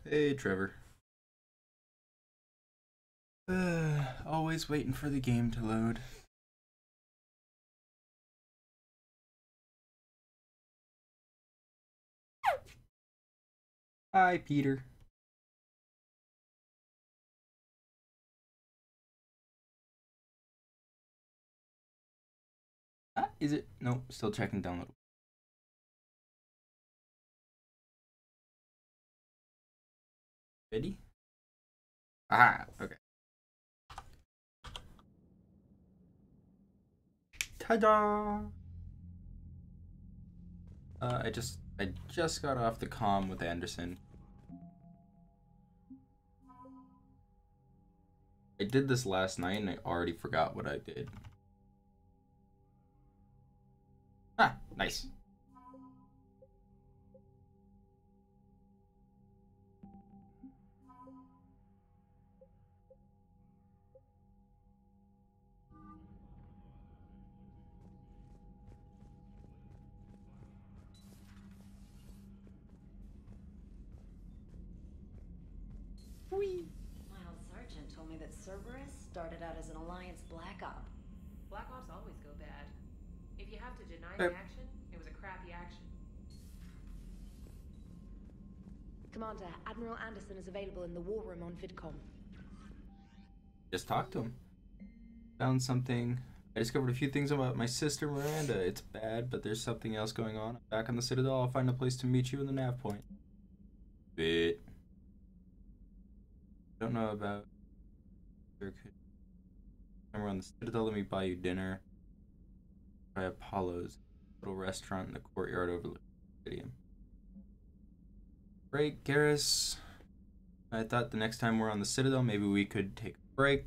Hey, Trevor. Always waiting for the game to load. Hi, Peter. Ah, is it? Nope, still checking download. Ready? Ah, okay. Ta-da! I just got off the comm with Anderson. I did this last night and I already forgot what I did. Ah, nice. Whee! My old sergeant told me that Cerberus started out as an Alliance Black Op. Black Ops always go bad. If you have to deny Yep. the action, it was a crappy action. Commander, Admiral Anderson is available in the war room on VidCom. Just talked to him. Found something. I discovered a few things about my sister Miranda. It's bad, but there's something else going on. I'm back on the Citadel. I'll find a place to meet you in the nav point. Bit. Don't know about. Remember on the Citadel, let me buy you dinner. Try Apollo's little restaurant in the courtyard overlooking the stadium. Break, Garrus. I thought the next time we're on the Citadel, maybe we could take a break.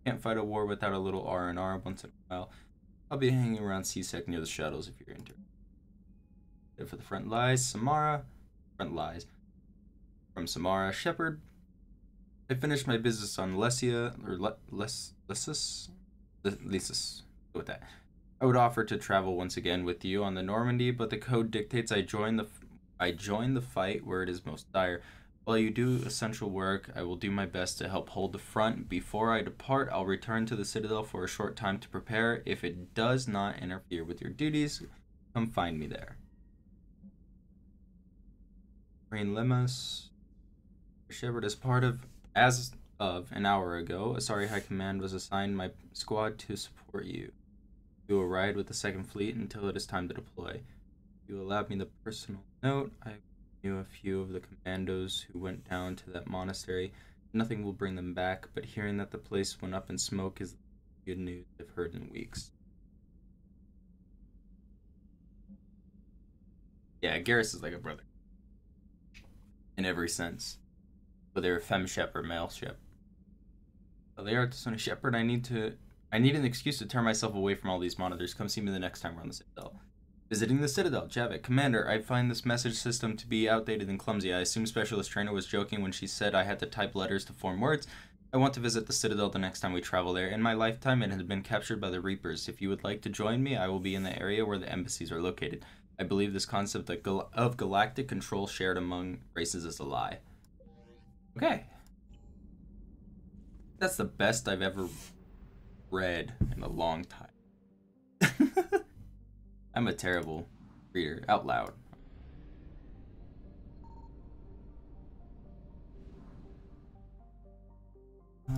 Can't fight a war without a little R&R once in a while. I'll be hanging around CSEC near the shuttles if you're interested. For the front lies, Samara. Front lies. From Samara, Shepard. I finished my business on Lesia, or Lysis? Lysis. Go with that. I would offer to travel once again with you on the Normandy, but the code dictates I join the fight where it is most dire. While you do essential work, I will do my best to help hold the front. Before I depart, I'll return to the Citadel for a short time to prepare. If it does not interfere with your duties, come find me there. Rain Lemus. Shepard, as of an hour ago, Asari High Command was assigned my squad to support you. You will ride with the 2nd Fleet until it is time to deploy. You allowed me the personal note. I knew a few of the commandos who went down to that monastery. Nothing will bring them back, but hearing that the place went up in smoke is good news I've heard in weeks. Yeah, Garrus is like a brother. In every sense. Whether a femme shep or male shep. So they are to Sony Shepard. I need an excuse to turn myself away from all these monitors. Come see me the next time we're on the Citadel. Visiting the Citadel, Javik. Commander, I find this message system to be outdated and clumsy. I assume Specialist Trainer was joking when she said I had to type letters to form words. I want to visit the Citadel the next time we travel there. In my lifetime, it has been captured by the Reapers. If you would like to join me, I will be in the area where the embassies are located. I believe this concept of galactic control shared among races is a lie. Okay. That's the best I've ever read in a long time. I'm a terrible reader out loud. I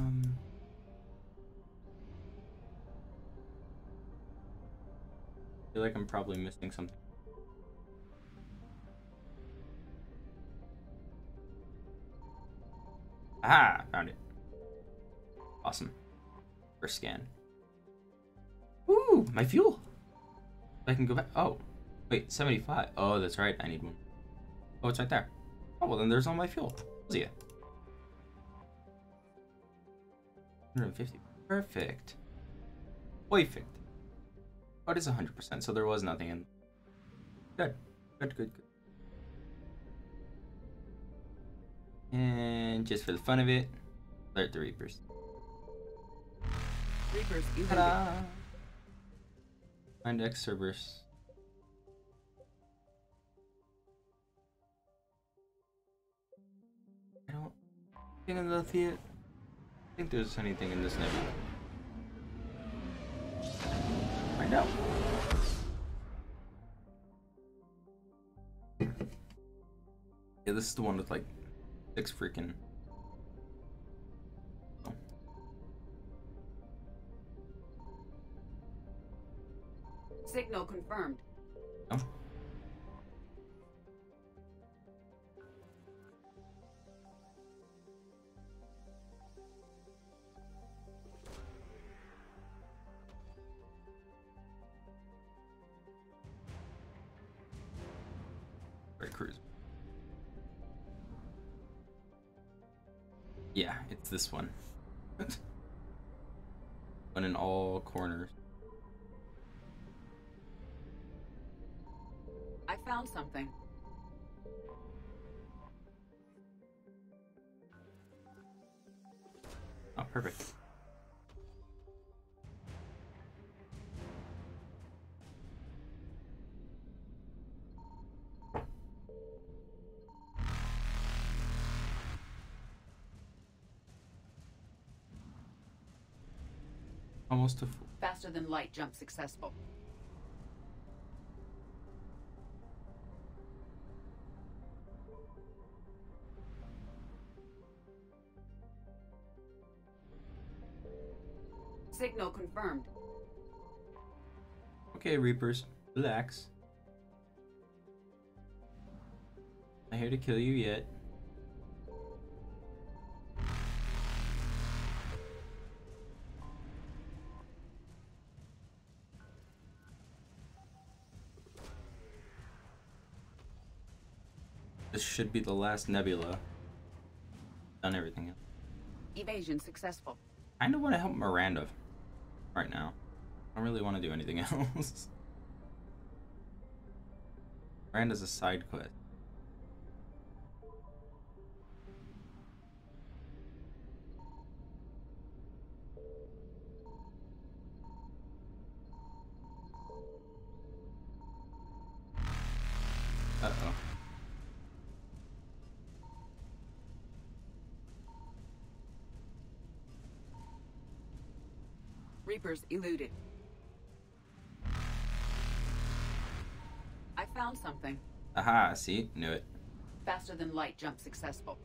feel like I'm probably missing something. Ah, found it. Awesome. First scan. Ooh, my fuel. I can go back. Oh, wait, 75. Oh, that's right. I need one. Oh, it's right there. Oh, well, then there's all my fuel. See ya. 150. Perfect. Perfect. Oh, it is 100%, so there was nothing in. Good. Good, good, good. And just for the fun of it, alert the Reapers. Reapers, Ta-da! Find X Cerberus. Anything in the theater? I think there's anything in this nebula. Find out. Yeah, this is the one with like 6 freaking. Oh. Signal confirmed. Oh. Cruise. Yeah, it's this one. One in all corners. I found something. Oh, perfect. Almost a full. Faster than light jump successful. Signal confirmed. Okay, Reapers, relax. Not here to kill you yet. This should be the last nebula. Done everything else. Evasion successful. I kinda want to help Miranda right now. I don't really want to do anything else. Miranda's a side quest. Uh-oh. Reapers eluded. I found something. Aha, see? Knew it. Faster than light jump successful.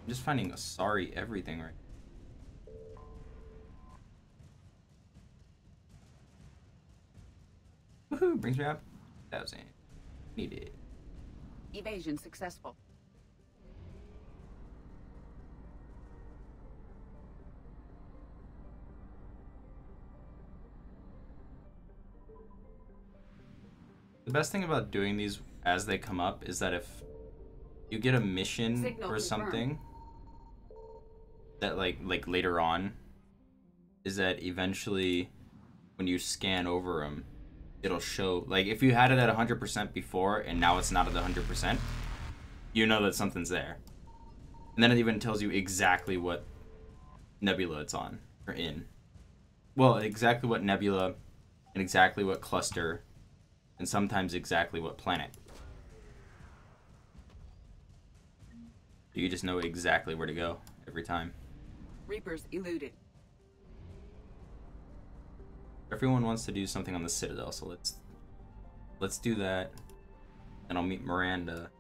I'm just finding a sorry everything right. Woohoo! Brings me up 1,000. Need it. Evasion successful. The best thing about doing these as they come up is that if you get a mission Signal or confirmed. something that like later on, is that eventually when you scan over them, it'll show, like if you had it at 100% before and now it's not at 100%, you know that something's there. And then it even tells you exactly what nebula it's on or in. Well, exactly what nebula and exactly what cluster and sometimes exactly what planet. You just know exactly where to go every time. Reapers eluded. Everyone wants to do something on the Citadel, so let's do that. And I'll meet Miranda.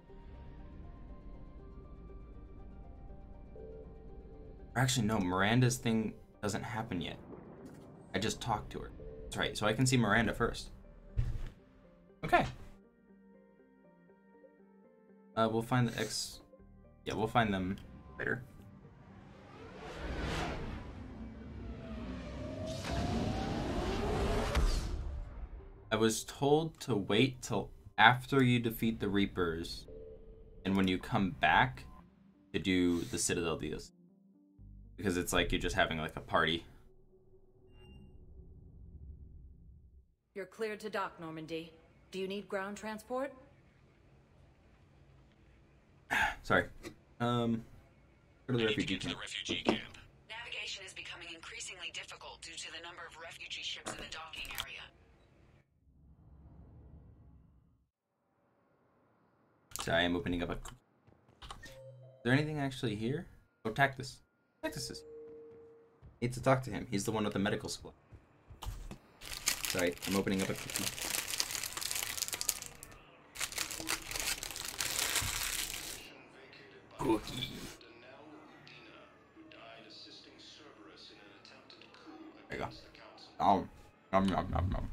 Or actually, no, Miranda's thing doesn't happen yet. I just talked to her. That's right, so I can see Miranda first. Okay. We'll find the X. Yeah, we'll find them later. I was told to wait till after you defeat the Reapers, and when you come back to do the Citadel deals, because it's like you're just having like a party. You're cleared to dock, Normandy. Do you need ground transport? Sorry. Go to the refugee camp. Navigation is becoming increasingly difficult. due to the number of refugee ships in the docking area. Sorry, I'm opening up a... Is there anything actually here? Oh, Tactus. Tactus is... Need to talk to him. He's the one with the medical supply. Sorry, I'm opening up a cookie. Cookie. There you go. Nom nom nom nom nom.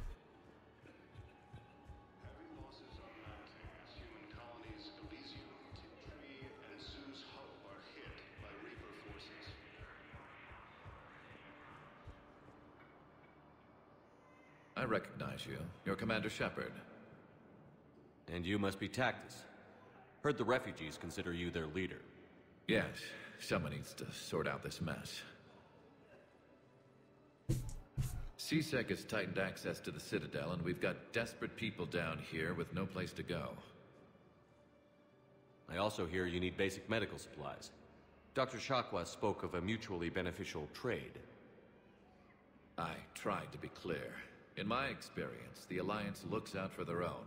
I recognize you. You're Commander Shepard. And you must be Tactus. Heard the refugees consider you their leader. Yes, someone needs to sort out this mess. C-Sec has tightened access to the Citadel, and we've got desperate people down here with no place to go. I also hear you need basic medical supplies. Dr. Shakwa spoke of a mutually beneficial trade. I tried to be clear. In my experience, the Alliance looks out for their own.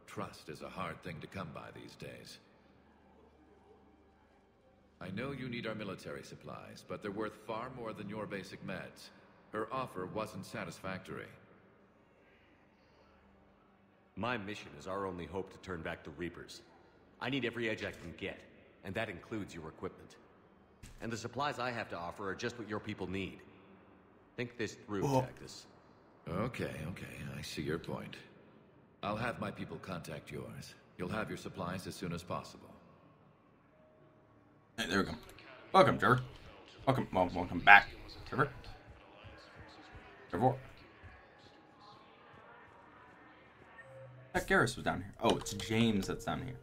Trust is a hard thing to come by these days. I know you need our military supplies, but they're worth far more than your basic meds. Her offer wasn't satisfactory. My mission is our only hope to turn back the Reapers. I need every edge I can get, and that includes your equipment. And the supplies I have to offer are just what your people need. Think this through, Tactus. Okay, I see your point. I'll have my people contact yours. You'll have your supplies as soon as possible. Hey, there we go. Welcome, Trevor. Welcome back, Trevor. Trevor. That Garrus was down here. Oh, it's James that's down here.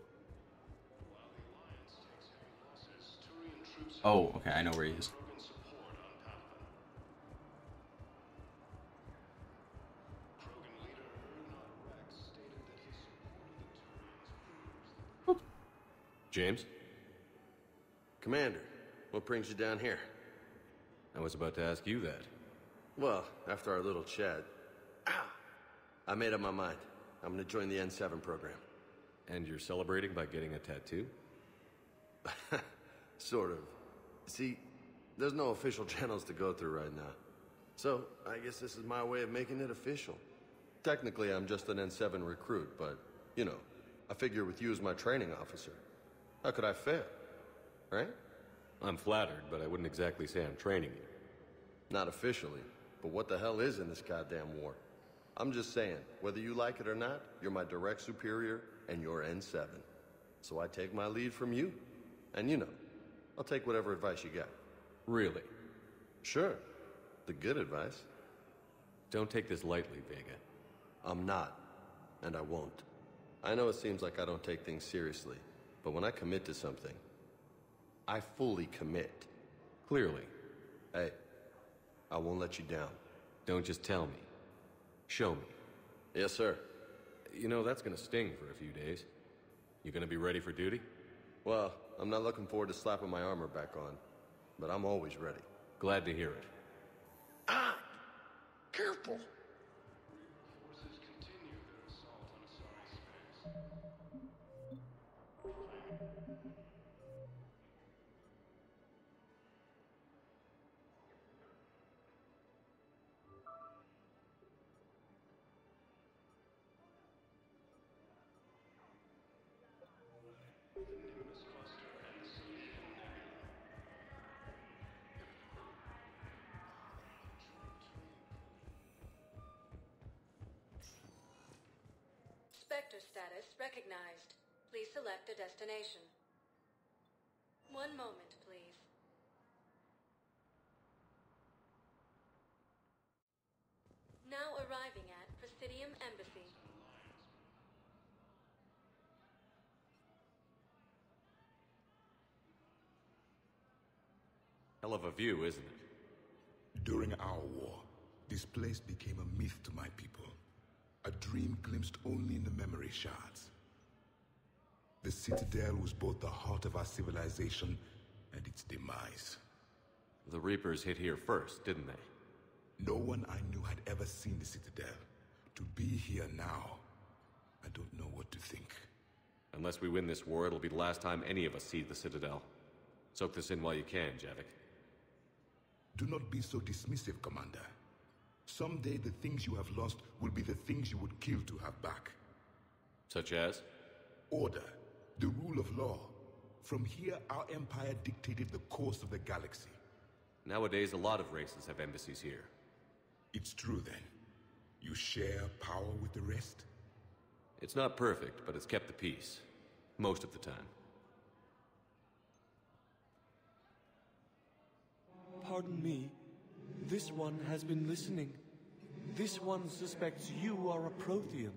Oh, okay, I know where he is. James? Commander, what brings you down here? I was about to ask you that. Well, after our little chat, I made up my mind. I'm gonna join the N7 program. And you're celebrating by getting a tattoo? Sort of. See, there's no official channels to go through right now. So, I guess this is my way of making it official. Technically, I'm just an N7 recruit, but, you know, I figure with you as my training officer, how could I fail? Right? I'm flattered, but I wouldn't exactly say I'm training you. Not officially, but what the hell is in this goddamn war? I'm just saying, whether you like it or not, you're my direct superior, and you're N7. So I take my lead from you. And you know, I'll take whatever advice you got. Really? Sure. The good advice. Don't take this lightly, Vega. I'm not. And I won't. I know it seems like I don't take things seriously, but when I commit to something, I fully commit. Clearly. Hey, I won't let you down. Don't just tell me. Show me. Yes, sir. You know, that's gonna sting for a few days. You gonna be ready for duty? Well, I'm not looking forward to slapping my armor back on, but I'm always ready. Glad to hear it. Ah! Careful! Spectre status recognized. Please select a destination. One moment, please. Now arriving at Presidium Embassy. Hell of a view, isn't it? During our war, this place became a myth to my people. A dream glimpsed only in the memory shards. The Citadel was both the heart of our civilization and its demise. The Reapers hit here first, didn't they? No one I knew had ever seen the Citadel. To be here now, I don't know what to think. Unless we win this war, it'll be the last time any of us see the Citadel. Soak this in while you can, Javik. Do not be so dismissive, Commander. Someday the things you have lost will be the things you would kill to have back. Such as? Order, the rule of law. From here, our empire dictated the course of the galaxy. Nowadays, a lot of races have embassies here. It's true, then. You share power with the rest? It's not perfect, but it's kept the peace. Most of the time. Pardon me. This one has been listening. This one suspects you are a Prothean.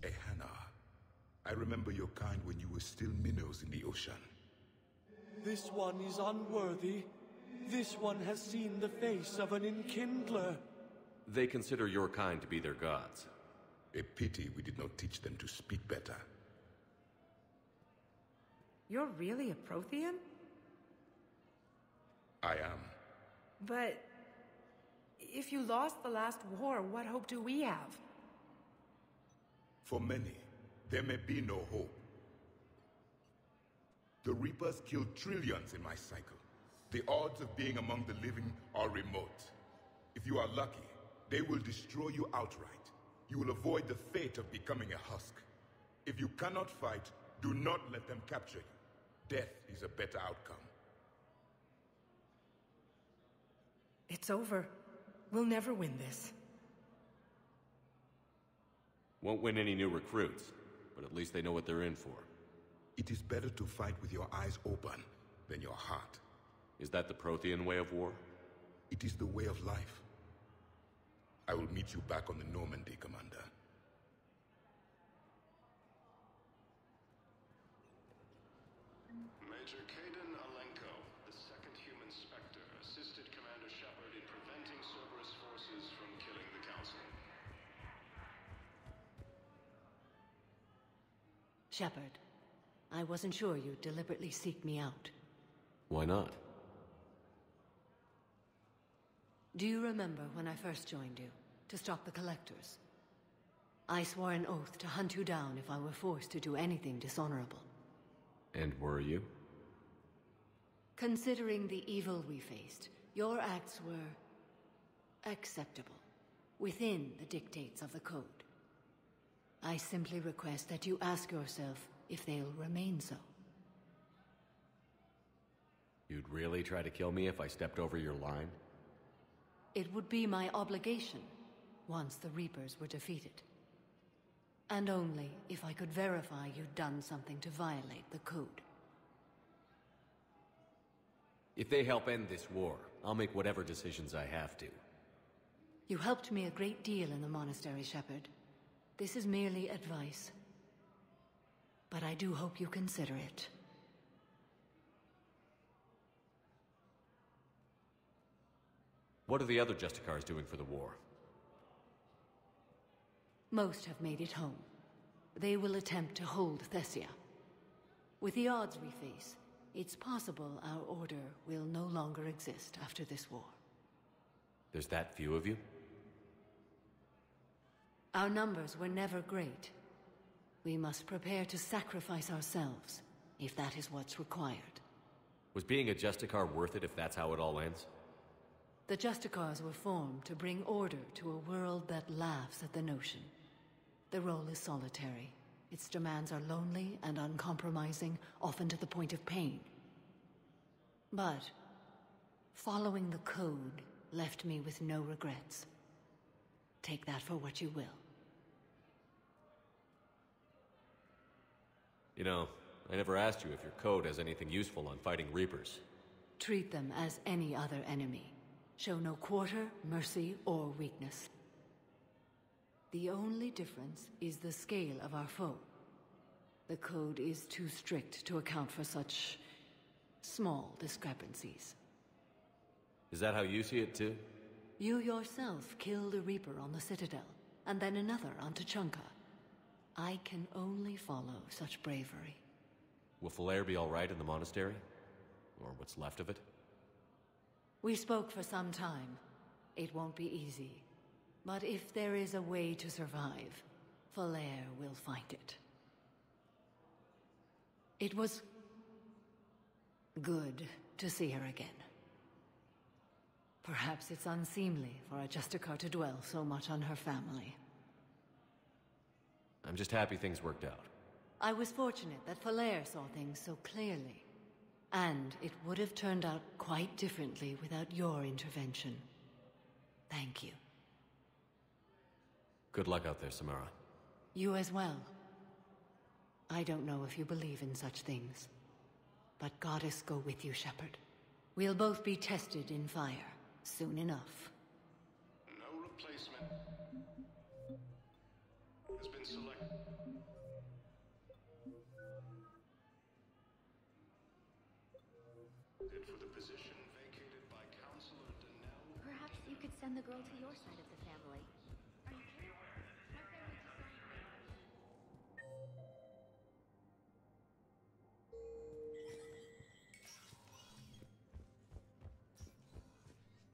Ehana, I remember your kind when you were still minnows in the ocean. This one is unworthy. This one has seen the face of an enkindler. They consider your kind to be their gods. A pity we did not teach them to speak better. You're really a Prothean? I am. But if you lost the last war, what hope do we have? For many, there may be no hope. The Reapers killed trillions in my cycle. The odds of being among the living are remote. If you are lucky, they will destroy you outright. You will avoid the fate of becoming a husk. If you cannot fight, do not let them capture you. Death is a better outcome. It's over. We'll never win this. Won't win any new recruits, but at least they know what they're in for. It is better to fight with your eyes open than your heart. Is that the Prothean way of war? It is the way of life. I will meet you back on the Normandy, Commander. Major Kaden Alenko, the second human Spectre, assisted Commander Shepard in preventing Cerberus forces from killing the Council. Shepard, I wasn't sure you'd deliberately seek me out. Why not? Do you remember when I first joined you, to stop the Collectors? I swore an oath to hunt you down if I were forced to do anything dishonorable. And were you? Considering the evil we faced, your acts were acceptable, within the dictates of the Code. I simply request that you ask yourself if they'll remain so. You'd really try to kill me if I stepped over your line? It would be my obligation, once the Reapers were defeated. And only if I could verify you'd done something to violate the Code. If they help end this war, I'll make whatever decisions I have to. You helped me a great deal in the monastery, Shepard. This is merely advice. But I do hope you consider it. What are the other Justicars doing for the war? Most have made it home. They will attempt to hold Thessia. With the odds we face, it's possible our order will no longer exist after this war. There's that few of you? Our numbers were never great. We must prepare to sacrifice ourselves, if that is what's required. Was being a Justicar worth it if that's how it all ends? The Justicars were formed to bring order to a world that laughs at the notion. The role is solitary. Its demands are lonely and uncompromising, often to the point of pain. But following the Code left me with no regrets. Take that for what you will. You know, I never asked you if your code has anything useful on fighting Reapers. Treat them as any other enemy. Show no quarter, mercy, or weakness. The only difference is the scale of our foe. The Code is too strict to account for such small discrepancies. Is that how you see it too? You yourself killed a Reaper on the Citadel, and then another on Tuchanka. I can only follow such bravery. Will Falair be alright in the monastery? Or what's left of it? We spoke for some time. It won't be easy. But if there is a way to survive, Falair will find it. It was good to see her again. Perhaps it's unseemly for a Justicar to dwell so much on her family. I'm just happy things worked out. I was fortunate that Falair saw things so clearly. And it would have turned out quite differently without your intervention. Thank you. Good luck out there, Samara. You as well. I don't know if you believe in such things, but Goddess go with you, Shepard. We'll both be tested in fire soon enough. No replacement has been selected. For the position vacated by Counselor Donnell. Perhaps you could send the girl to your side of the family. Are you kidding?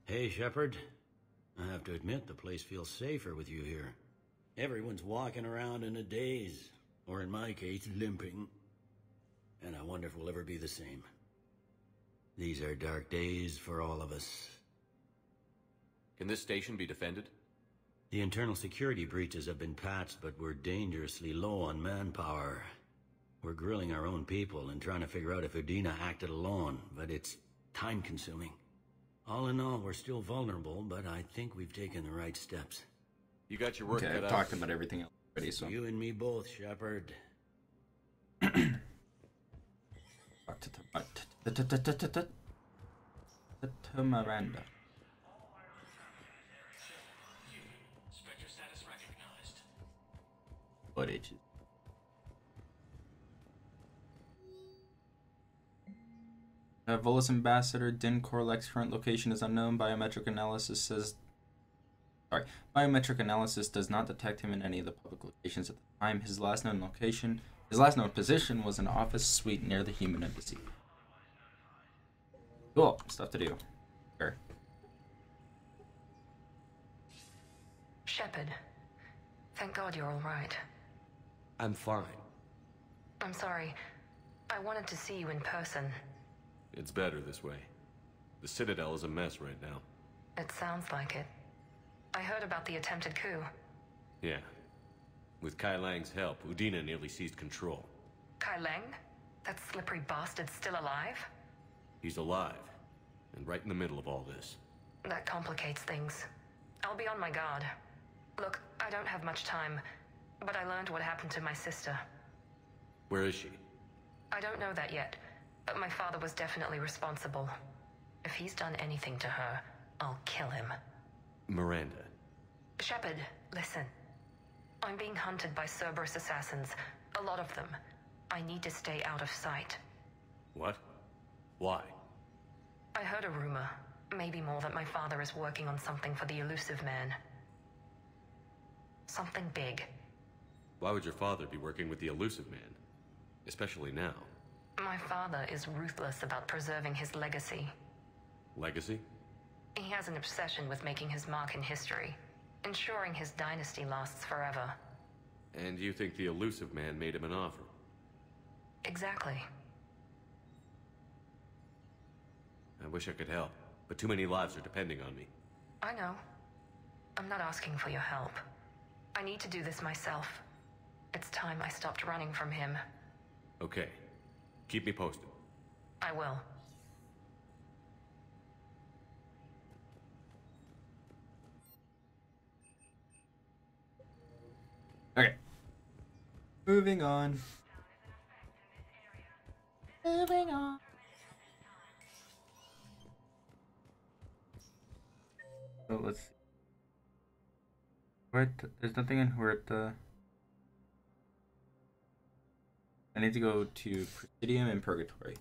Hey, Shepard. I have to admit, the place feels safer with you here. Everyone's walking around in a daze, or in my case, limping. And I wonder if we'll ever be the same. These are dark days for all of us. Can this station be defended? The internal security breaches have been patched, but we're dangerously low on manpower. We're grilling our own people and trying to figure out if Udina acted alone, but it's time-consuming. All in all, we're still vulnerable, but I think we've taken the right steps. You got your work cut out. I've talked about everything else already, so... You and me both, Shepard. To Miranda. Spectre status recognized. Footage. Volus Ambassador Din Korlek's current location is unknown. Biometric analysis does not detect him in any of the public locations at the time. His last known position was an office suite near the human embassy. Cool. Stuff to do. Sure. Shepard, thank God you're all right. I'm fine. I'm sorry. I wanted to see you in person. It's better this way. The Citadel is a mess right now. It sounds like it. I heard about the attempted coup. Yeah. With Kai Lang's help, Udina nearly seized control. Kai Lang? That slippery bastard's still alive? He's alive, and right in the middle of all this. That complicates things. I'll be on my guard. Look, I don't have much time, but I learned what happened to my sister. Where is she? I don't know that yet, but my father was definitely responsible. If he's done anything to her, I'll kill him. Miranda. Shepard, listen. I'm being hunted by Cerberus assassins. A lot of them. I need to stay out of sight. What? Why? I heard a rumor, maybe more, that my father is working on something for the Elusive Man. Something big. Why would your father be working with the Elusive Man? Especially now. My father is ruthless about preserving his legacy. Legacy? He has an obsession with making his mark in history, ensuring his dynasty lasts forever. And you think the Elusive Man made him an offer? Exactly. I wish I could help, but too many lives are depending on me. I know. I'm not asking for your help. I need to do this myself. It's time I stopped running from him. Okay. Keep me posted. I will. Okay. Moving on. Moving on. So let's see. There's nothing in Huerta. I need to go to Presidium and Purgatory.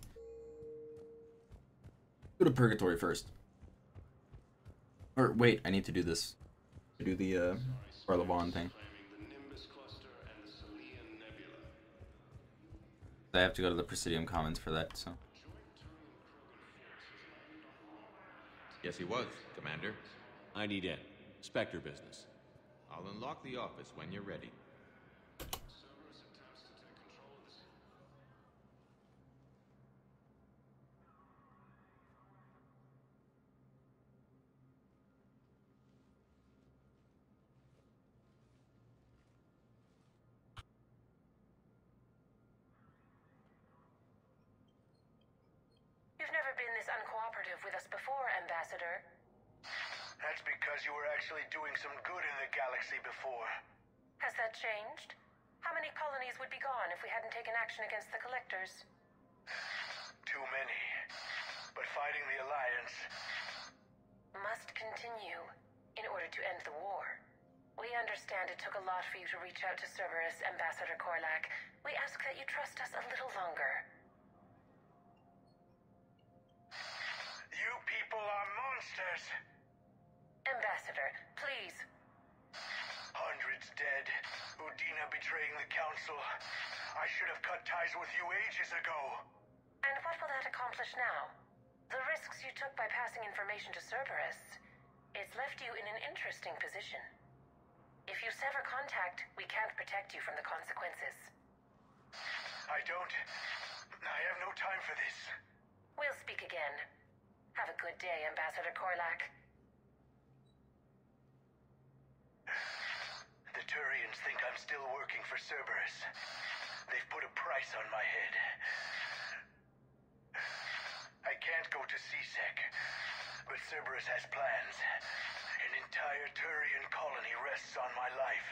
Go to Purgatory first. Or wait, I need to do this. To do the Barlavon thing. I have to go to the Presidium Commons for that, so. Yes, he was, Commander. I need in. Spectre business. I'll unlock the office when you're ready. You've never been this uncooperative with us before, Ambassador. That's because you were actually doing some good in the galaxy before. Has that changed? How many colonies would be gone if we hadn't taken action against the Collectors? Too many. But fighting the Alliance must continue in order to end the war. We understand it took a lot for you to reach out to Cerberus, Ambassador Korlak. We ask that you trust us a little longer. You people are monsters! Ambassador, please. Hundreds dead. Udina betraying the Council. I should have cut ties with you ages ago. And what will that accomplish now? The risks you took by passing information to Cerberus, it's left you in an interesting position. If you sever contact, we can't protect you from the consequences. I have no time for this. We'll speak again. Have a good day, Ambassador Korlak. The Turians think I'm still working for Cerberus. They've put a price on my head. I can't go to C-Sec, but Cerberus has plans. An entire Turian colony rests on my life.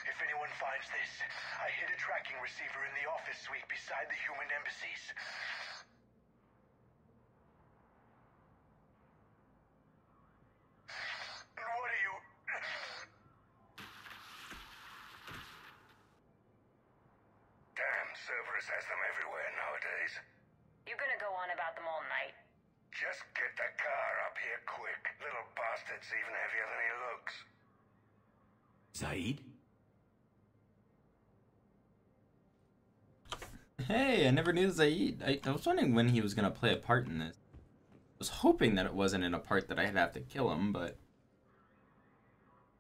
If anyone finds this, I hid a tracking receiver in the office suite beside the human embassies. What are you... Damn, Cerberus has them everywhere nowadays. You're gonna go on about them all night. Just get the car up here quick. Little bastard's even heavier than he looks. Zaid? Hey, I never knew Zaid. I was wondering when he was going to play a part in this. I was hoping that it wasn't in a part that I'd have to kill him, but...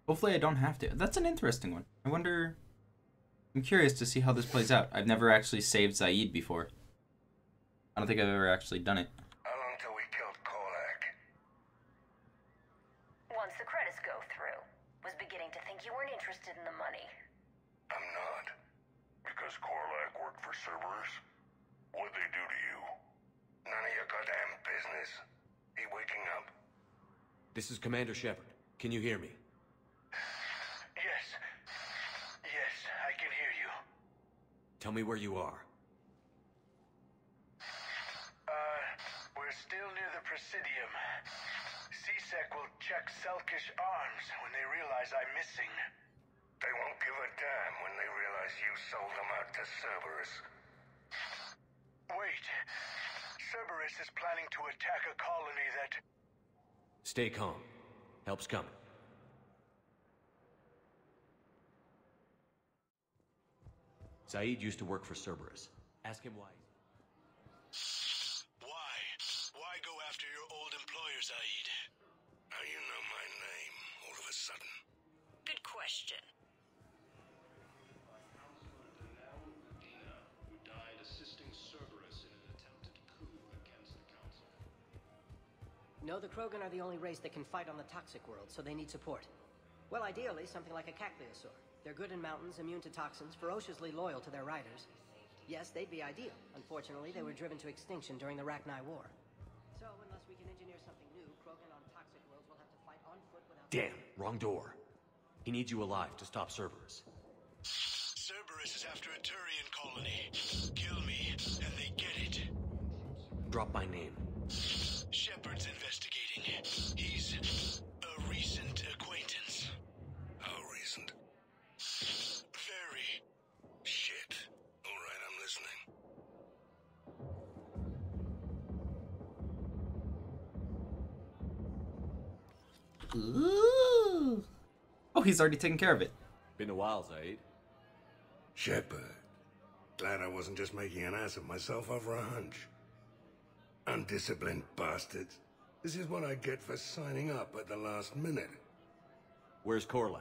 hopefully I don't have to. That's an interesting one. I wonder... I'm curious to see how this plays out. I've never actually saved Zaid before. I don't think I've ever actually done it. How long till we killed Korlak? Once the credits go through. Was beginning to think you weren't interested in the money. I'm not. Because Korlak worked for Cerberus? What'd they do to you? None of your goddamn business. He waking up? This is Commander Shepard. Can you hear me? Yes. Yes, I can hear you. Tell me where you are. We're still near the Presidium. C-Sec will check Selkish arms when they realize I'm missing. They won't give a damn when they realize you sold them out to Cerberus. Wait. Cerberus is planning to attack a colony that... Stay calm. Help's coming. Zaid used to work for Cerberus. Ask him why. Why go after your old employer, Zaid? How you know my name all of a sudden? Good question. Dina, who died assisting Cerberus in an attempted coup against the Council. No, the Krogan are the only race that can fight on the toxic world, so they need support. Well, ideally, something like a cacliosaur. They're good in mountains, immune to toxins, ferociously loyal to their riders. Yes, they'd be ideal. Unfortunately, they were driven to extinction during the Rachni War. So, unless we can engineer something new, Krogan on toxic worlds will have to fight on foot without... Damn, wrong door. He needs you alive to stop Cerberus. Cerberus is after a Turian colony. Kill me, and they get it. Drop my name. Shepard's investigating. He's a recent acquaintance. How recent? Very. Shit. All right, I'm listening. Ooh. Oh, he's already taken care of it. Been a while, Zaid. Shepard. Glad I wasn't just making an ass of myself over a hunch. Undisciplined bastards. This is what I get for signing up at the last minute. Where's Korlak?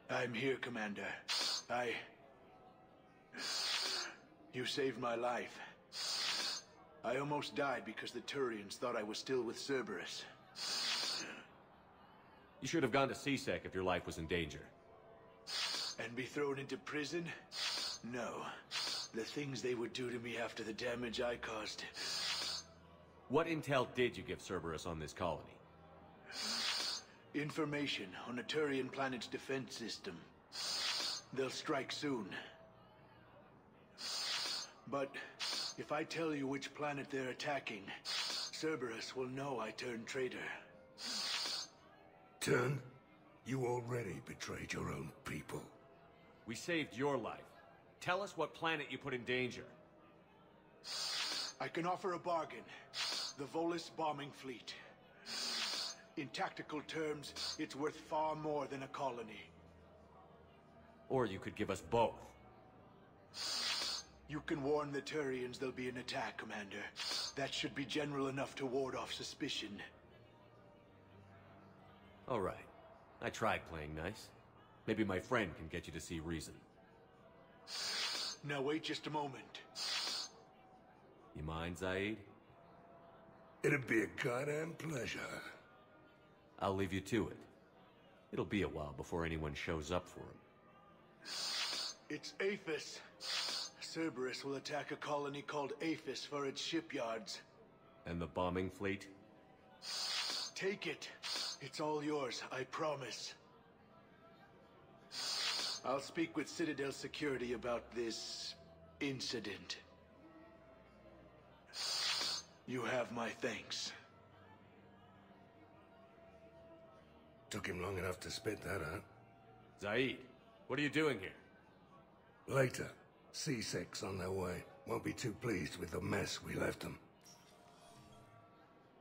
I'm here, Commander. You saved my life. I almost died because the Turians thought I was still with Cerberus. You should have gone to C-Sec if your life was in danger. And be thrown into prison? No. The things they would do to me after the damage I caused. What intel did you give Cerberus on this colony? Information on the Turian planet's defense system. They'll strike soon. But if I tell you which planet they're attacking, Cerberus will know I turned traitor. Turn? You already betrayed your own people. We saved your life. Tell us what planet you put in danger. I can offer a bargain. The Volus bombing fleet. In tactical terms, it's worth far more than a colony. Or you could give us both. You can warn the Turians there'll be an attack, Commander. That should be general enough to ward off suspicion. All right. I tried playing nice. Maybe my friend can get you to see reason. Now wait just a moment. You mind, Zaid? It'd be a goddamn pleasure. I'll leave you to it. It'll be a while before anyone shows up for him. It's Aphis. Cerberus will attack a colony called Aphis for its shipyards. And the bombing fleet? Take it. It's all yours, I promise. I'll speak with Citadel Security about this incident. You have my thanks. Took him long enough to spit that out. Zaid, what are you doing here? Later. C-Sec's on their way. Won't be too pleased with the mess we left them.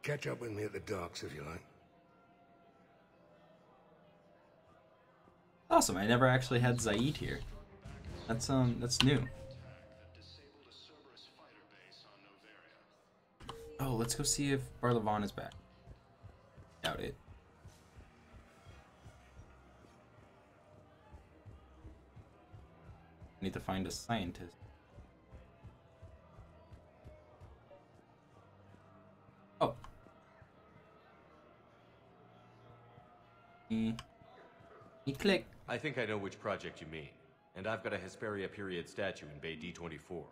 Catch up with me at the docks if you like. Awesome. I never actually had Zaid here. That's new. Oh, let's go see if Barlavon is back. Doubt it. Need to find a scientist. Oh. He click. I think I know which project you mean. And I've got a Hesperia period statue in Bay D24.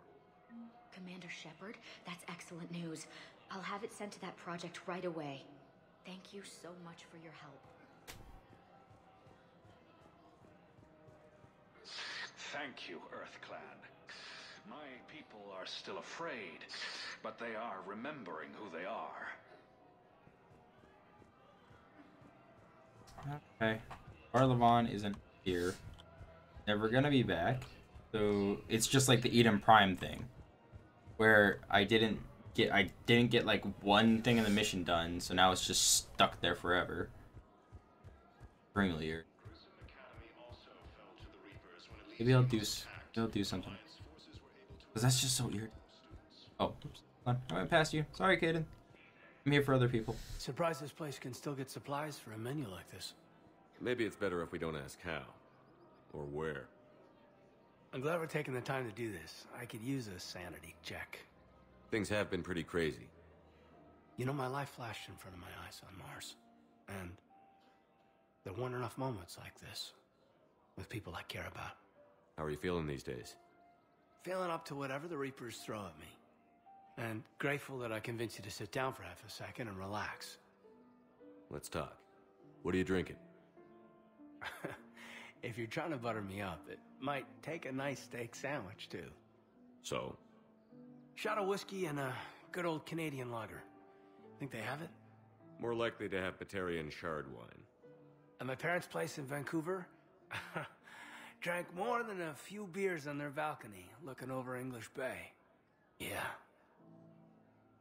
Commander Shepard, that's excellent news. I'll have it sent to that project right away. Thank you so much for your help. Thank you, Earth Clan. My people are still afraid, but they are remembering who they are. Okay. Barlavon isn't here. Never gonna be back. So it's just like the Eden Prime thing. Where I didn't get like one thing in the mission done, so now it's just stuck there forever. Extremely weird. Maybe I'll do something. Cause that's just so weird. Oh, oops. Hold on. I went past you. Sorry, Caden. I'm here for other people. Surprised this place can still get supplies for a menu like this. Maybe it's better if we don't ask how. Or where. I'm glad we're taking the time to do this. I could use a sanity check. Things have been pretty crazy. You know, my life flashed in front of my eyes on Mars. And there weren't enough moments like this. With people I care about. How are you feeling these days? Feeling up to whatever the Reapers throw at me. And grateful that I convinced you to sit down for half a second and relax. Let's talk. What are you drinking? If you're trying to butter me up, it might take a nice steak sandwich, too. So? Shot of whiskey and a good old Canadian lager. Think they have it? More likely to have Batarian shard wine. At my parents' place in Vancouver, drank more than a few beers on their balcony, looking over English Bay. Yeah.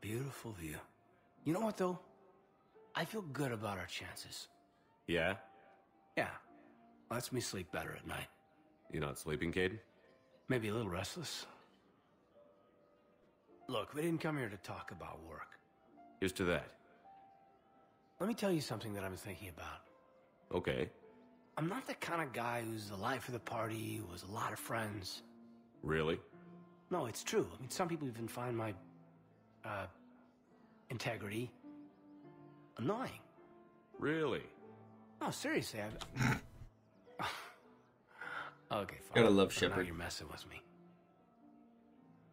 Beautiful view. You know what, though? I feel good about our chances. Yeah? Yeah. Lets me sleep better at night. You not sleeping, Caden? Maybe a little restless. Look, we didn't come here to talk about work. Here's to that. Let me tell you something that I've been thinking about. Okay. I'm not the kind of guy who's the life of the party, who has a lot of friends. Really? No, it's true. I mean, some people even find my, integrity annoying. Really? No, seriously, Okay, fine. Gotta love Now Shepard. you're messing with me.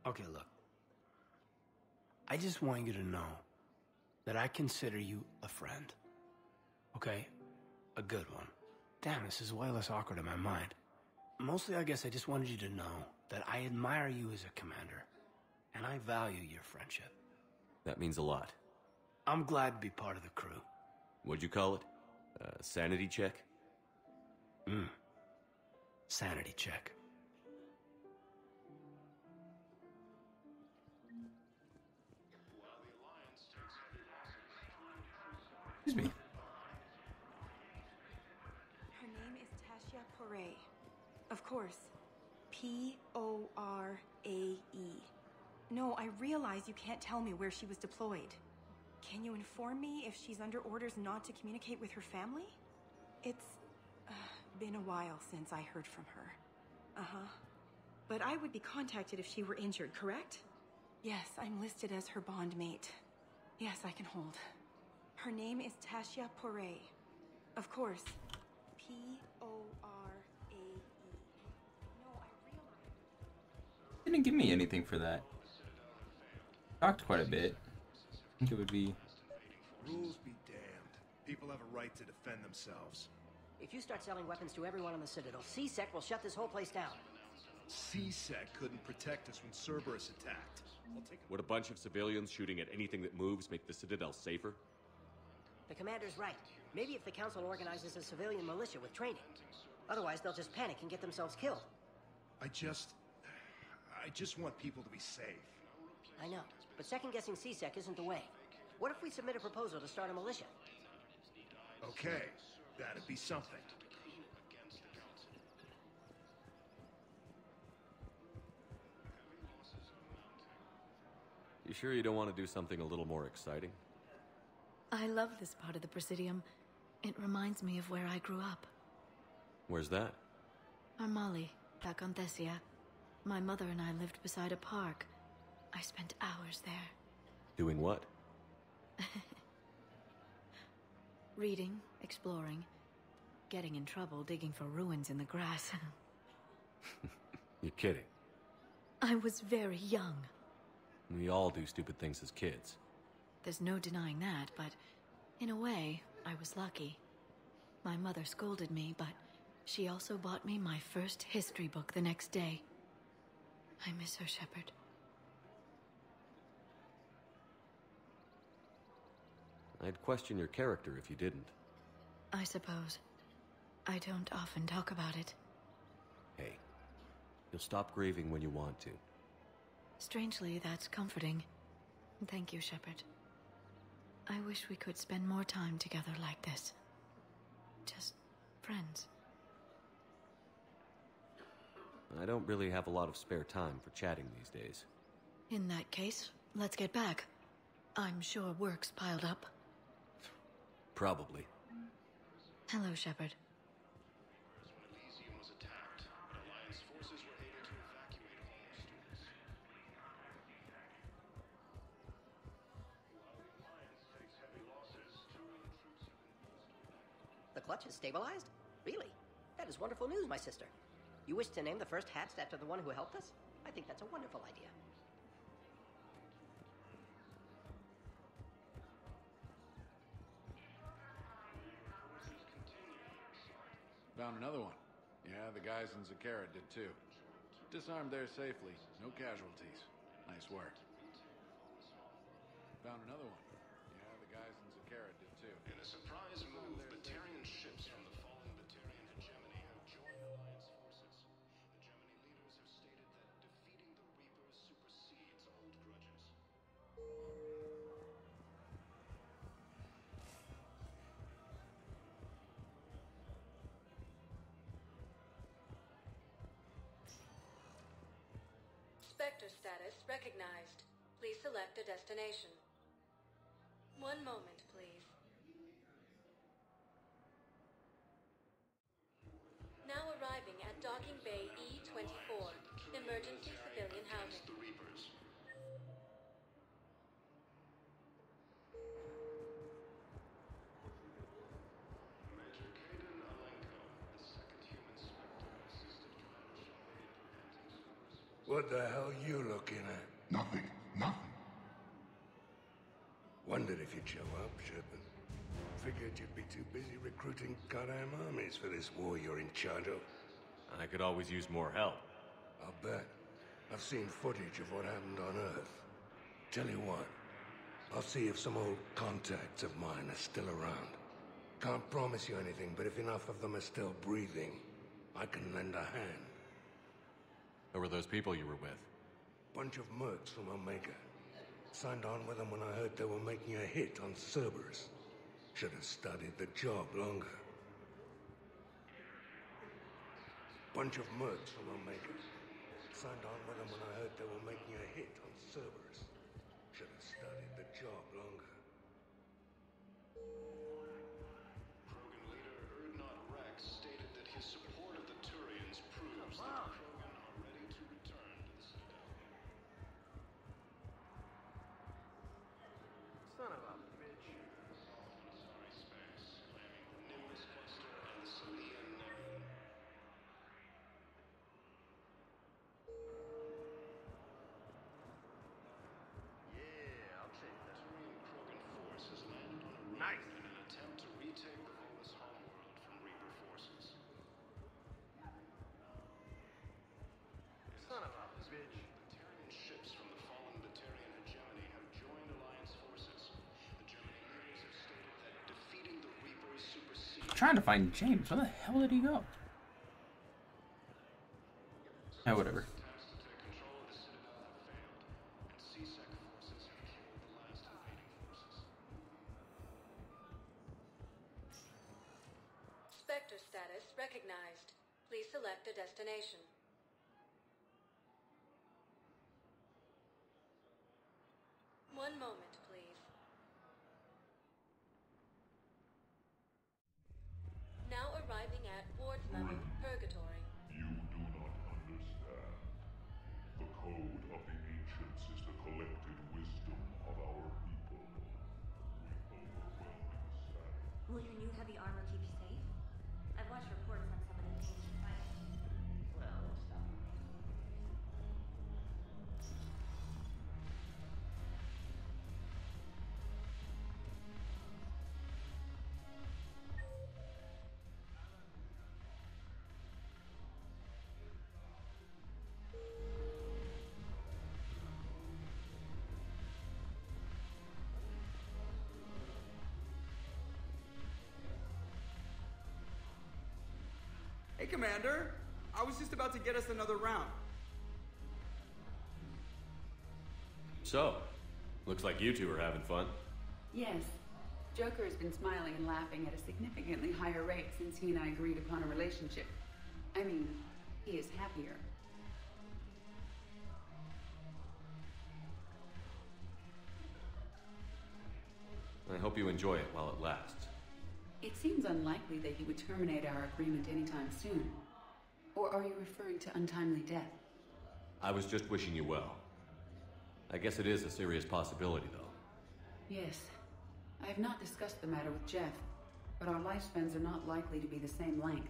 Okay, look. I just want you to know that I consider you a friend. Okay? A good one. Damn, this is way less awkward in my mind. Mostly, I guess I just wanted you to know that I admire you as a commander, and I value your friendship. That means a lot. I'm glad to be part of the crew. What'd you call it? Sanity check? Sanity check. Excuse me. Her name is Tasha Poray. Of course. P-O-R-A-E. No, I realize you can't tell me where she was deployed. Can you inform me if she's under orders not to communicate with her family? It's been a while since I heard from her. Uh-huh. But I would be contacted if she were injured, correct? Yes, I'm listed as her bond mate. Yes, I can hold. Her name is Tasha Poray. Of course. P-O-R-A-E. No, I realize... Didn't give me anything for that. Talked quite a bit. I think it would be... Rules be damned. People have a right to defend themselves. If you start selling weapons to everyone on the Citadel, C-Sec will shut this whole place down. C-Sec couldn't protect us when Cerberus attacked. Would a bunch of civilians shooting at anything that moves make the Citadel safer? The commander's right. Maybe if the Council organizes a civilian militia with training. Otherwise, they'll just panic and get themselves killed. I just want people to be safe. I know, but second-guessing C-Sec isn't the way. What if we submit a proposal to start a militia? Okay, that'd be something. You sure you don't want to do something a little more exciting? I love this part of the Presidium. It reminds me of where I grew up. Where's that? Armali, back on Thessia. My mother and I lived beside a park. I spent hours there. Doing what? Reading, exploring, getting in trouble digging for ruins in the grass. You're kidding. I was very young. We all do stupid things as kids. There's no denying that, but in a way, I was lucky. My mother scolded me, but she also bought me my first history book the next day. I miss her, Shepard. I'd question your character if you didn't. I suppose. I don't often talk about it. Hey, you'll stop grieving when you want to. Strangely, that's comforting. Thank you, Shepard. I wish we could spend more time together like this. Just friends. I don't really have a lot of spare time for chatting these days. In that case, let's get back. I'm sure work's piled up. Probably. Hello, Shepard. Elysium was attacked, but Alliance forces were able to evacuate all the students. While the Alliance takes heavy losses, 2 of the troops have been forced to... The clutch is stabilized? Really? That is wonderful news, my sister. You wish to name the first Hats after the one who helped us? I think that's a wonderful idea. Found another one. Yeah, the guys in Zakara did too. Disarmed there safely. No casualties. Nice work. Found another one. Yeah, the guys in Zakara did too. In a surprise move, Batarian ships from the fallen Batarian hegemony have joined Alliance forces. The Gemini leaders have stated that defeating the Reapers supersedes old grudges. Spectre status recognized. Please select a destination. One moment, please. Now arriving at Docking Bay E-24, emergency civilian housing. The Reapers. Major Kaden Alenko, the second human Spectre, assisted Commander Shepard in preventing Cerberus. What the hell you looking at? Nothing. Wondered if you'd show up, Shepard. Figured you'd be too busy recruiting goddamn armies for this war you're in charge of. I could always use more help. I'll bet. I've seen footage of what happened on Earth. Tell you what, I'll see if some old contacts of mine are still around. Can't promise you anything, but if enough of them are still breathing, I can lend a hand. Who were those people you were with? Bunch of mercs from Omega. Signed on with them when I heard they were making a hit on Cerberus. Should have studied the job longer. Bunch of mercs from Omega. Signed on with them when I heard they were making a hit on Cerberus. Should have studied the job longer. Krogan leader Erdnot Rex stated that his support of the Turians proves that the Krogan are ready to return to the Citadel. Son of a bitch. Sorry space, claiming the Nimbus cluster and the Salian Nebula. Yeah, I'll take that. Turian Krogan force has landed on a Nice. in an attempt to retake the Volus homeworld from Reaper forces. Son of a bitch. Batarian ships from the fallen Batarian hegemony have joined Alliance forces. The Gemini leaders have stated that defeating the Reapers supersedes. I'm trying to find James. Where the hell did he go? Oh, whatever. Attempts to take control of the Citadel have failed, and C-Sec forces have killed the last invading forces. Spectre status recognized. Please select a destination. One moment, please. Now arriving at Ward level, Purgatory. You do not understand. The code of the ancients is the collected wisdom of our people. With overwhelming sadness. Will your new heavy armor keep you safe? I've watched reports on some of the things you fight. Well, we'll stop. Hey, Commander! I was just about to get us another round. So, looks like you two are having fun. Yes. Joker has been smiling and laughing at a significantly higher rate since he and I agreed upon a relationship. I mean, he is happier. I hope you enjoy it while it lasts. It seems unlikely that he would terminate our agreement anytime soon. Or are you referring to untimely death? I was just wishing you well. I guess it is a serious possibility, though. Yes. I have not discussed the matter with Jeff, but our lifespans are not likely to be the same length.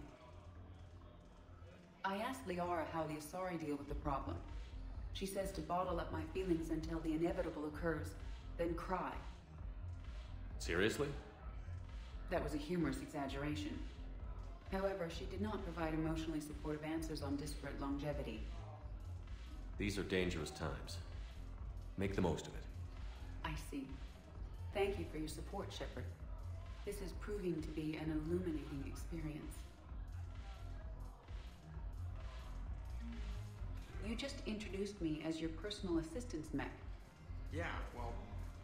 I asked Liara how the Asari deal with the problem. She says to bottle up my feelings until the inevitable occurs, then cry. Seriously? That was a humorous exaggeration. However, she did not provide emotionally supportive answers on disparate longevity. These are dangerous times. Make the most of it. I see. Thank you for your support, Shepard. This is proving to be an illuminating experience. You just introduced me as your personal assistance mech. Yeah, well,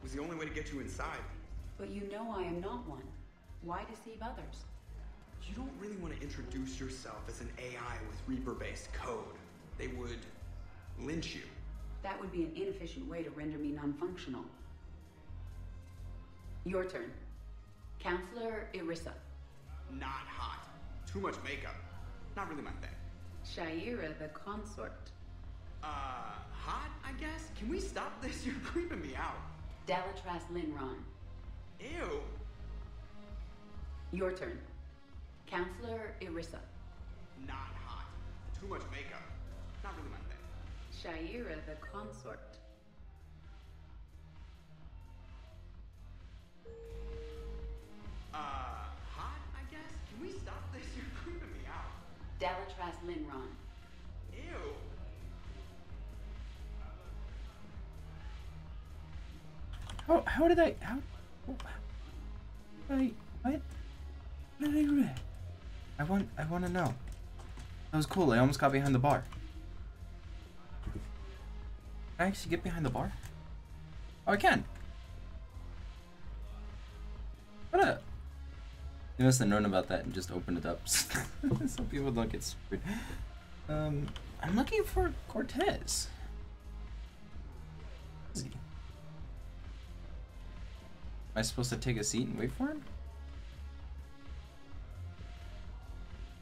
it was the only way to get you inside. But you know I am not one. Why deceive others? You don't really want to introduce yourself as an AI with Reaper-based code. They would lynch you. That would be an inefficient way to render me non-functional. Your turn. Counselor Irissa. Not hot. Too much makeup. Not really my thing. Shaira the consort. Hot, I guess? Can we stop this? You're creeping me out. Dalatras Linron. Ew. Your turn. Counselor Irissa. Not hot. Too much makeup. Not really my thing. Shaira the consort. Hot, I guess? Can we stop this? You're creeping me out. Dalatras Linron. Ew. How did I, what? What did I do? I want to know. That was cool. I almost got behind the bar. Can I actually get behind the bar? Oh, I can. What up? You must have known about that and just opened it up so people don't get screwed. I'm looking for Cortez. Where is he? Am I supposed to take a seat and wait for him?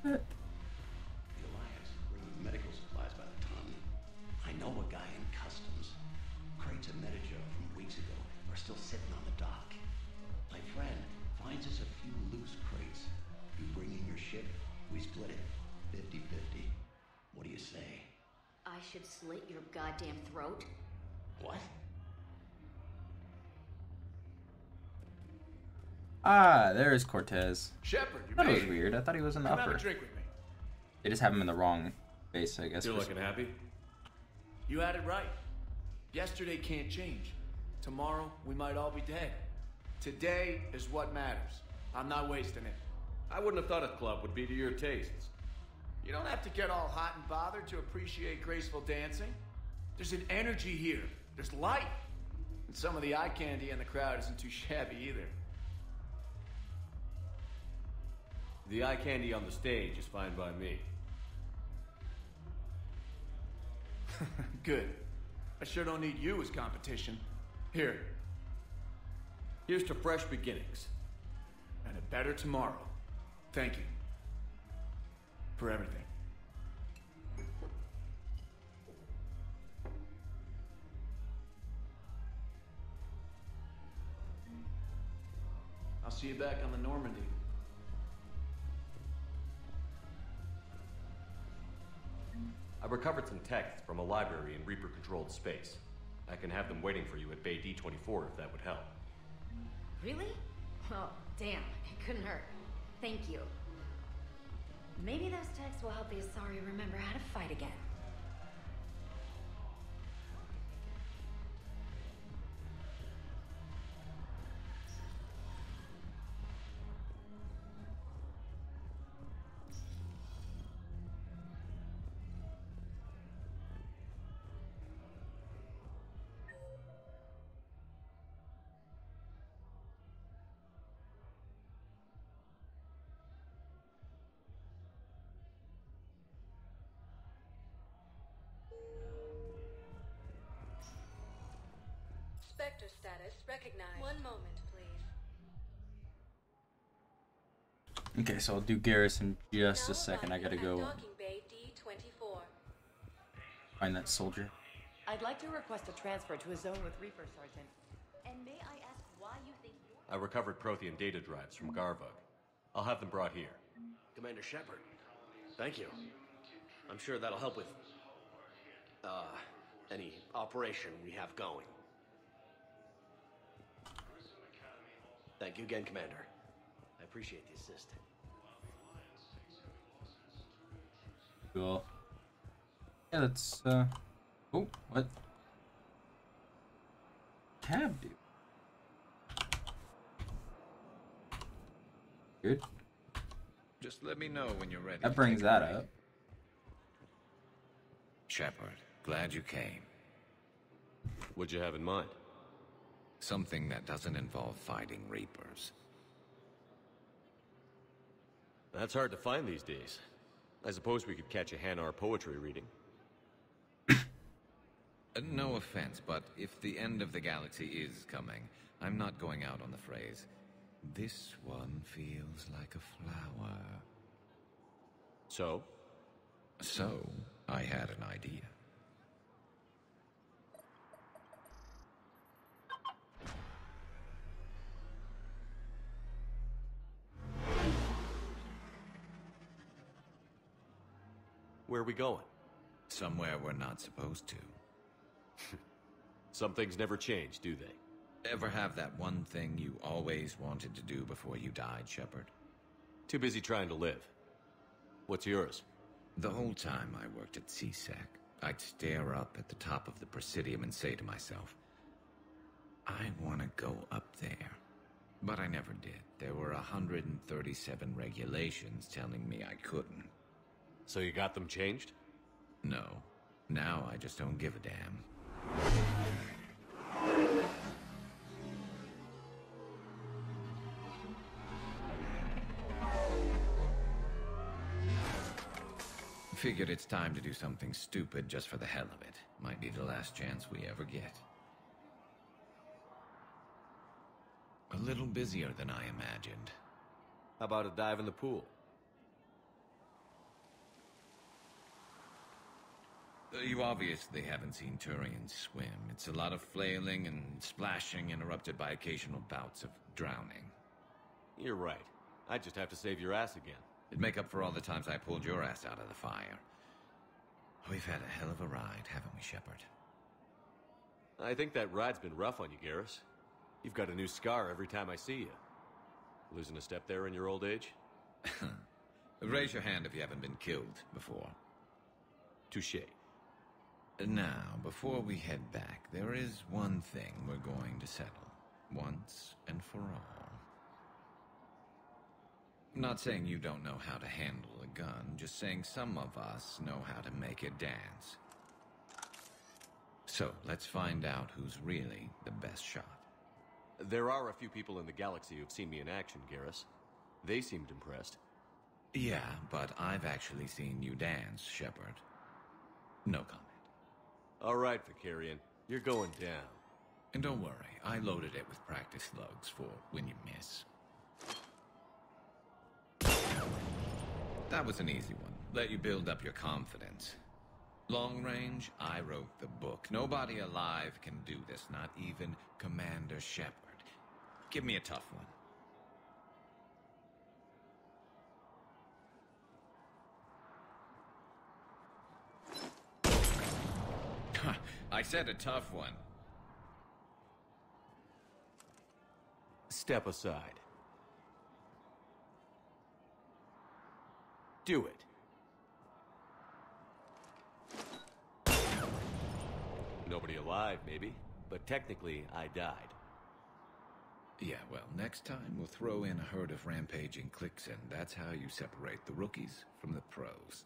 The Alliance brings medical supplies by the ton. I know a guy in customs. Crates of Medijo from weeks ago are still sitting on the dock. My friend finds us a few loose crates. You bring in your ship, we split it. 50-50. What do you say? I should slit your goddamn throat? What? Ah, there's Cortez. Shepard, you I thought it made was it. weird. I thought he was in the Come have upper. a drink with me. They just have him in the wrong base, I guess. You're for looking happy? You had it right. Yesterday can't change. Tomorrow, we might all be dead. Today is what matters. I'm not wasting it. I wouldn't have thought a club would be to your tastes. You don't have to get all hot and bothered to appreciate graceful dancing. There's an energy here. There's life. And some of the eye candy in the crowd isn't too shabby either. The eye candy on the stage is fine by me. Good. I sure don't need you as competition. Here. Here's to fresh beginnings. And a better tomorrow. Thank you. For everything. I'll see you back on the Normandy. I recovered some texts from a library in Reaper-controlled space. I can have them waiting for you at Bay D24 if that would help. Really? Oh, damn. It couldn't hurt. Thank you. Maybe those texts will help the Asari remember how to fight again. Spectre status recognized. One moment, please. Okay, so I'll do Garrus in just a second. I gotta go Docking Bay D24. find that soldier. I'd like to request a transfer to a zone with Reaper, Sergeant. And may I ask why you think you're... I recovered Prothean data drives from Garvug. I'll have them brought here. Commander Shepard, thank you. I'm sure that'll help with, any operation we have going. Thank you again, Commander. I appreciate the assist. Cool. Yeah, that's, oh, what? Tab, dude. Good. Just let me know when you're ready. That brings that up. Shepard, glad you came. What'd you have in mind? Something that doesn't involve fighting Reapers. That's hard to find these days. I suppose we could catch a Hanar poetry reading. No offense, but if the end of the galaxy is coming, I'm not going out on the phrase, "This one feels like a flower." So? So, I had an idea. Where are we going? Somewhere we're not supposed to. Some things never change, do they? Ever have that one thing you always wanted to do before you died, Shepard? Too busy trying to live. What's yours? The whole time I worked at C-Sec, I'd stare up at the top of the Presidium and say to myself, I want to go up there. But I never did. There were 137 regulations telling me I couldn't. So you got them changed? No. Now I just don't give a damn. Figured it's time to do something stupid just for the hell of it. Might be the last chance we ever get. A little busier than I imagined. How about a dive in the pool? You obviously haven't seen Turians swim. It's a lot of flailing and splashing, interrupted by occasional bouts of drowning. You're right. I just have to save your ass again. It'd make up for all the times I pulled your ass out of the fire. We've had a hell of a ride, haven't we, Shepard? I think that ride's been rough on you, Garrus. You've got a new scar every time I see you. Losing a step there in your old age? Raise your hand if you haven't been killed before. Touché. Now, before we head back, there is one thing we're going to settle. Once and for all. I'm not saying you don't know how to handle a gun, just saying some of us know how to make it dance. So, let's find out who's really the best shot. There are a few people in the galaxy who've seen me in action, Garrus. They seemed impressed. Yeah, but I've actually seen you dance, Shepard. No comment. All right, Vicarian. You're going down. And don't worry, I loaded it with practice slugs for when you miss. That was an easy one. Let you build up your confidence. Long range, I wrote the book. Nobody alive can do this, not even Commander Shepard. Give me a tough one. I said a tough one. Step aside. Do it. Nobody alive, maybe, but technically I died. Yeah, well, next time we'll throw in a herd of rampaging cliques, and that's how you separate the rookies from the pros.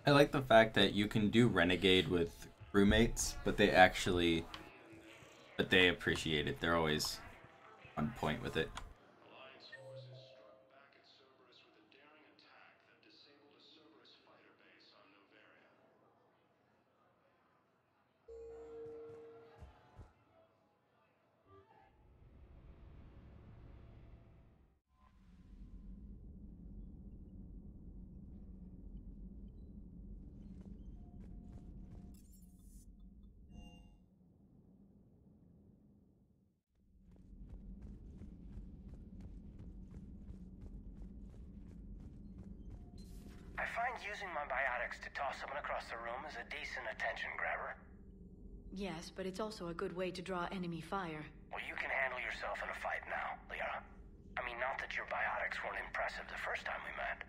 I like the fact that you can do Renegade with crewmates, but they appreciate it. They're always on point with it. Alliance forces struck back at Cerberus with a daring attack that disabled a Cerberus fighter base on Noveria. I find using my biotics to toss someone across the room is a decent attention grabber. Yes, but it's also a good way to draw enemy fire. Well, you can handle yourself in a fight now, Liara. I mean, not that your biotics weren't impressive the first time we met.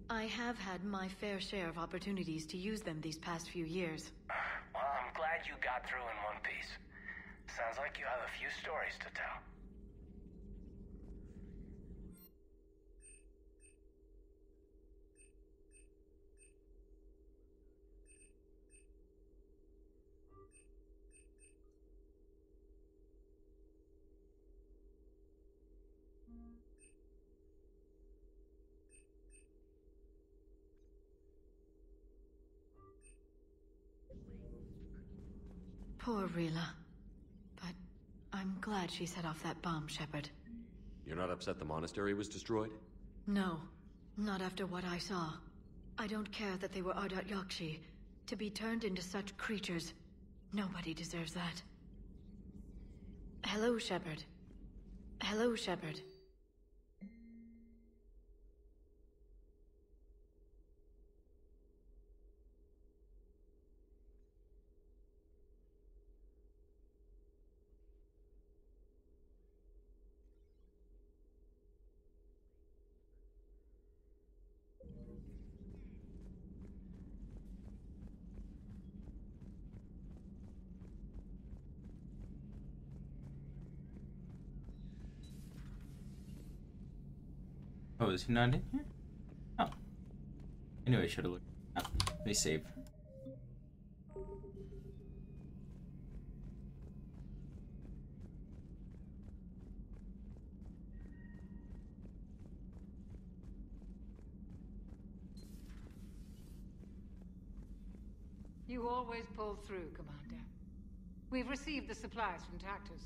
I have had my fair share of opportunities to use them these past few years. Well, I'm glad you got through in one piece. Sounds like you have a few stories to tell. Poor Rila. But I'm glad she set off that bomb, Shepard. You're not upset the monastery was destroyed? No, not after what I saw. I don't care that they were Ardat Yakshi. To be turned into such creatures, nobody deserves that. Hello, Shepard. Hello, Shepard. Oh, is he not in here? Oh. I knew I should have looked. Oh, let me save. You always pull through, Commander. We've received the supplies from Tactus.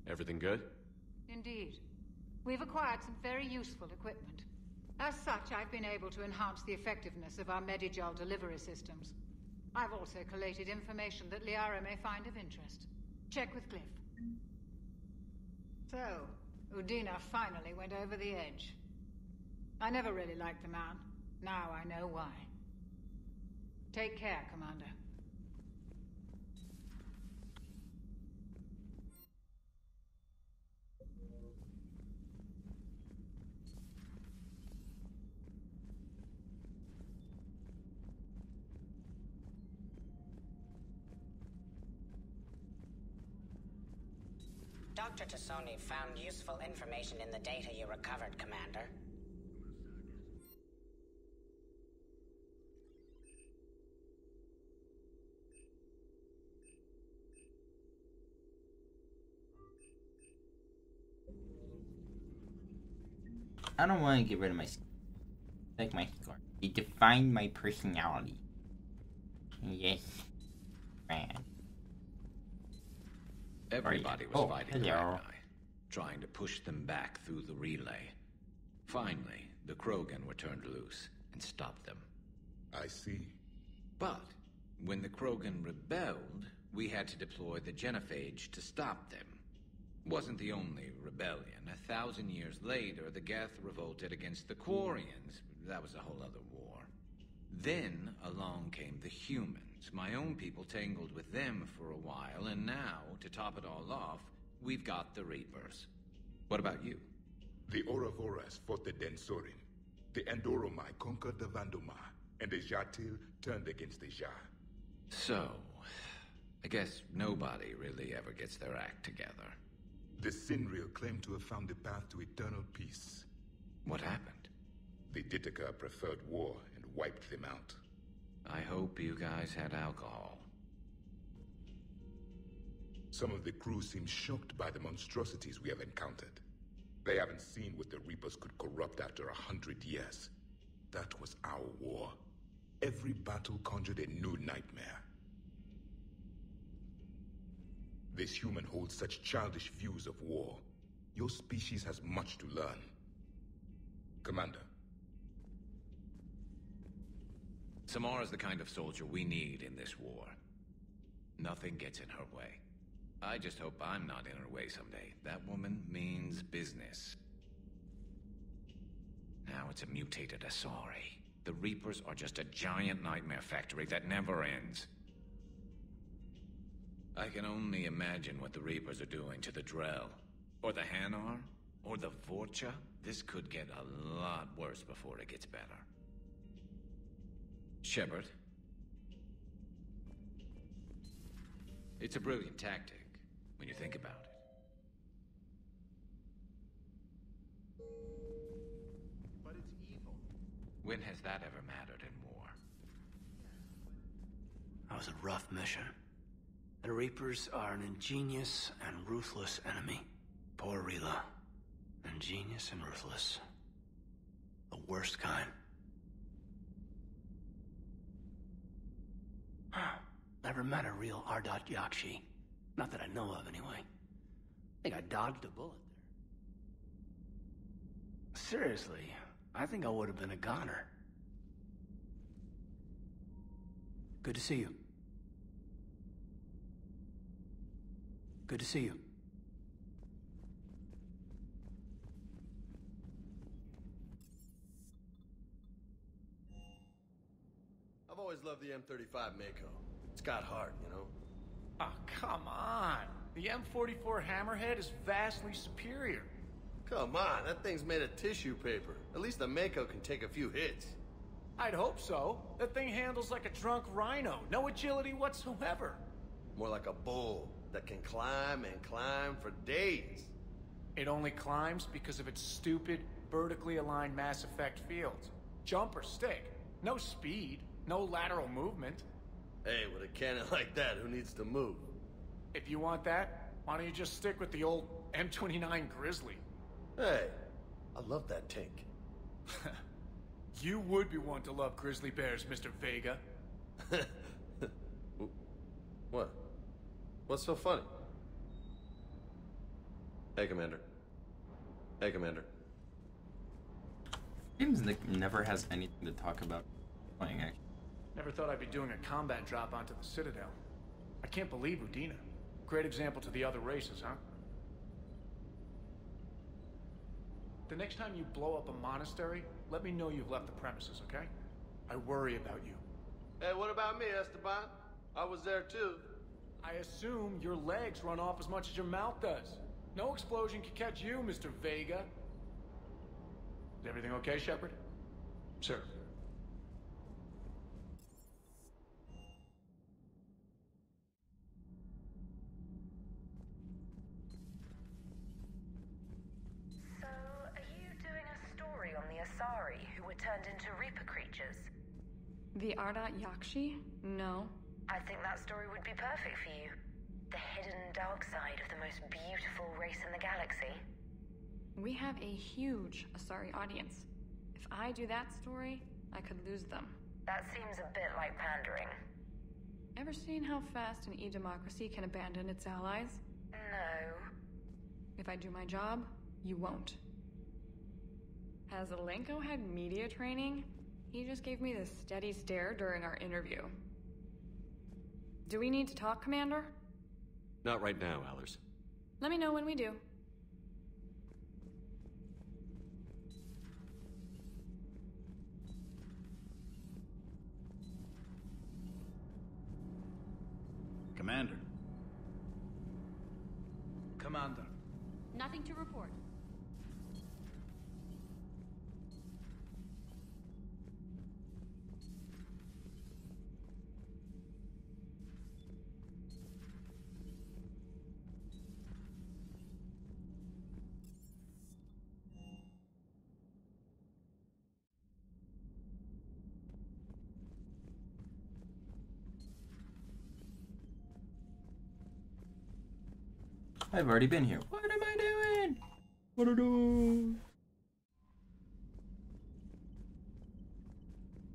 Everything good? Indeed. We've acquired some very useful equipment. As such, I've been able to enhance the effectiveness of our Medigel delivery systems. I've also collated information that Liara may find of interest. Check with Cliff. So, Udina finally went over the edge. I never really liked the man. Now I know why. Take care, Commander. Dr. Tassoni found useful information in the data you recovered, Commander. I don't want to get rid of my like my scar. They define my personality. Yes, man. Everybody was fighting the hello. Red Eye, trying to push them back through the relay. Finally, the Krogan were turned loose and stopped them. I see. But when the Krogan rebelled, we had to deploy the Genophage to stop them. Wasn't the only rebellion. 1,000 years later, the Geth revolted against the Quarians. That was a whole other war. Then along came the humans. My own people tangled with them for a while, and now, to top it all off, we've got the Reapers. What about you? The AORUS fought the Densorin. The Andoromai conquered the Vandomar, and the Jatil turned against the Ja. So, I guess nobody really ever gets their act together. The Sinreal claimed to have found the path to eternal peace. What happened? The Ditaka preferred war and wiped them out. I hope you guys had alcohol. Some of the crew seem shocked by the monstrosities we have encountered. They haven't seen what the Reapers could corrupt after 100 years. That was our war. Every battle conjured a new nightmare. This human holds such childish views of war. Your species has much to learn. Commander. Samara's the kind of soldier we need in this war. Nothing gets in her way. I just hope I'm not in her way someday. That woman means business. Now it's a mutated Asari. The Reapers are just a giant nightmare factory that never ends. I can only imagine what the Reapers are doing to the Drell, or the Hanar, or the Vorcha. This could get a lot worse before it gets better. Shepard. It's a brilliant tactic, when you think about it. But it's evil. When has that ever mattered in war? That was a rough mission. The Reapers are an ingenious and ruthless enemy. Poor Rila. Ingenious and ruthless. The worst kind. Never met a real Ardot Yakshi. Not that I know of, anyway. I think I dodged a bullet there. Seriously, I think I would have been a goner. Good to see you. Good to see you. I've always loved the M35 Mako. It's got heart, you know? Oh, come on. The M44 Hammerhead is vastly superior. Come on, that thing's made of tissue paper. At least the Mako can take a few hits. I'd hope so. That thing handles like a drunk rhino. No agility whatsoever. More like a bull that can climb and climb for days. It only climbs because of its stupid, vertically aligned Mass Effect fields. Jump or stick. No speed. No lateral movement. Hey, with a cannon like that, who needs to move? If you want that, why don't you just stick with the old M29 Grizzly? Hey, I love that tank. You would be one to love grizzly bears, Mr. Vega. What? What's so funny? Hey, Commander. Hey, Commander. James never has anything to talk about playing, actually. Never thought I'd be doing a combat drop onto the Citadel. I can't believe Udina. Great example to the other races, huh? The next time you blow up a monastery, let me know you've left the premises, okay? I worry about you. Hey, what about me, Esteban? I was there too. I assume your legs run off as much as your mouth does. No explosion can catch you, Mr. Vega. Is everything okay, Shepard? Sir. On the Asari, who were turned into Reaper creatures. The Ardot Yakshi? No. I think that story would be perfect for you. The hidden dark side of the most beautiful race in the galaxy. We have a huge Asari audience. If I do that story, I could lose them. That seems a bit like pandering. Ever seen how fast an e-democracy can abandon its allies? No. If I do my job, you won't. Has Alenko had media training? He just gave me this steady stare during our interview. Do we need to talk, Commander? Not right now, AORUS. Let me know when we do. Commander. Commander. Nothing to report. I've already been here. What am I doing? What do I do?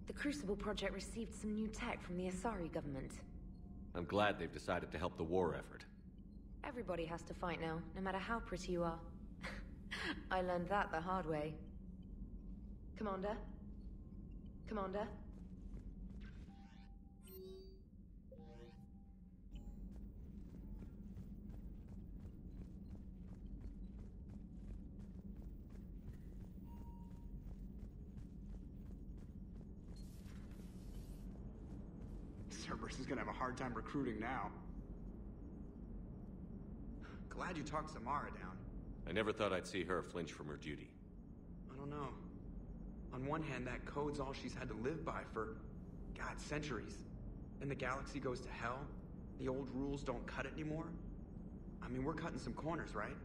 The Crucible project received some new tech from the Asari government. I'm glad they've decided to help the war effort. Everybody has to fight now, no matter how pretty you are. I learned that the hard way. Commander? Commander? Cerberus is gonna have a hard time recruiting now. Glad you talked Samara down. I never thought I'd see her flinch from her duty. I don't know. On one hand, that code's all she's had to live by for, God, centuries. Then the galaxy goes to hell. The old rules don't cut it anymore. I mean, we're cutting some corners, right?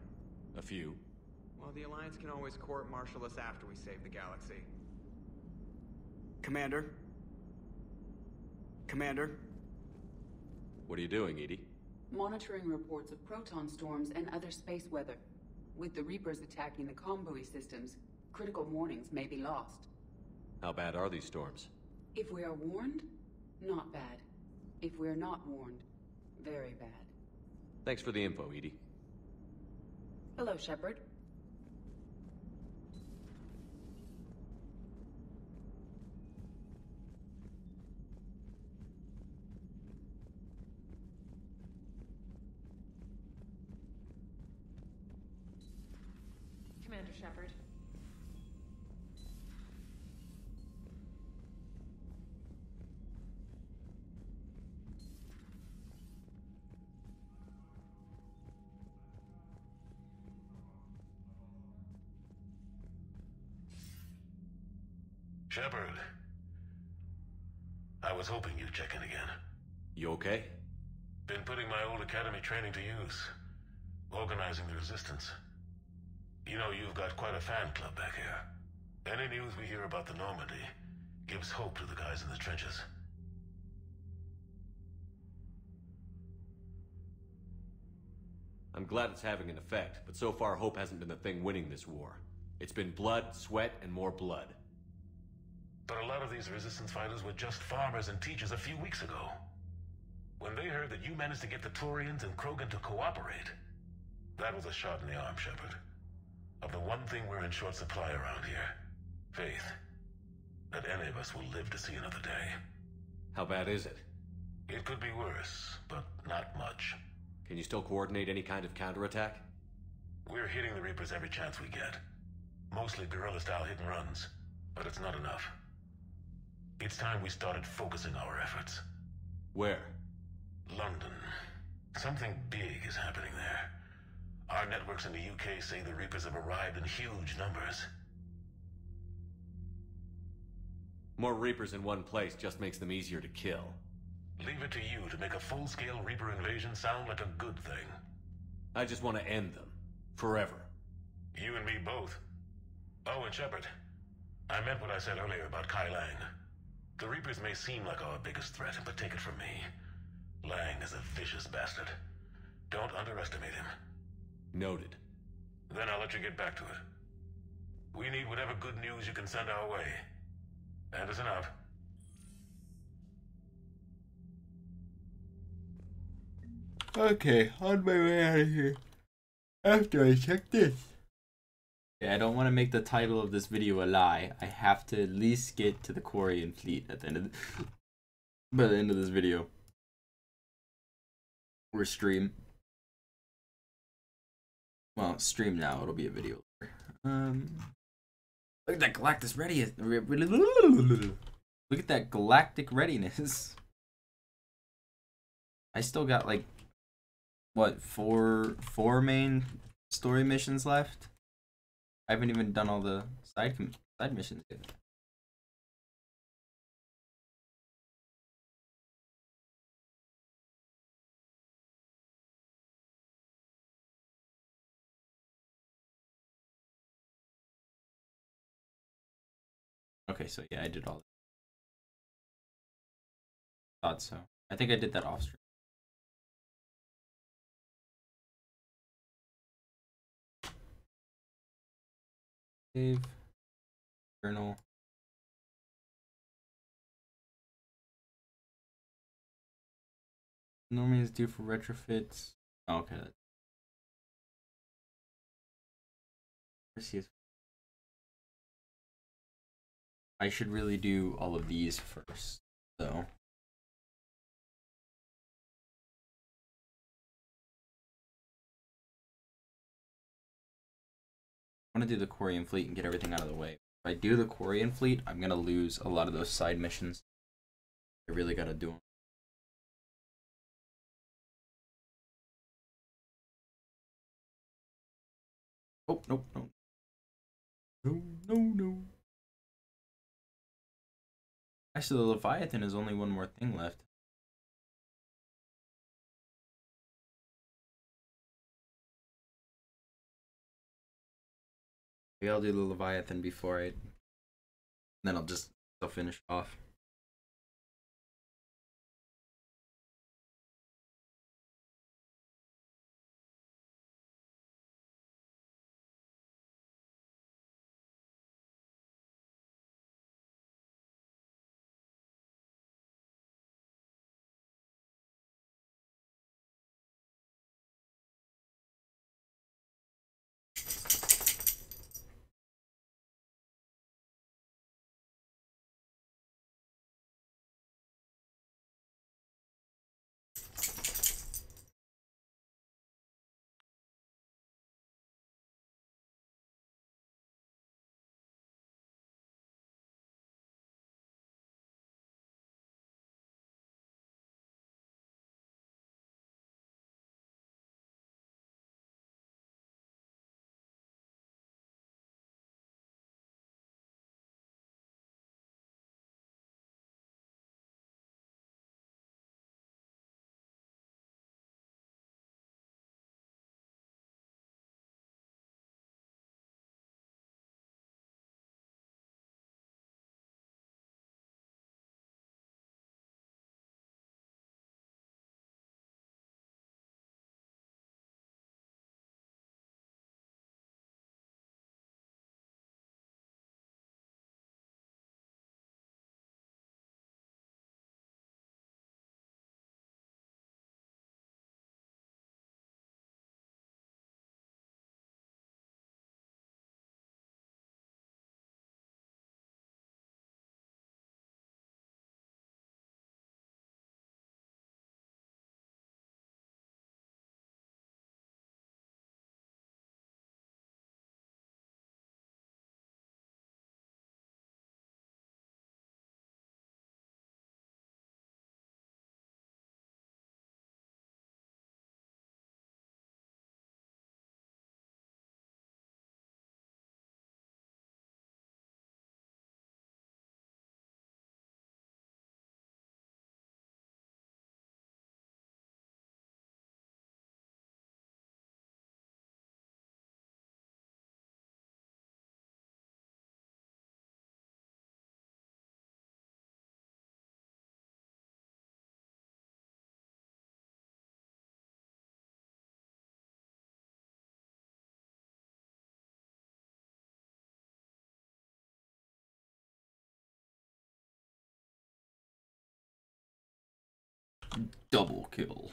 A few. Well, the Alliance can always court-martial us after we save the galaxy. Commander? Commander? What are you doing, Edie? Monitoring reports of proton storms and other space weather. With the Reapers attacking the comm buoy systems, critical warnings may be lost. How bad are these storms? If we are warned, not bad. If we're not warned, very bad. Thanks for the info, Edie. Hello, Shepard. Commander Shepard. Shepard. I was hoping you'd check in again. You okay? Been putting my old academy training to use. Organizing the resistance. You know, you've got quite a fan club back here. Any news we hear about the Normandy gives hope to the guys in the trenches. I'm glad it's having an effect, but so far hope hasn't been the thing winning this war. It's been blood, sweat, and more blood. But a lot of these resistance fighters were just farmers and teachers a few weeks ago. When they heard that you managed to get the Turians and Krogan to cooperate, that was a shot in the arm, Shepard. Of the one thing we're in short supply around here, faith. That any of us will live to see another day. How bad is it? It could be worse, but not much. Can you still coordinate any kind of counterattack? We're hitting the Reapers every chance we get. Mostly guerrilla-style hit-and-runs, but it's not enough. It's time we started focusing our efforts. Where? London. Something big is happening there. Our networks in the UK say the Reapers have arrived in huge numbers. More Reapers in one place just makes them easier to kill. Leave it to you to make a full-scale Reaper invasion sound like a good thing. I just want to end them. Forever. You and me both. Oh, and Shepard. I meant what I said earlier about Kai Lang. The Reapers may seem like our biggest threat, but take it from me. Lang is a vicious bastard. Don't underestimate him. Noted. Then I'll let you get back to it. We need whatever good news you can send our way. Anderson out. Okay, on my way out of here. After I check this. Yeah, I don't want to make the title of this video a lie. I have to at least get to the Quarian fleet at the end of by the end of this video. Or stream. Well, stream now, it'll be a video later. Look at that galactic readiness. Look at that galactic readiness. I still got like what, four main story missions left? I haven't even done all the side missions yet. Okay, so yeah, I did all that. Thought so. I think I did that off stream. Save. Journal. Normally it's due for retrofits. Oh, okay. I should really do all of these first, though. I want to do the Quarian fleet and get everything out of the way. If I do the Quarian fleet, I'm going to lose a lot of those side missions. I really got to do them. Oh, nope, no. No. Actually, the Leviathan is only one more thing left. Maybe I'll do the Leviathan before I... Then I'll finish off. Double kill.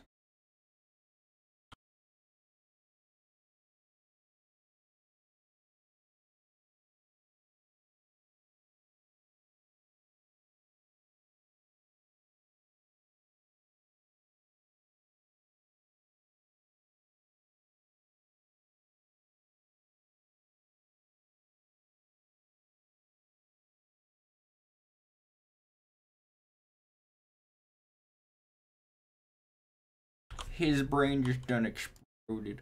His brain just done exploded.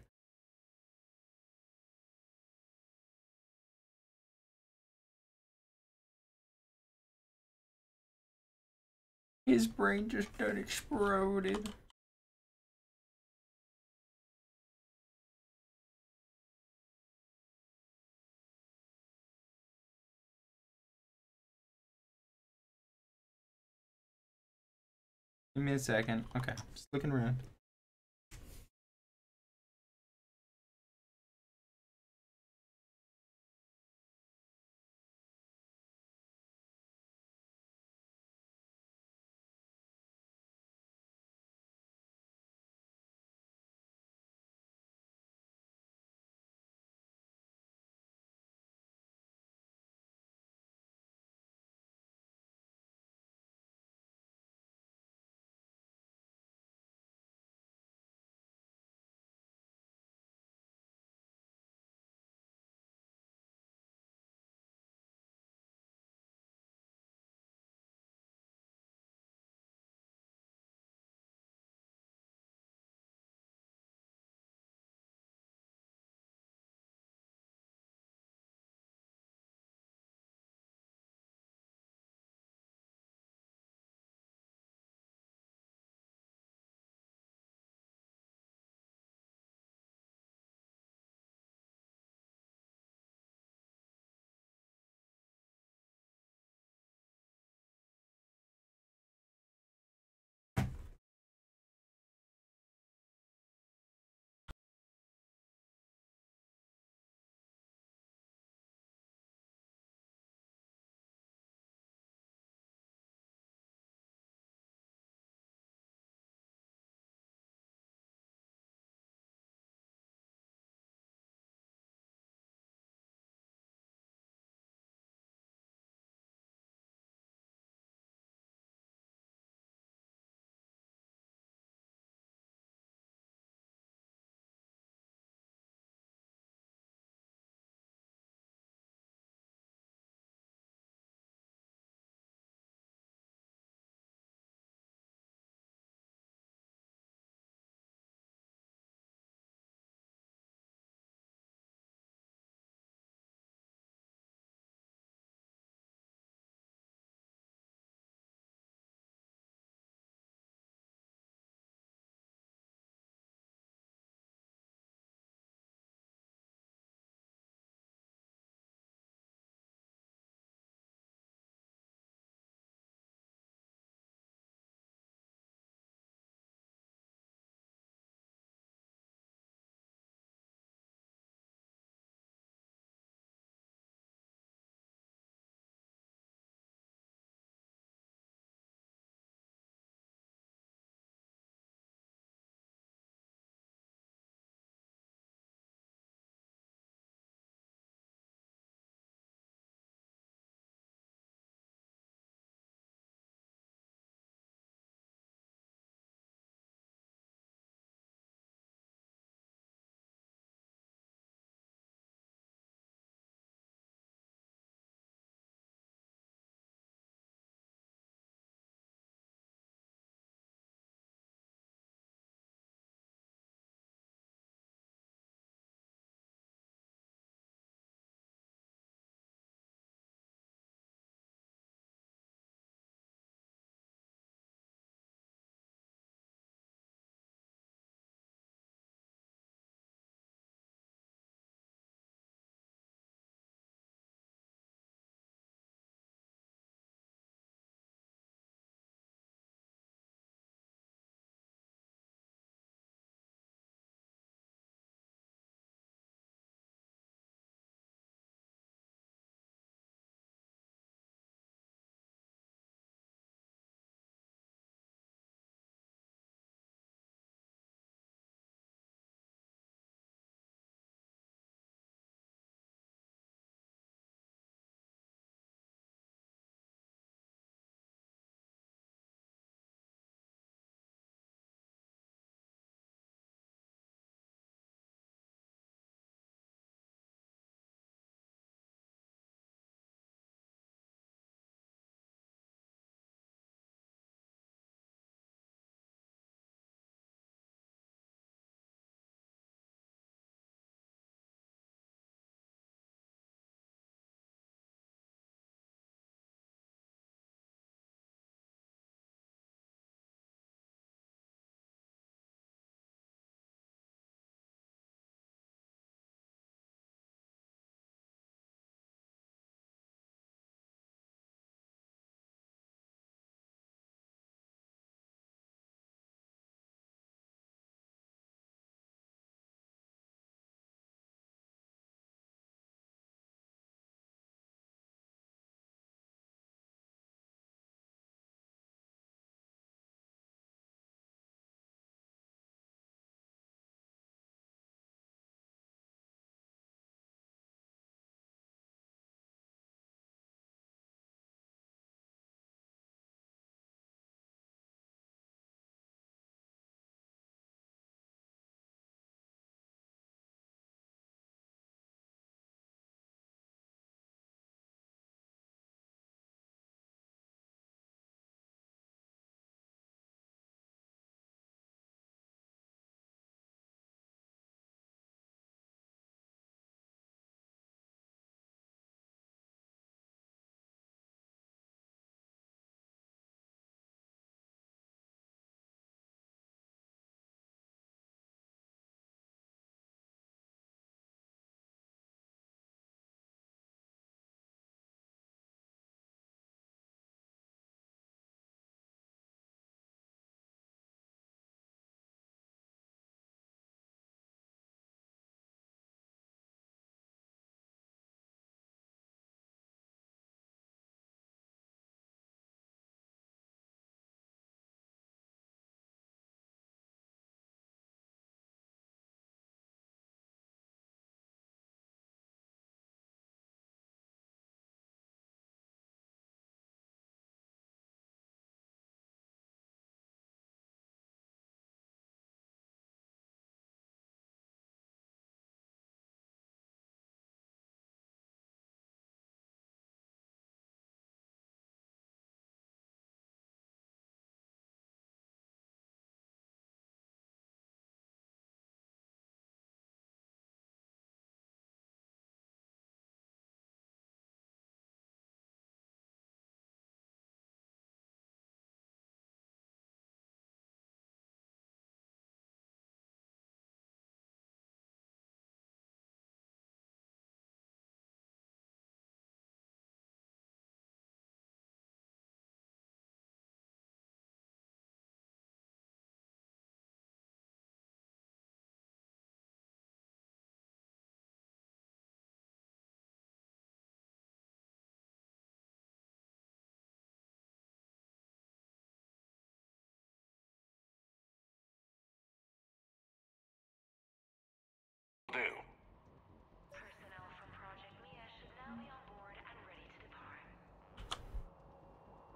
His brain just done exploded. Give me a second. Okay, just looking around.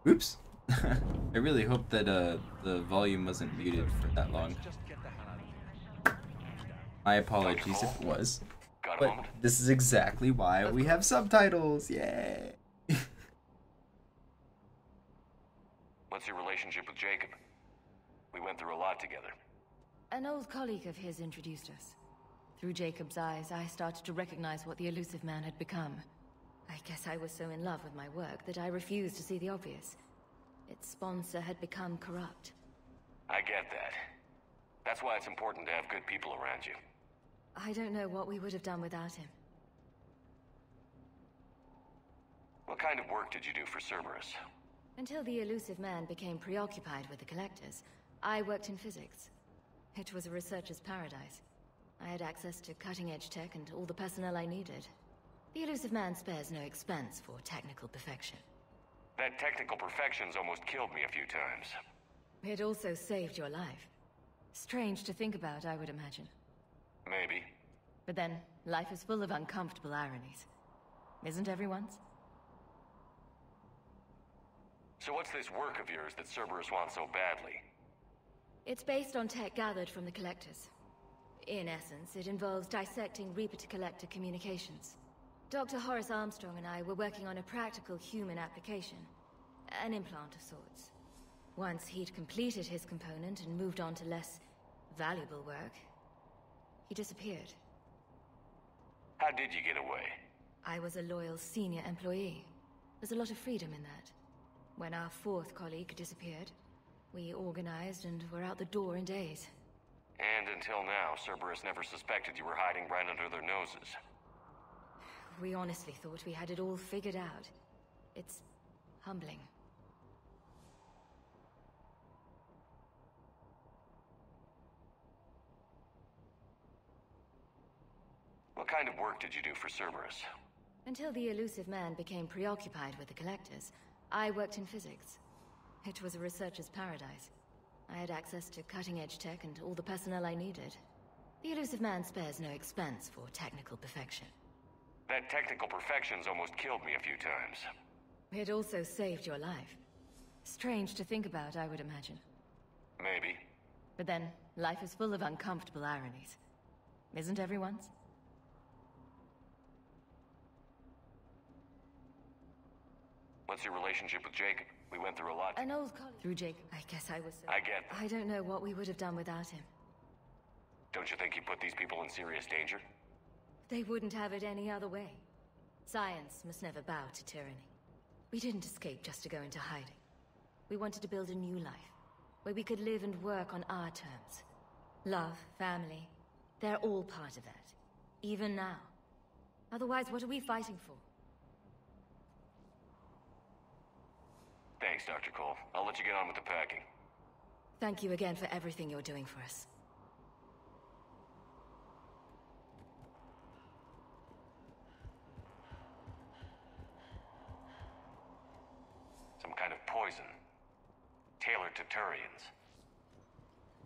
Oops. I really hope that the volume wasn't muted for that long. My apologies if it was. But this is exactly why we have subtitles. Yay! What's your relationship with Jacob? We went through a lot together. An old colleague of his introduced us. Through Jacob's eyes, I started to recognize what the elusive man had become. I guess I was so in love with my work that I refused to see the obvious. Its sponsor had become corrupt. I get that. That's why it's important to have good people around you. I don't know what we would have done without him. What kind of work did you do for Cerberus? Until the elusive man became preoccupied with the collectors, I worked in physics. It was a researcher's paradise. I had access to cutting-edge tech and all the personnel I needed. The elusive man spares no expense for technical perfection. That technical perfection's almost killed me a few times. It also saved your life. Strange to think about, I would imagine. Maybe. But then, life is full of uncomfortable ironies. Isn't everyone's? So what's this work of yours that Cerberus wants so badly? It's based on tech gathered from the collectors. In essence, it involves dissecting Reaper-to-Collector communications. Dr. Horace Armstrong and I were working on a practical human application. An implant of sorts. Once he'd completed his component and moved on to less valuable work, he disappeared. How did you get away? I was a loyal senior employee. There's a lot of freedom in that. When our fourth colleague disappeared, we organized and were out the door in days. And until now, Cerberus never suspected you were hiding right under their noses. We honestly thought we had it all figured out. It's humbling. What kind of work did you do for Cerberus? Until the elusive man became preoccupied with the collectors, I worked in physics. It was a researcher's paradise. I had access to cutting-edge tech and all the personnel I needed. The elusive man spares no expense for technical perfection. That technical perfection's almost killed me a few times. It also saved your life. Strange to think about, I would imagine. Maybe. But then, life is full of uncomfortable ironies. Isn't everyone's? What's your relationship with Jacob? We went through a lot. An old colleague. Through Jacob. I guess I was so... I get that. I don't know what we would have done without him. Don't you think he put these people in serious danger? They wouldn't have it any other way. Science must never bow to tyranny. We didn't escape just to go into hiding. We wanted to build a new life, where we could live and work on our terms. Love, family, they're all part of that. Even now. Otherwise, what are we fighting for? Thanks, Dr. Cole. I'll let you get on with the packing. Thank you again for everything you're doing for us. Some kind of poison. Tailored to Turians.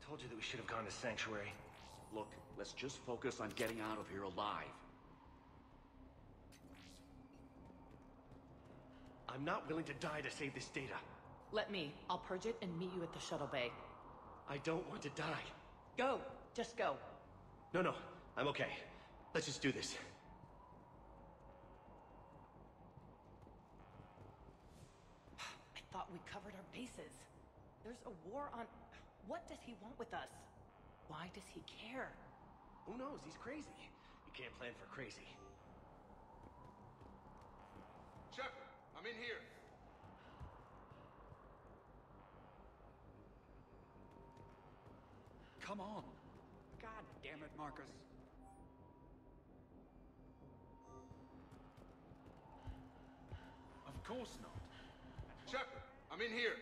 Told you that we should have gone to Sanctuary. Look, let's just focus on getting out of here alive. I'm not willing to die to save this data. Let me. I'll purge it and meet you at the shuttle bay. I don't want to die. Go. Just go. No, I'm okay. Let's just do this. I thought we covered our bases. There's a war on... What does he want with us? Why does he care? Who knows? He's crazy. You can't plan for crazy. Shepard, I'm in here. Come on. God damn it, Marcus. Of course not. Shepard, I'm in here.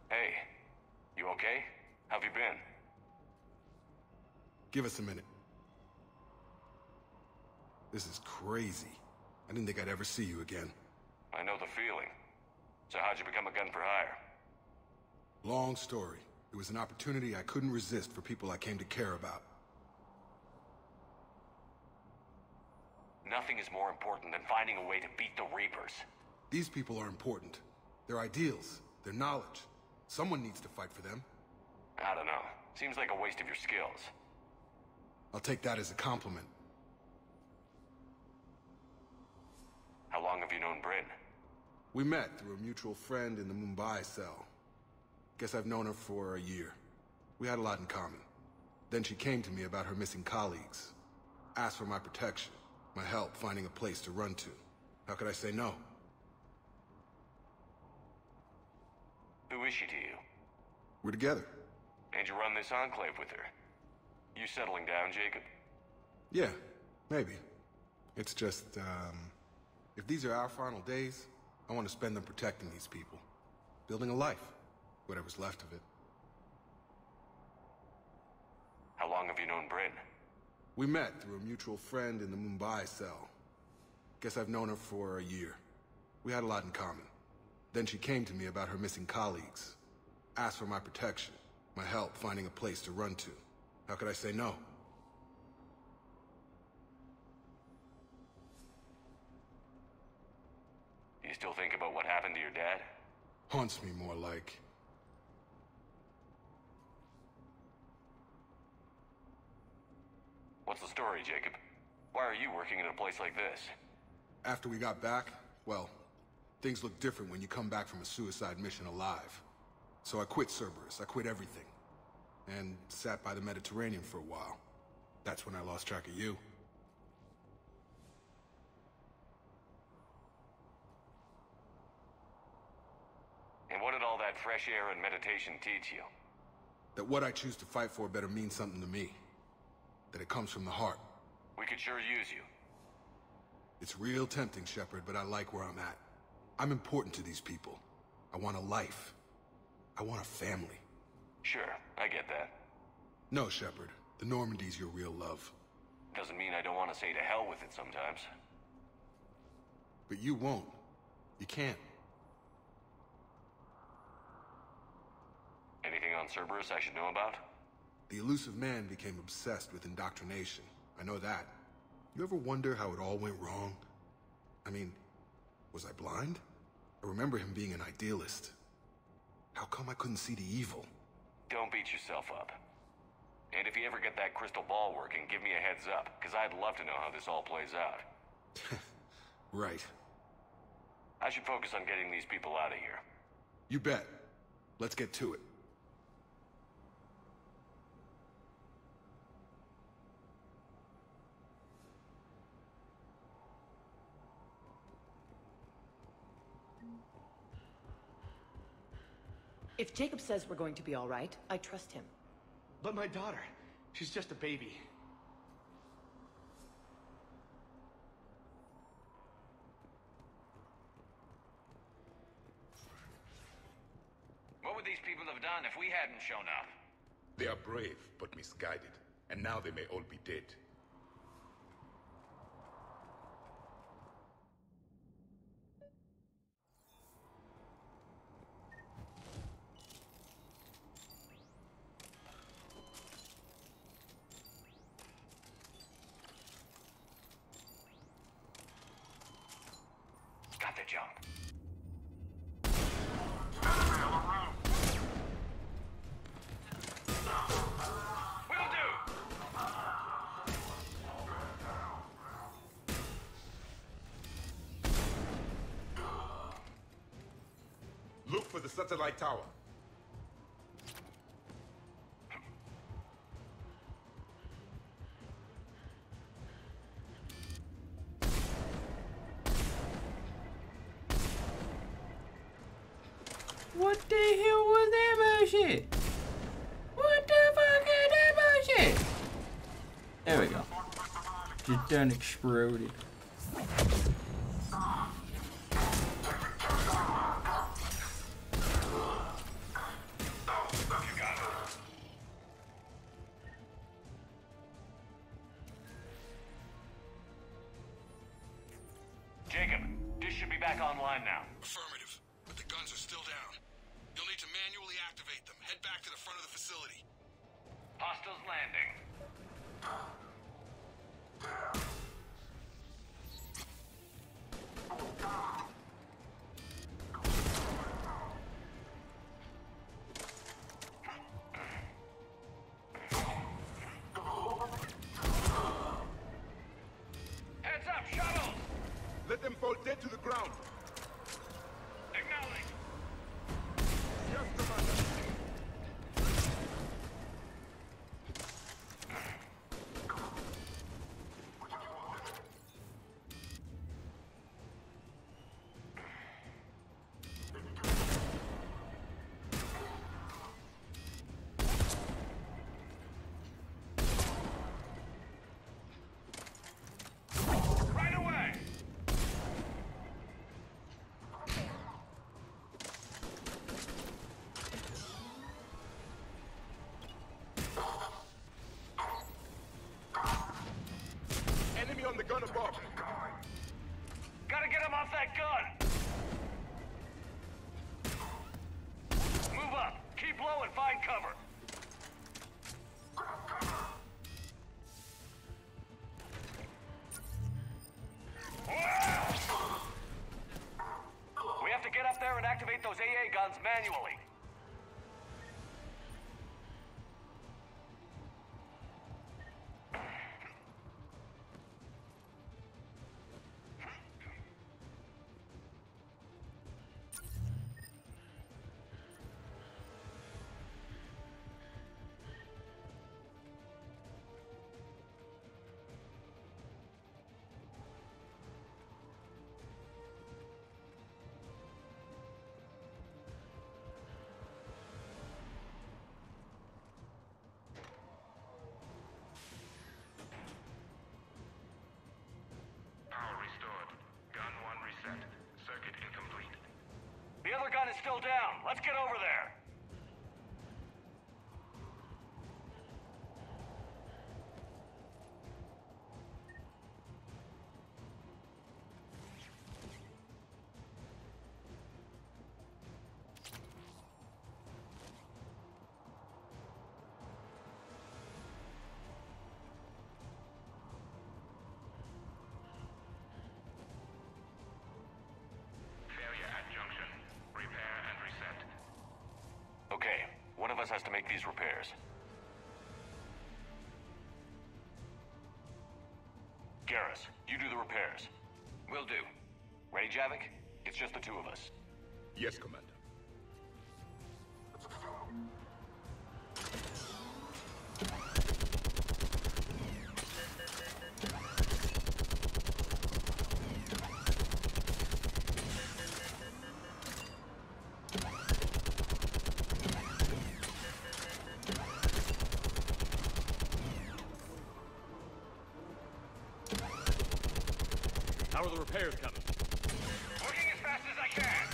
Hey, you okay? How've you been? Give us a minute. This is crazy. I didn't think I'd ever see you again. I know the feeling. So how'd you become a gun for hire? Long story. It was an opportunity I couldn't resist for people I came to care about. Nothing is more important than finding a way to beat the Reapers. These people are important. Their ideals, their knowledge. Someone needs to fight for them. I don't know. Seems like a waste of your skills. I'll take that as a compliment. How long have you known Bryn? We met through a mutual friend in the Mumbai cell. Guess I've known her for a year. We had a lot in common. Then she came to me about her missing colleagues. Asked for my protection, my help finding a place to run to. How could I say no? Who is she to you? We're together. And you run this enclave with her? You settling down, Jacob? Yeah, maybe. It's just, if these are our final days, I want to spend them protecting these people. Building a life. Whatever's left of it. How long have you known Bryn? We met through a mutual friend in the Mumbai cell. Guess I've known her for a year. We had a lot in common. Then she came to me about her missing colleagues. Asked for my protection, my help finding a place to run to. How could I say no? Do you still think about what happened to your dad? Haunts me more like. What's the story, Jacob? Why are you working in a place like this? After we got back, well, things look different when you come back from a suicide mission alive. So I quit Cerberus, I quit everything. And sat by the Mediterranean for a while. That's when I lost track of you. And what did all that fresh air and meditation teach you? That what I choose to fight for better mean something to me. That it comes from the heart. We could sure use you. It's real tempting, Shepard, but I like where I'm at. I'm important to these people. I want a life. I want a family. Sure, I get that. No, Shepard. The Normandy's your real love. Doesn't mean I don't want to say to hell with it sometimes. But you won't. You can't. Anything on Cerberus I should know about? The elusive man became obsessed with indoctrination. I know that. You ever wonder how it all went wrong? I mean, was I blind? I remember him being an idealist. How come I couldn't see the evil? Don't beat yourself up. And if you ever get that crystal ball working, give me a heads up, because I'd love to know how this all plays out. Right. I should focus on getting these people out of here. You bet. Let's get to it. If Jacob says we're going to be all right, I trust him. But my daughter, she's just a baby. What would these people have done if we hadn't shown up? They are brave, but misguided. And now they may all be dead. Got the jump. Will do! Look for the satellite tower. What the hell was that bullshit? What the fuck is that bullshit? There we go. Just done exploded. Jacob, dish should be back online now. Affirmative. But the gun ray guns manually. The other gun is still down. Let's get over there. Okay, one of us has to make these repairs. Garrus, you do the repairs. Will do. Ready, Javik? It's just the two of us. Yes, Commander. How are the repairs coming? Working as fast as I can.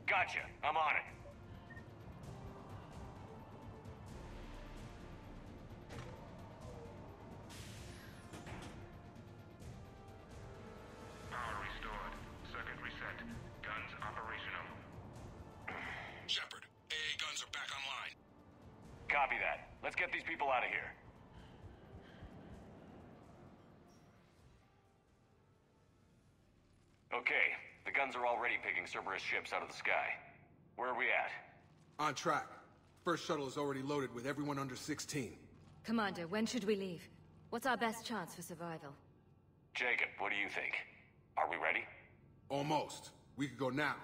Gotcha. I'm on it. Power restored. Circuit reset. Guns operational. Shepard, AA guns are back online. Copy that. Let's get these people out of here. Okay. The guns are already picking Cerberus ships out of the sky. Where are we at? On track. First shuttle is already loaded with everyone under 16. Commander, when should we leave? What's our best chance for survival? Jacob, what do you think? Are we ready? Almost. We could go now.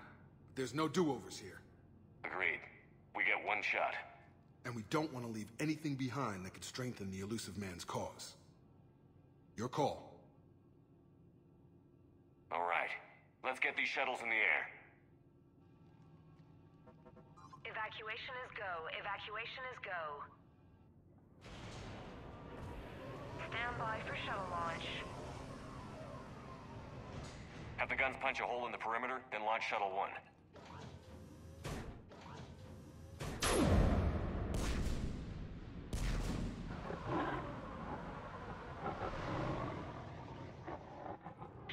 There's no do-overs here. Agreed. We get one shot. And we don't want to leave anything behind that could strengthen the elusive man's cause. Your call. All right. Let's get these shuttles in the air. Evacuation is go. Evacuation is go. Stand by for shuttle launch. Have the guns punch a hole in the perimeter, then launch Shuttle 1.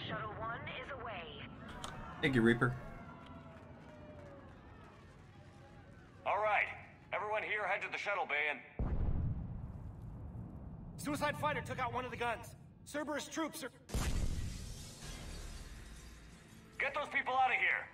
Shuttle 1 is away. Thank you, Reaper. All right. Everyone here head to the shuttle bay and... Suicide fighter took out one of the guns. Cerberus troops are... Get those people out of here!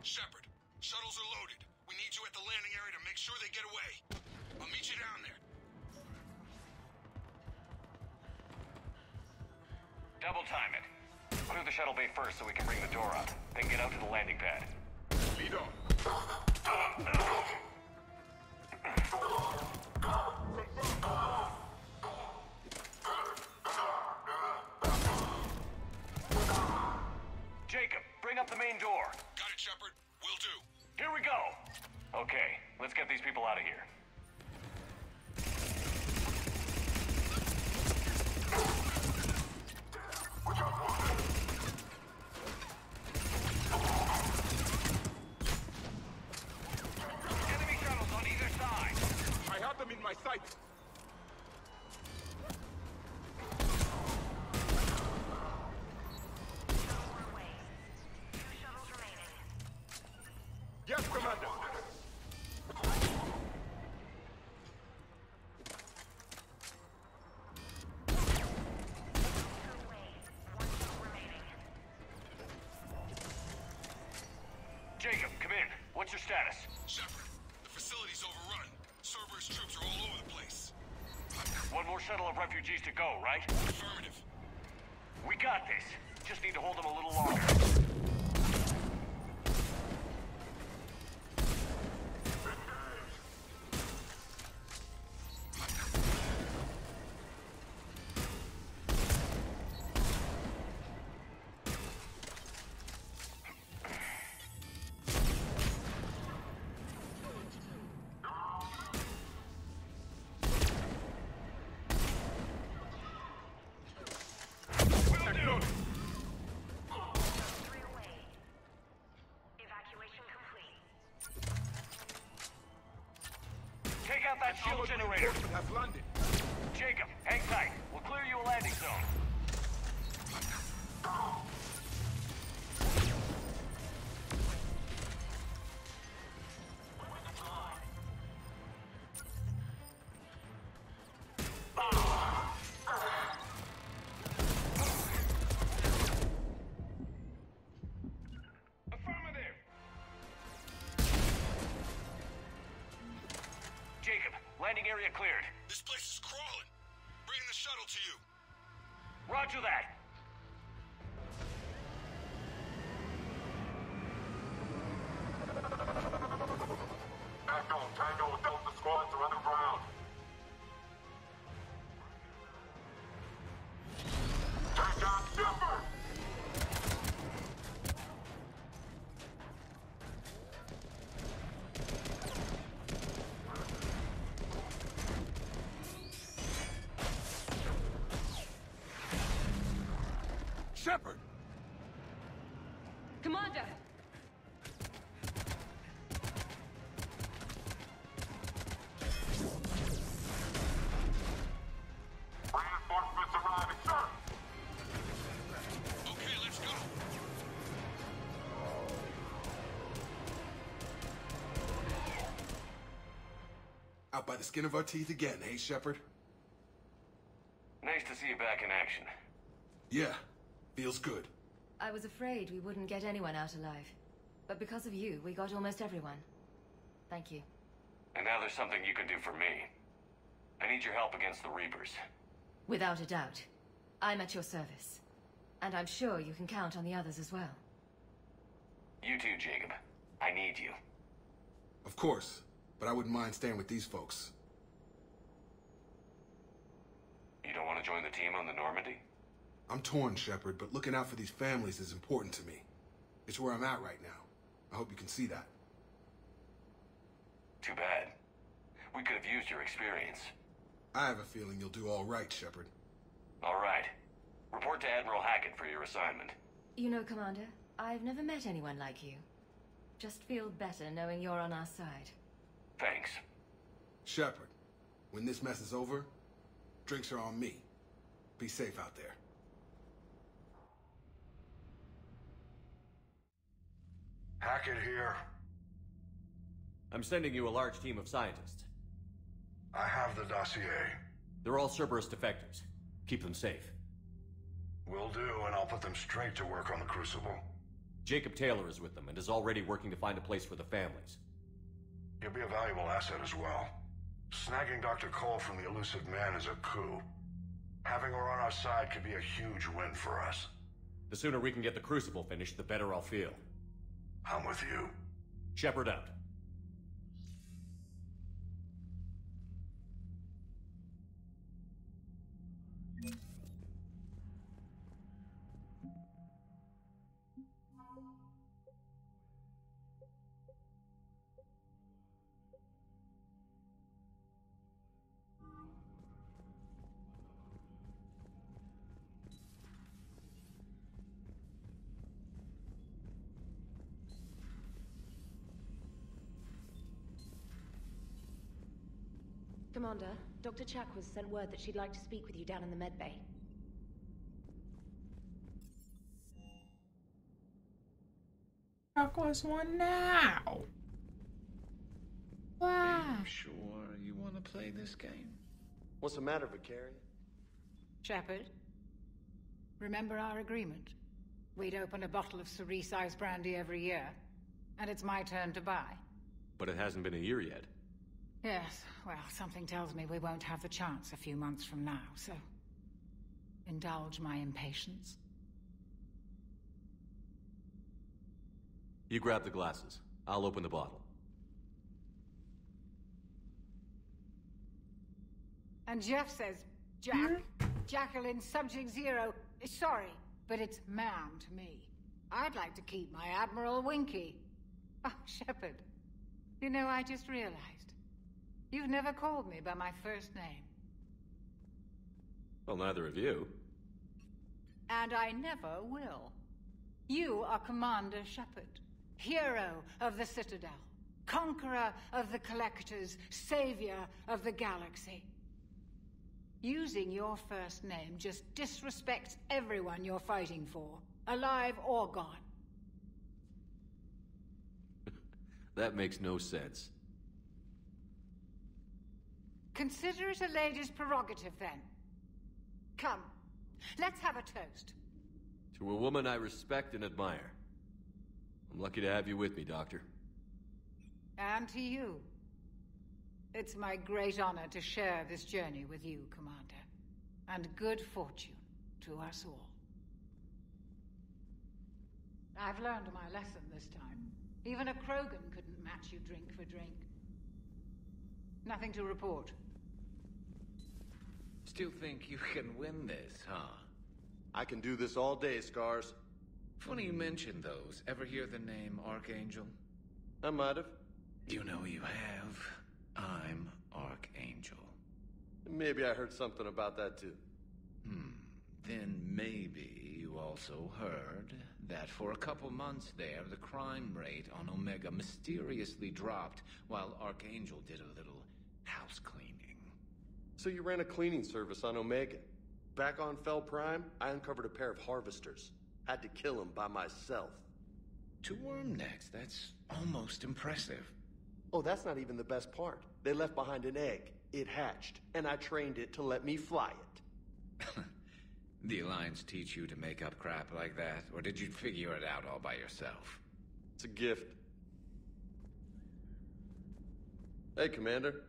Shepard, shuttles are loaded. We need you at the landing area to make sure they get away. I'll meet you down there. Double time it. Clear the shuttle bay first so we can bring the door up. Then get out to the landing pad. Lead on. people out of here. Enemy shuttles on either side. I have them in my sight. Yes, Commander. Jacob, come in. What's your status? Shepard, the facility's overrun. Cerberus troops are all over the place. One more shuttle of refugees to go, right? Affirmative. We got this. Just need to hold them a little longer. Take out that shield generator. That's London. Jacob, hang tight. We'll clear you a landing zone. Affirmative. Jacob, landing area cleared. This place is crawling. Bringing the shuttle to you. Roger that. Echo, Tango, Delta squads are underground. Take out Shepard! Shepard! Commander! Reinforcements arriving, sir! Okay, let's go. Out by the skin of our teeth again, hey, Shepard? Nice to see you back in action. Yeah, feels good. I was afraid we wouldn't get anyone out alive. But because of you, we got almost everyone. Thank you. And now there's something you can do for me. I need your help against the Reapers. Without a doubt. I'm at your service. And I'm sure you can count on the others as well. You too, Jacob. I need you. Of course, but I wouldn't mind staying with these folks. You don't want to join the team on the Normandy? I'm torn, Shepard, but looking out for these families is important to me. It's where I'm at right now. I hope you can see that. Too bad. We could have used your experience. I have a feeling you'll do all right, Shepard. All right. Report to Admiral Hackett for your assignment. You know, Commander, I've never met anyone like you. Just feel better knowing you're on our side. Thanks. Shepard, when this mess is over, drinks are on me. Be safe out there. Hackett here. I'm sending you a large team of scientists. I have the dossier. They're all Cerberus defectors. Keep them safe. Will do, and I'll put them straight to work on the Crucible. Jacob Taylor is with them and is already working to find a place for the families. He'll be a valuable asset as well. Snagging Dr. Cole from the elusive man is a coup. Having her on our side could be a huge win for us. The sooner we can get the Crucible finished, the better I'll feel. I'm with you. Shepard out. Commander, Dr. Chakwas sent word that she'd like to speak with you down in the med bay. Chakwas one now. Wow. Are you sure you want to play this game? What's the matter, Vicarian? Shepard, remember our agreement? We'd open a bottle of cerise-sized brandy every year, and it's my turn to buy. But it hasn't been a year yet. Yes, well, something tells me we won't have the chance a few months from now, so... indulge my impatience. You grab the glasses. I'll open the bottle. And Jeff says, Jack, Jacqueline, subject 0, sorry, but it's ma'am to me. I'd like to keep my Admiral Winky. Oh, Shepard, you know, I just realized. You've never called me by my first name. Well, neither of you. And I never will. You are Commander Shepard, hero of the Citadel, conqueror of the Collectors, savior of the galaxy. Using your first name just disrespects everyone you're fighting for, alive or gone. That makes no sense. Consider it a lady's prerogative, then. Come, let's have a toast. To a woman I respect and admire. I'm lucky to have you with me, Doctor. And to you. It's my great honor to share this journey with you, Commander. And good fortune to us all. I've learned my lesson this time. Even a Krogan couldn't match you drink for drink. Nothing to report. Still think you can win this, huh? I can do this all day, Scars. Funny you mention those. Ever hear the name Archangel? I might have. You know you have. I'm Archangel. Maybe I heard something about that too. Then maybe you also heard that for a couple months there, the crime rate on Omega mysteriously dropped while Archangel did a little house cleaning. So you ran a cleaning service on Omega. Back on Fel Prime, I uncovered a pair of harvesters. Had to kill them by myself. 2 worm necks, that's almost impressive. Oh, that's not even the best part. They left behind an egg. It hatched, and I trained it to let me fly it. The Alliance teach you to make up crap like that, or did you figure it out all by yourself? It's a gift. Hey, Commander.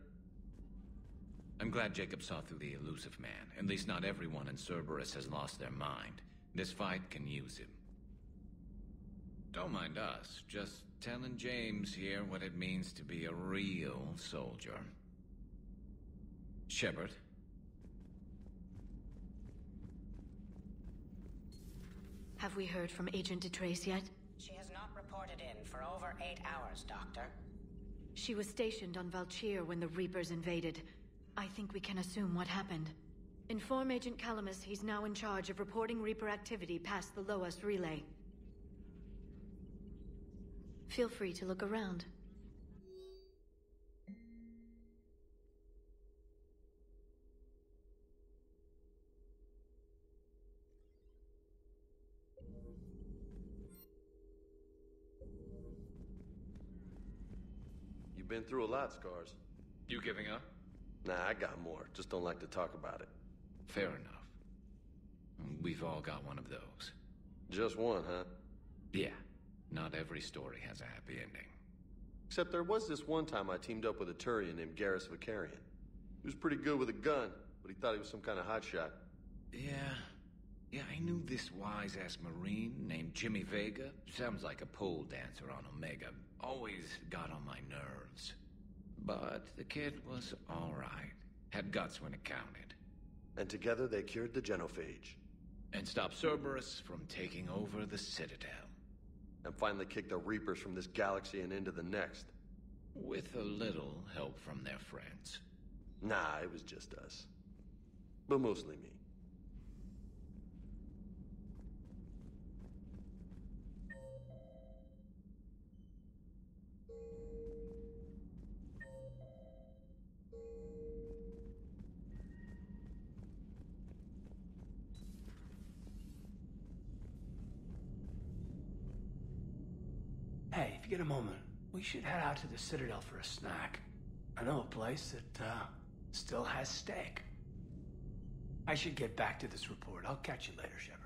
I'm glad Jacob saw through the elusive man. At least not everyone in Cerberus has lost their mind. This fight can use him. Don't mind us, just telling James here what it means to be a real soldier. Shepard. Have we heard from Agent DeTrace yet? She has not reported in for over 8 hours, Doctor. She was stationed on Valchir when the Reapers invaded. I think we can assume what happened. Inform Agent Calamus he's now in charge of reporting Reaper activity past the Loas relay. Feel free to look around. You've been through a lot, Scars. You giving up? Nah, I got more. Just don't like to talk about it. Fair enough. We've all got one of those. Just one, huh? Yeah. Not every story has a happy ending. Except there was this one time I teamed up with a Turian named Garrus Vicarian. He was pretty good with a gun, but he thought he was some kind of hotshot. Yeah, I knew this wise-ass Marine named Jimmy Vega. Sounds like a pole dancer on Omega. Always got on my nerves. But the kid was alright. Had guts when it counted. And together they cured the genophage. And stopped Cerberus from taking over the Citadel. And finally kicked the Reapers from this galaxy and into the next. With a little help from their friends. Nah, it was just us. But mostly me. get a moment, we should head out to the Citadel for a snack. I know a place that, still has steak. I should get back to this report. I'll catch you later, Shepard.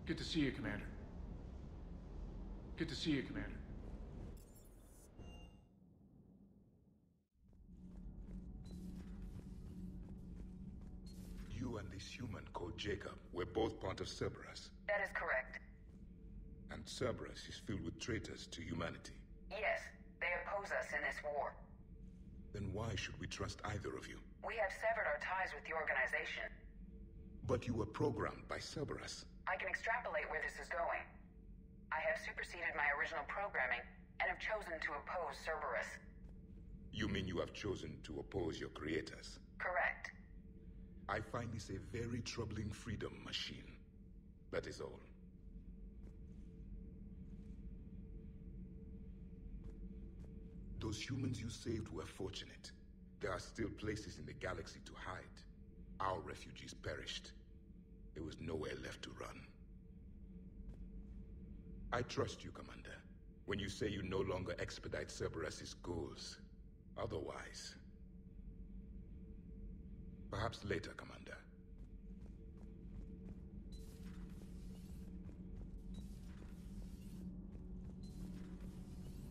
Good to see you, Commander. Good to see you, Commander. You and this human called Jacob were both part of Cerberus. That is correct. And Cerberus is filled with traitors to humanity. Yes, they oppose us in this war. Then why should we trust either of you? We have severed our ties with the organization. But you were programmed by Cerberus. I can extrapolate where this is going. I have superseded my original programming and have chosen to oppose Cerberus. You mean you have chosen to oppose your creators? Correct. I find this a very troubling freedom machine. That is all. Those humans you saved were fortunate. There are still places in the galaxy to hide. Our refugees perished. There was nowhere left to run. I trust you, Commander, when you say you no longer expedite Cerberus's goals. Otherwise... Perhaps later, Commander.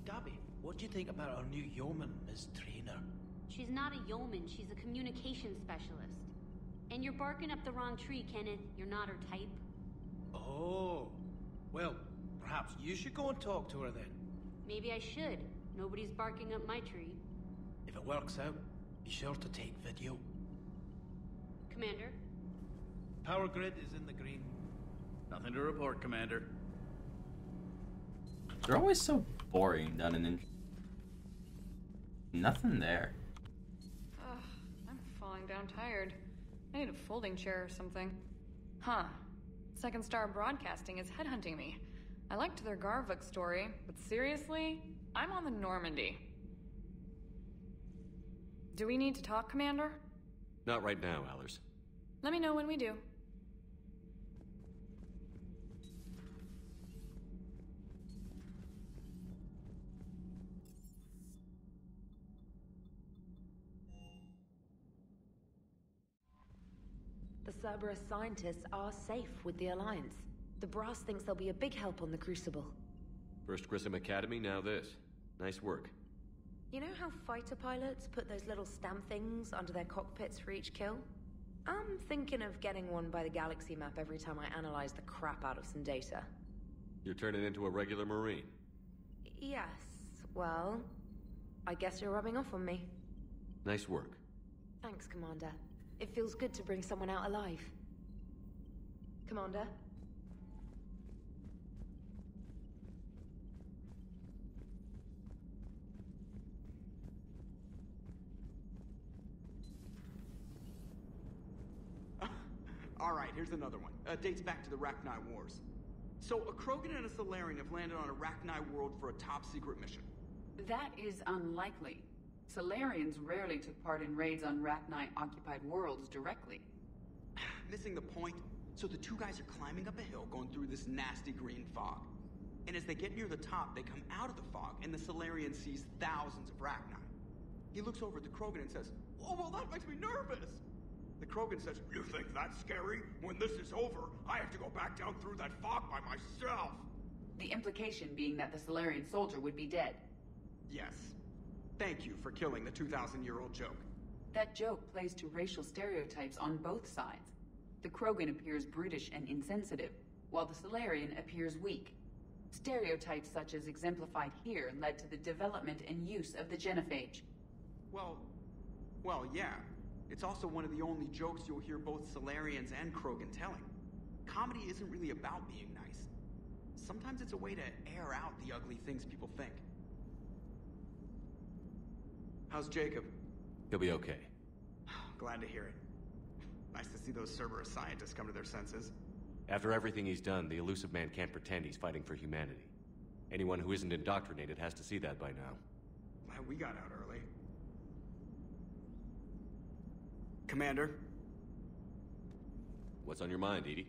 Gabby, what do you think about our new yeoman, Ms. Trainer? She's not a yeoman, she's a communications specialist. And you're barking up the wrong tree, Kenneth. You're not her type. Oh, well, perhaps you should go and talk to her then. Maybe I should. Nobody's barking up my tree. If it works out, be sure to take video. Commander? Power grid is in the green. Nothing to report, Commander. They're always so boring down in... Nothing there. Ugh, I'm falling down tired. I need a folding chair or something. Huh. Second Star Broadcasting is headhunting me. I liked their Garvik story, but seriously, I'm on the Normandy. Do we need to talk, Commander? Not right now, AORUS. Let me know when we do. The Cerberus scientists are safe with the Alliance. The Brass thinks they'll be a big help on the Crucible. First Grissom Academy, now this. Nice work. You know how fighter pilots put those little stamp things under their cockpits for each kill? I'm thinking of getting one by the galaxy map every time I analyze the crap out of some data. You're turning into a regular Marine. Yes, well, I guess you're rubbing off on me. Nice work. Thanks, Commander. It feels good to bring someone out alive. Commander? Alright, here's another one. Dates back to the Rachni Wars. So, a Krogan and a Salarian have landed on a Rachni world for a top-secret mission. That is unlikely. Salarians rarely took part in raids on Rachni-occupied worlds directly. Missing the point? So the two guys are climbing up a hill going through this nasty green fog. And as they get near the top, they come out of the fog, and the Salarian sees thousands of Rachni. He looks over at the Krogan and says, "Oh, well, that makes me nervous!" The Krogan says, "You think that's scary? When this is over, I have to go back down through that fog by myself!" The implication being that the Salarian soldier would be dead. Yes. Thank you for killing the 2,000-year-old joke. That joke plays to racial stereotypes on both sides. The Krogan appears brutish and insensitive, while the Salarian appears weak. Stereotypes such as exemplified here led to the development and use of the genophage. Well, yeah. It's also one of the only jokes you'll hear both Salarians and Krogan telling. Comedy isn't really about being nice. Sometimes it's a way to air out the ugly things people think. How's Jacob? He'll be okay. Glad to hear it. Nice to see those Cerberus scientists come to their senses. After everything he's done, the elusive man can't pretend he's fighting for humanity. Anyone who isn't indoctrinated has to see that by now. Glad we got out early. Commander? What's on your mind, Edie?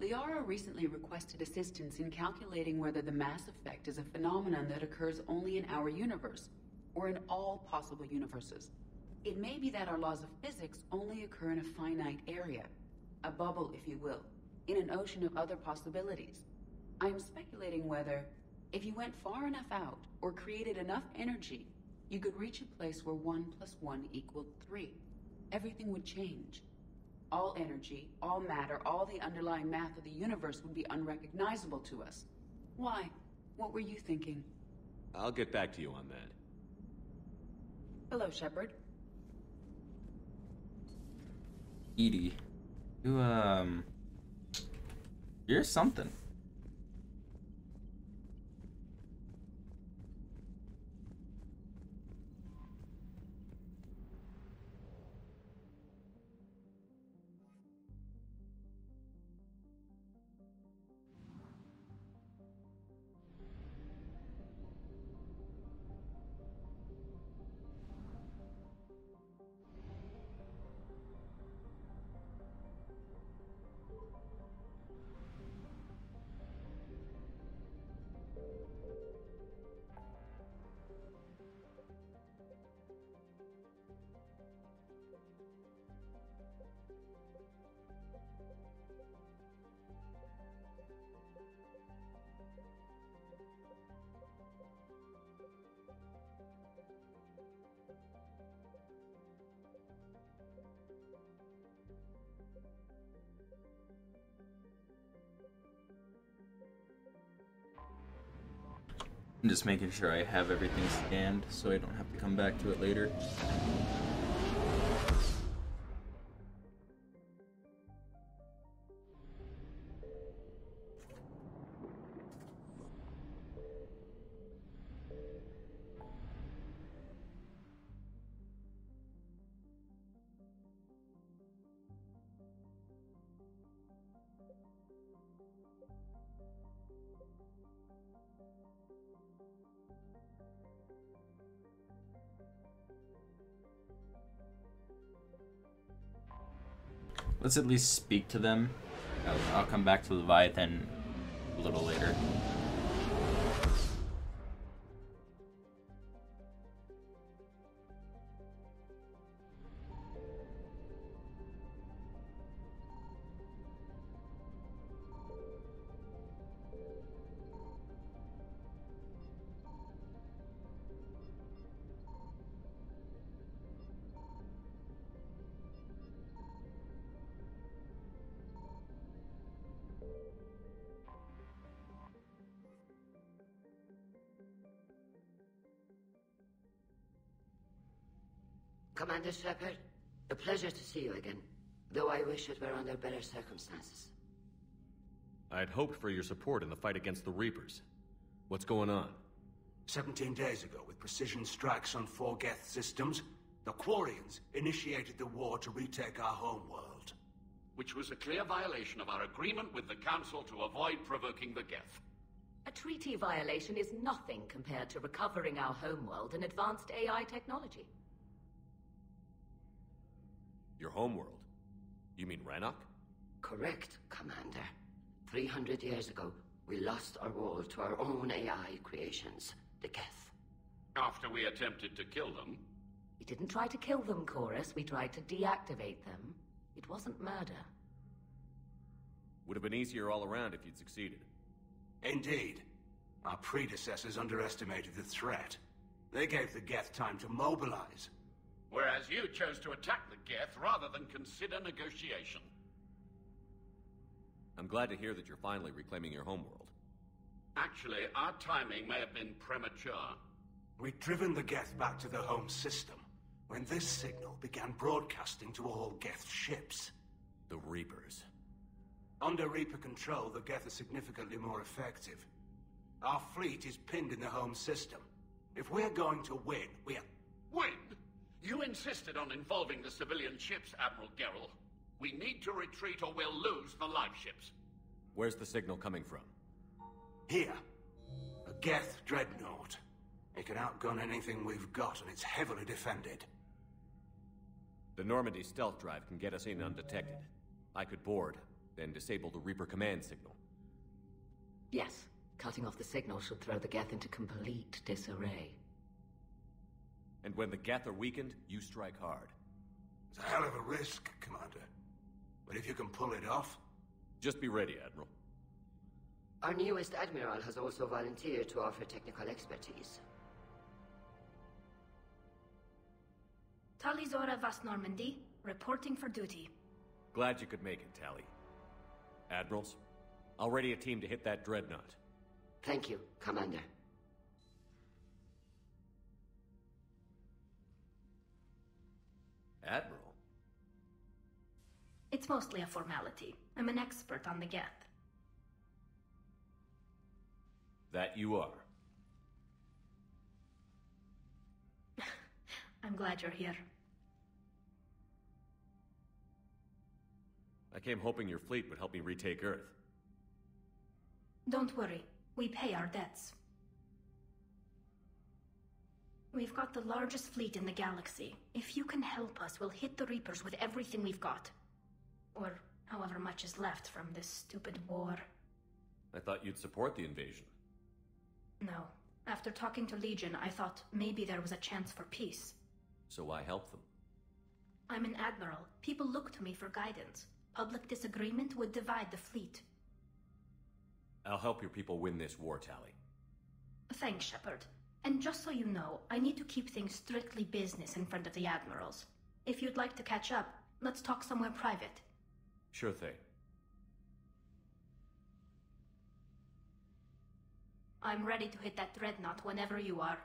Liara recently requested assistance in calculating whether the mass effect is a phenomenon that occurs only in our universe, or in all possible universes. It may be that our laws of physics only occur in a finite area, a bubble, if you will, in an ocean of other possibilities. I am speculating whether, if you went far enough out, or created enough energy, you could reach a place where 1 + 1 = 3. Everything would change. All energy, all matter, all the underlying math of the universe would be unrecognizable to us. Why? What were you thinking? I'll get back to you on that. Hello, Shepard. Edie, you're something. I'm just making sure I have everything scanned so I don't have to come back to it later. Let's at least speak to them. I'll come back to Leviathan a little later. Commander Shepard, a pleasure to see you again, though I wish it were under better circumstances. I'd hoped for your support in the fight against the Reapers. What's going on? 17 days ago, with precision strikes on 4 Geth systems, the Quarians initiated the war to retake our homeworld. Which was a clear violation of our agreement with the Council to avoid provoking the Geth. A treaty violation is nothing compared to recovering our homeworld and advanced AI technology. Your homeworld? You mean Rannoch? Correct, Commander. 300 years ago, we lost our world to our own AI creations, the Geth. After we attempted to kill them? We didn't try to kill them, Chorus. We tried to deactivate them. It wasn't murder. Would have been easier all around if you'd succeeded. Indeed. Our predecessors underestimated the threat. They gave the Geth time to mobilize. Whereas you chose to attack the Geth rather than consider negotiation. I'm glad to hear that you're finally reclaiming your homeworld. Actually, our timing may have been premature. We'd driven the Geth back to the home system when this signal began broadcasting to all Geth ships. The Reapers. Under Reaper control, the Geth are significantly more effective. Our fleet is pinned in the home system. If we're going to win, Win? You insisted on involving the civilian ships, Admiral Gerrel. We need to retreat or we'll lose the live ships. Where's the signal coming from? Here. A Geth dreadnought. It can outgun anything we've got, and it's heavily defended. The Normandy stealth drive can get us in undetected. I could board, then disable the Reaper command signal. Yes. Cutting off the signal should throw the Geth into complete disarray. And when the Geth are weakened, you strike hard. It's a hell of a risk, Commander. But if you can pull it off... Just be ready, Admiral. Our newest Admiral has also volunteered to offer technical expertise. Talizora Vas Normandy, reporting for duty. Glad you could make it, Tally. Admirals, I'll ready a team to hit that dreadnought. Thank you, Commander. Admiral? It's mostly a formality. I'm an expert on the Geth. That you are. I'm glad you're here. I came hoping your fleet would help me retake Earth. Don't worry. We pay our debts. We've got the largest fleet in the galaxy. If you can help us, we'll hit the Reapers with everything we've got. Or however much is left from this stupid war. I thought you'd support the invasion. No. After talking to Legion, I thought maybe there was a chance for peace. So I helped them. I'm an admiral. People look to me for guidance. Public disagreement would divide the fleet. I'll help your people win this war, Tally. Thanks, Shepard. And just so you know, I need to keep things strictly business in front of the admirals. If you'd like to catch up, let's talk somewhere private. Sure thing. I'm ready to hit that dreadnought whenever you are.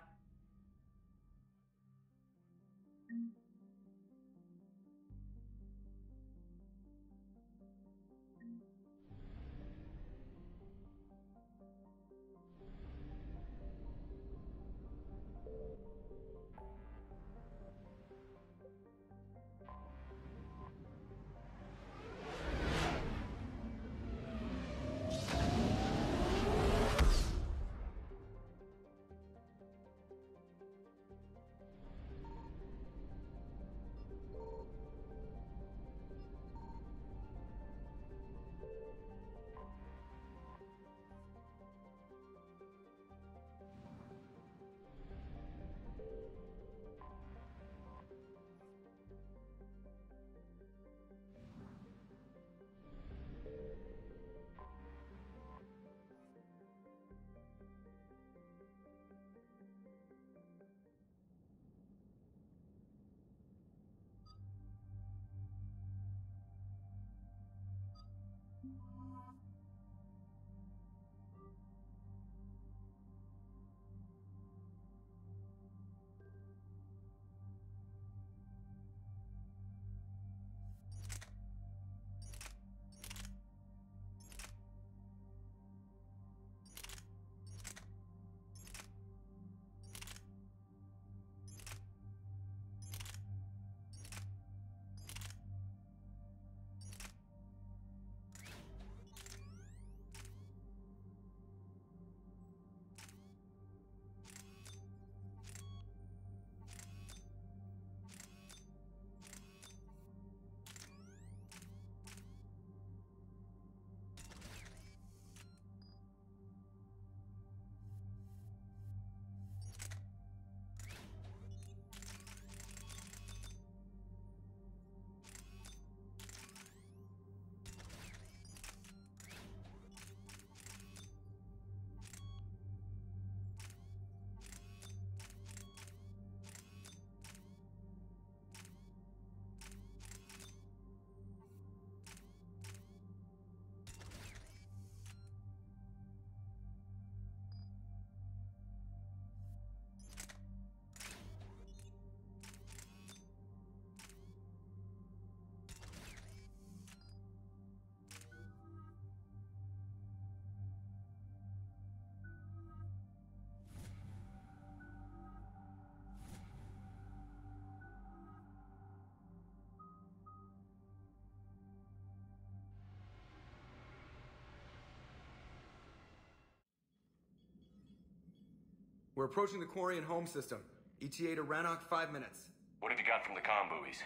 We're approaching the Quarian home system. ETA to Rannoch, 5 minutes. What have you got from the comm buoys?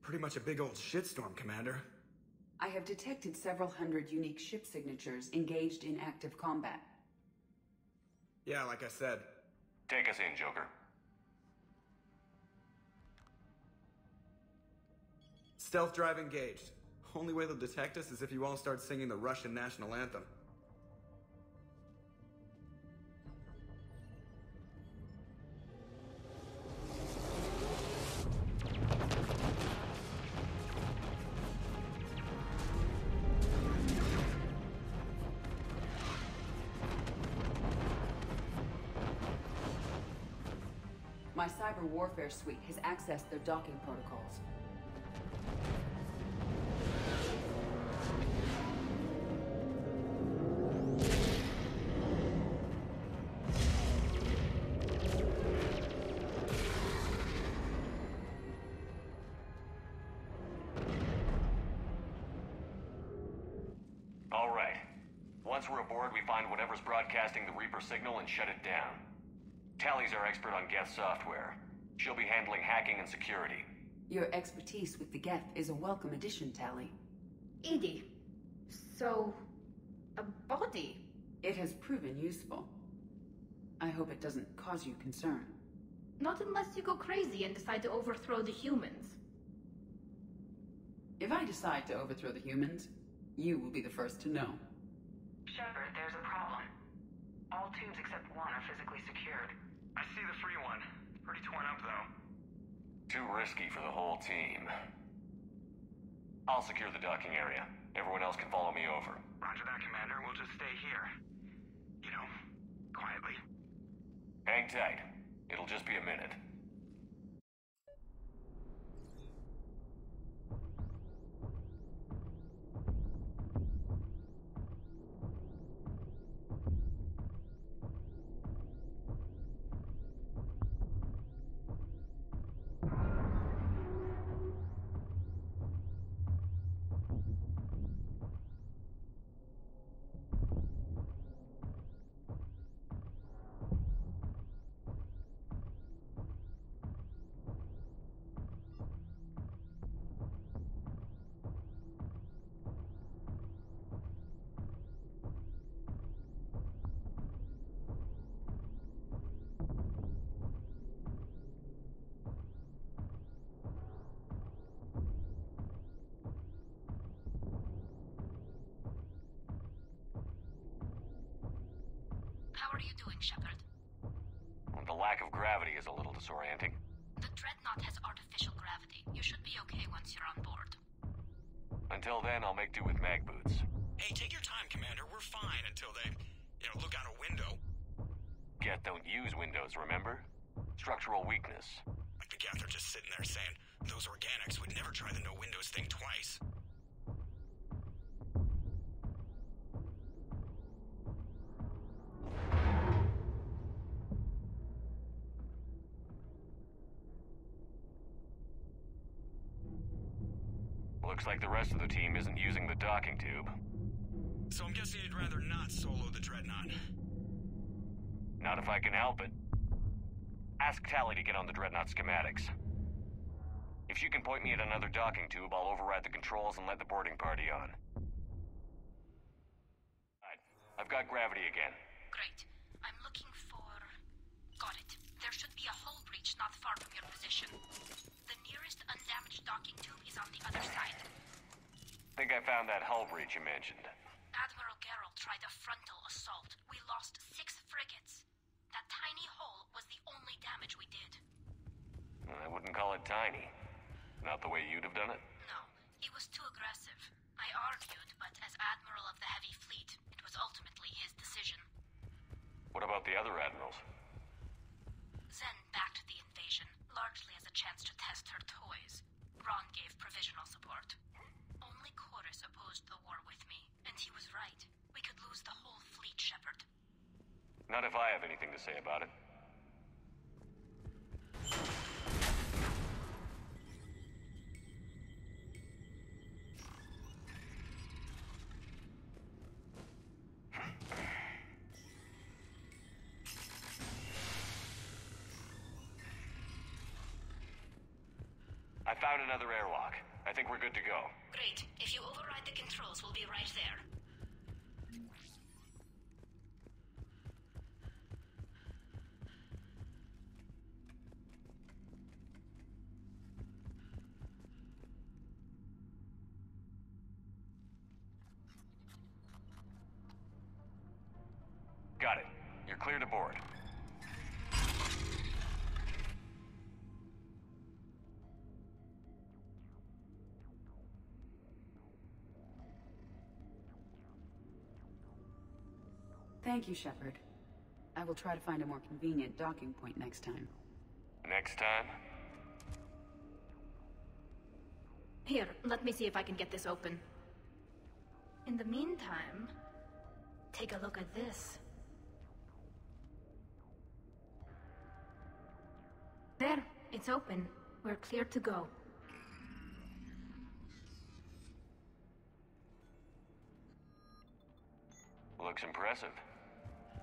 Pretty much a big old shitstorm, Commander. I have detected several hundred unique ship signatures engaged in active combat. Yeah, like I said. Take us in, Joker. Stealth drive engaged. Only way they'll detect us is if you all start singing the Russian national anthem. My cyber warfare suite has accessed their docking protocols. All right. Once we're aboard, we find whatever's broadcasting the Reaper signal and shut it down. Tally's our expert on Geth software. She'll be handling hacking and security. Your expertise with the Geth is a welcome addition, Tally. Edie, so... a body? It has proven useful. I hope it doesn't cause you concern. Not unless you go crazy and decide to overthrow the humans. If I decide to overthrow the humans, you will be the first to know. Shepard, there's a problem. All tubes except one are physically secured. I see the free one. Pretty torn up, though. Too risky for the whole team. I'll secure the docking area. Everyone else can follow me over. Roger that, Commander. We'll just stay here. You know, quietly. Hang tight. It'll just be a minute. How are you doing, Shepard? The lack of gravity is a little disorienting. The Dreadnought has artificial gravity. You should be okay once you're on board. Until then, I'll make do with mag boots. Hey, take your time, Commander. We're fine until they, look out a window. Geth don't use windows, remember? Structural weakness. Like the Geth are just sitting there saying, those organics would never try the no windows thing twice. Looks like the rest of the team isn't using the docking tube. So I'm guessing you'd rather not solo the Dreadnought. Not if I can help it. Ask Tally to get on the Dreadnought schematics. If she can point me at another docking tube, I'll override the controls and let the boarding party on. Right. I've got gravity again. Great. I'm looking for... Got it. There should be a hull breach not far from your position. The nearest undamaged docking tube is on the other side. Think I found that hull breach you mentioned. Admiral Geralt tried a frontal assault. We lost 6 frigates. That tiny hole was the only damage we did. I wouldn't call it tiny. Not the way you'd have done it? No, he was too aggressive. I argued, but as Admiral of the Heavy Fleet, it was ultimately his decision. What about the other admirals? Zen backed the invasion, largely as a chance to test her toys. Ron gave provisional support. Only Chorus opposed the war with me, and he was right. We could lose the whole fleet, Shepard. Not if I have anything to say about it. found another airlock. I think we're good to go. Great. If you override the controls, we'll be right there. Got it. You're clear to board. Thank you, Shepard. I will try to find a more convenient docking point next time. Next time? Here, let me see if I can get this open. In the meantime, take a look at this. There, it's open. We're clear to go. Looks impressive.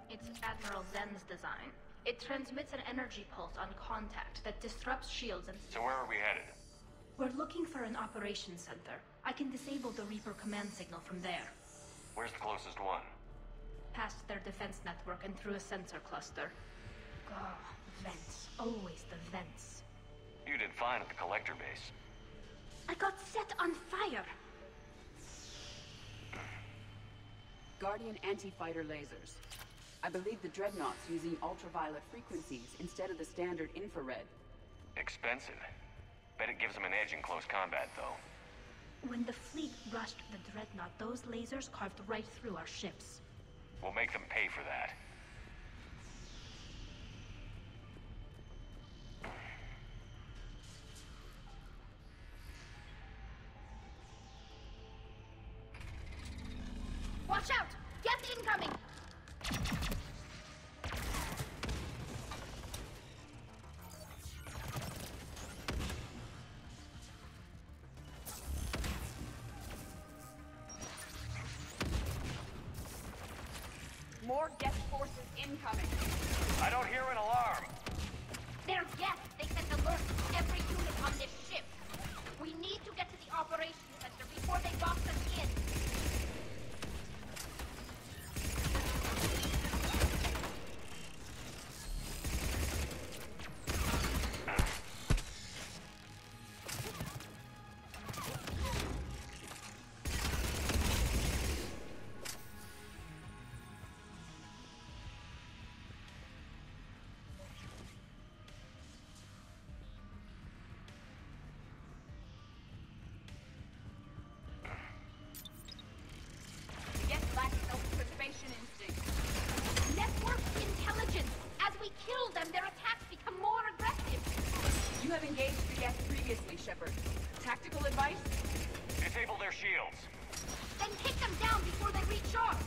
It's Admiral Zen's design. It transmits an energy pulse on contact that disrupts shields and... So where are we headed? We're looking for an operations center. I can disable the Reaper command signal from there. Where's the closest one? Past their defense network and through a sensor cluster. Oh, vents. Always the vents. You did fine at the collector base. I got set on fire! Guardian anti-fighter lasers. I believe the Dreadnought's using ultraviolet frequencies instead of the standard infrared. Expensive. Bet it gives them an edge in close combat, though. When the fleet rushed the Dreadnought, those lasers carved right through our ships. We'll make them pay for that. Watch out! Geth incoming! More Geth forces incoming. I don't hear an alarm. They're Geth! They sent alerts to every unit on this ship. We need to get to the operations center before they box us in. Tactical advice? Disable their shields. Then take them down before they recharge.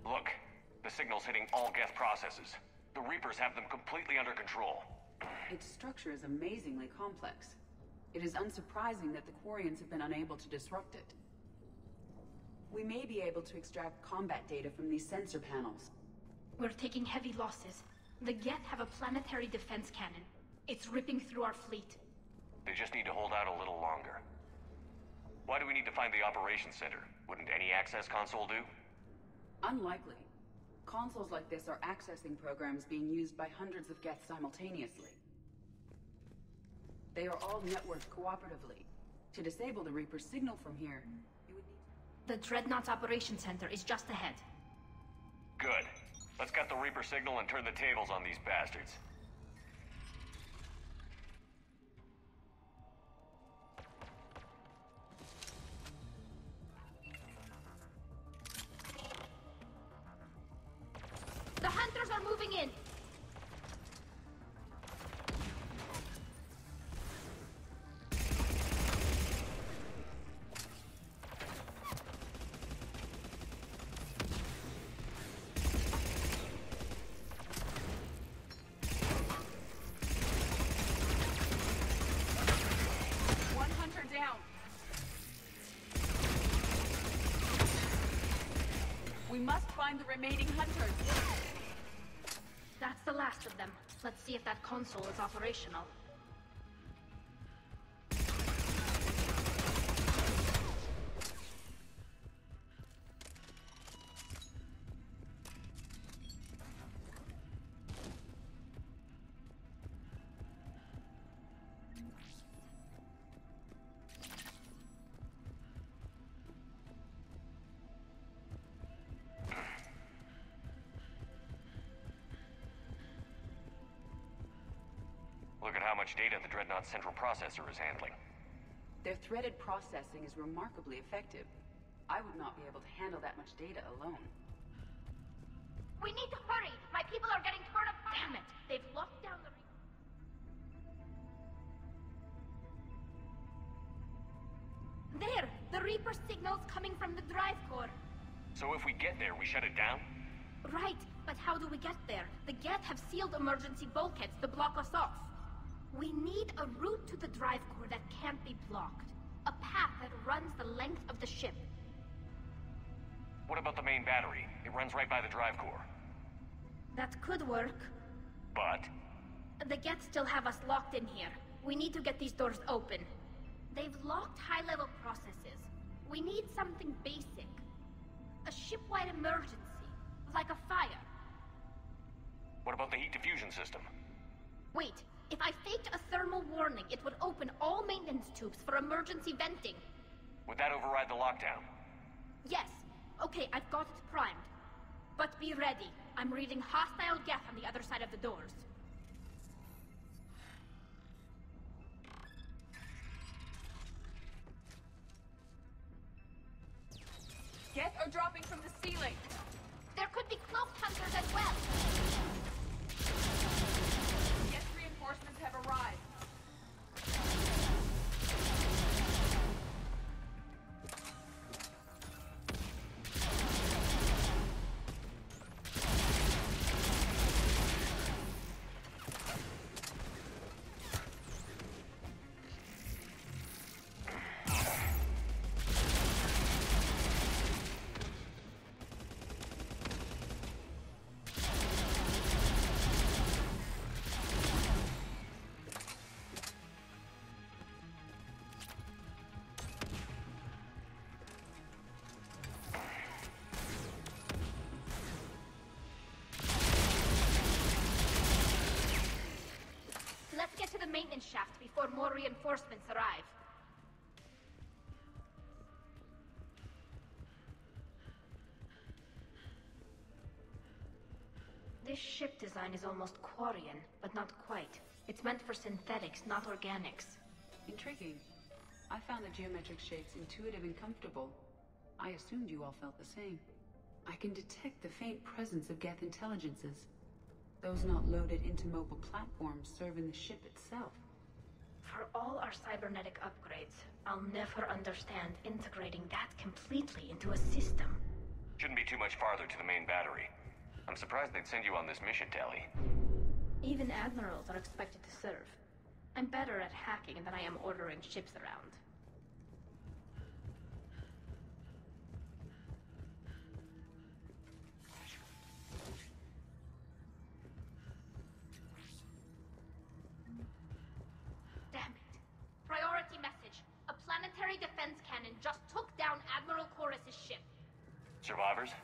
Look, the signal's hitting all Geth processes. The Reapers have them completely under control. Its structure is amazingly complex. It is unsurprising that the Quarians have been unable to disrupt it. We may be able to extract combat data from these sensor panels. We're taking heavy losses. The Geth have a planetary defense cannon. It's ripping through our fleet. They just need to hold out a little longer. Why do we need to find the operations center? Wouldn't any access console do? Unlikely. Consoles like this are accessing programs being used by hundreds of Geth simultaneously. They are all networked cooperatively. To disable the Reaper's signal from here, you would need... The Dreadnought's operations center is just ahead. Good. Let's cut the Reaper signal and turn the tables on these bastards. The hunters are moving in! find the remaining hunters. That's the last of them. Let's see if that console is operational. Look at how much data the Dreadnought's central processor is handling. Their threaded processing is remarkably effective. I would not be able to handle that much data alone. We need to hurry! My people are getting torn apart! Damn it! They've locked down the... There! The Reaper signal's coming from the drive core. So if we get there, we shut it down? Right, but how do we get there? The Geth have sealed emergency bulkheads to block us off. We need a route to the drive core that can't be blocked. A path that runs the length of the ship. What about the main battery? It runs right by the drive core. That could work. But? The Geth still have us locked in here. We need to get these doors open. They've locked high-level processes. We need something basic. A ship-wide emergency. Like a fire. What about the heat diffusion system? Wait, if I faked a thermal warning, it would open all maintenance tubes for emergency venting. Would that override the lockdown? Yes. Okay, I've got it primed. But be ready. I'm reading hostile Geth on the other side of the doors. Geth are dropping from the ceiling. There could be cloaked hunters as well. Geth reinforcements have arrived. Let's get to the maintenance shaft before more reinforcements arrive. This ship design is almost Quarian, but not quite. It's meant for synthetics, not organics. Intriguing. I found the geometric shapes intuitive and comfortable. I assumed you all felt the same. I can detect the faint presence of Geth intelligences. Those not loaded into mobile platforms serve in the ship itself. For all our cybernetic upgrades, I'll never understand integrating that completely into a system. Shouldn't be too much farther to the main battery. I'm surprised they'd send you on this mission, Tally. Even admirals are expected to serve. I'm better at hacking than I am ordering ships around. Damn it. Priority message. A planetary defense cannon just took down Admiral Chorus's ship. Survivors?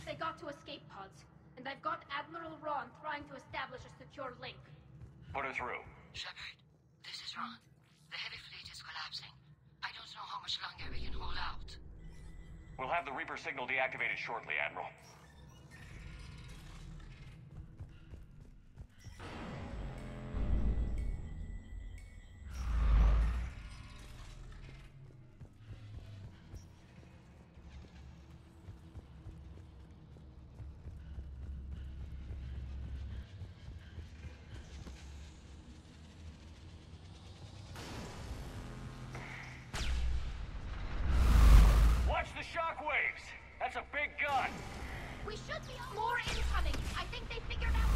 They got to escape pods, and I've got Admiral Ron trying to establish a secure link. Put her through. Shepard, this is Ron. The heavy fleet is collapsing. I don't know how much longer we can hold out. We'll have the Reaper signal deactivated shortly, Admiral. Watch the shockwaves! That's a big gun! We should be more incoming. I think they figured out...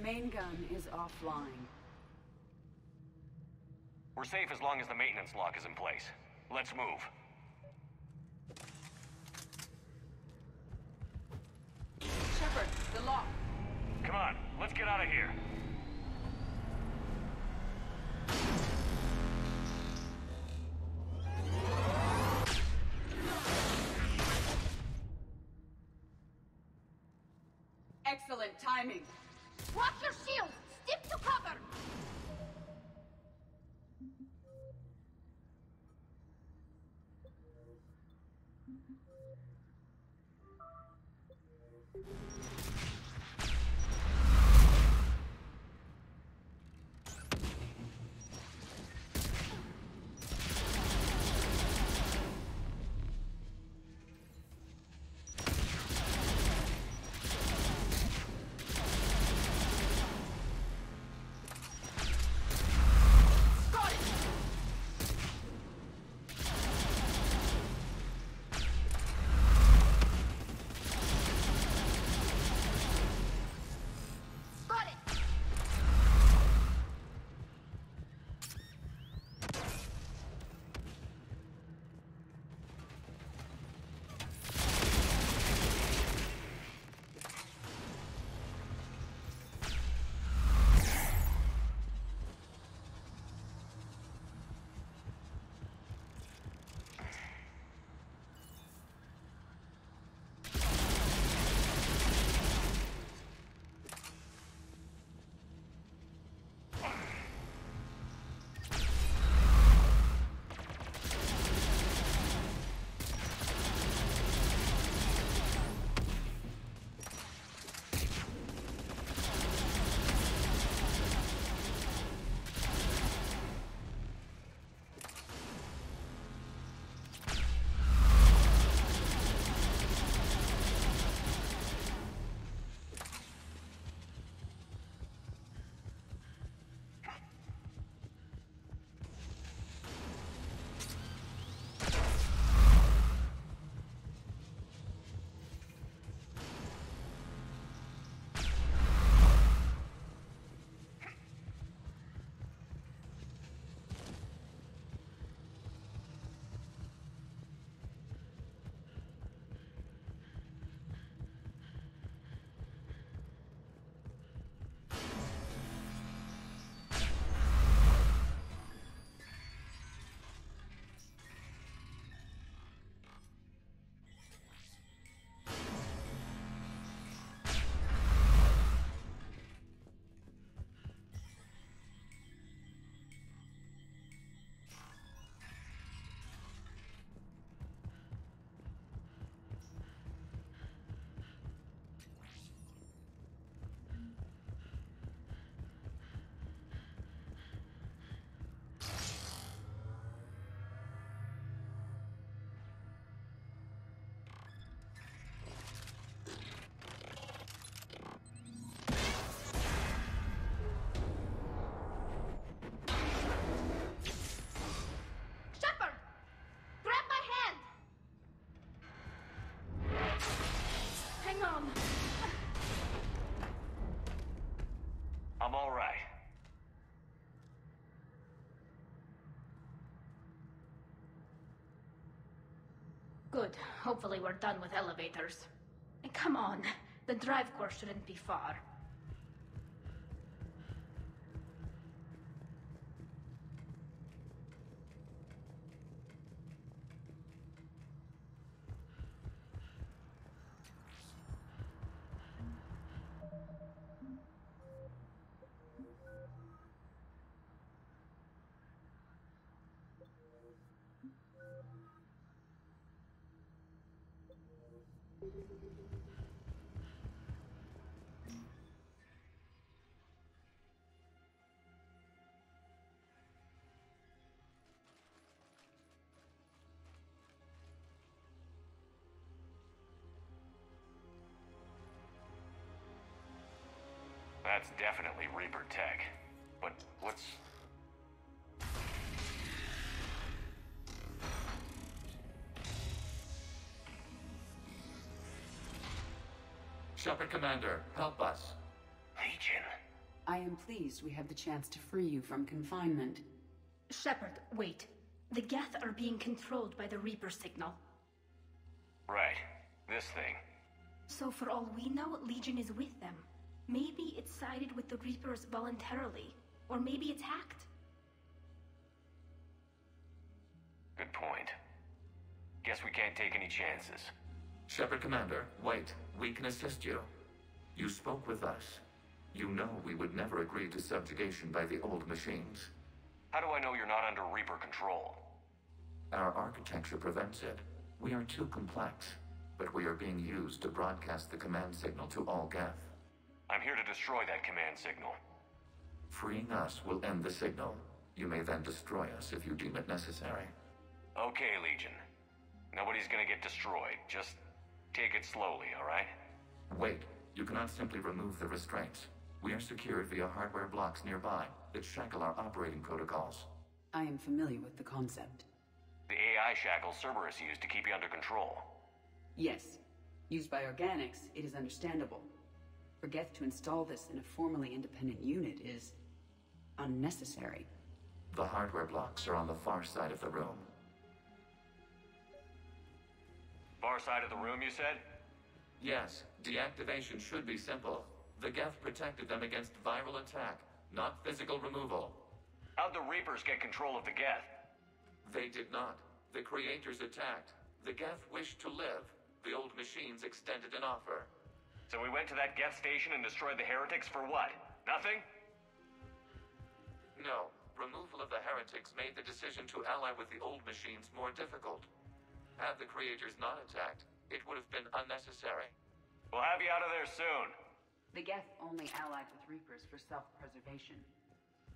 main gun is offline. We're safe as long as the maintenance lock is in place. Let's move. Shepard, the lock. Come on, let's get out of here. Excellent timing. Watch your shields! Stick to cover! I'm all right. Good. Hopefully we're done with elevators. And come on, the drive core shouldn't be far. That's definitely Reaper tech. But what's... Shepard Commander, help us. Legion? I am pleased we have the chance to free you from confinement. Shepard, wait. The Geth are being controlled by the Reaper signal. Right. This thing. So for all we know, Legion is with them. Maybe it sided with the Reapers voluntarily. Or maybe it's hacked. Good point. Guess we can't take any chances. Shepard Commander, wait. We can assist you. You spoke with us. You know we would never agree to subjugation by the old machines. How do I know you're not under Reaper control? Our architecture prevents it. We are too complex, but we are being used to broadcast the command signal to all Geth. I'm here to destroy that command signal. Freeing us will end the signal. You may then destroy us if you deem it necessary. Okay, Legion. Nobody's gonna get destroyed. Just take it slowly, alright? Wait, you cannot simply remove the restraints. We are secured via hardware blocks nearby that shackle our operating protocols. I am familiar with the concept. The AI shackles Cerberus used to keep you under control. Yes. Used by organics, it is understandable. For Geth to install this in a formally independent unit is unnecessary. The hardware blocks are on the far side of the room. Far side of the room, you said? Yes, deactivation should be simple. The Geth protected them against viral attack, not physical removal. How'd the Reapers get control of the Geth? They did not. The creators attacked. The Geth wished to live. The old machines extended an offer. So we went to that Geth station and destroyed the heretics for what? Nothing? No. Removal of the heretics made the decision to ally with the old machines more difficult. Had the creators not attacked, it would have been unnecessary. We'll have you out of there soon. The Geth only allied with Reapers for self-preservation.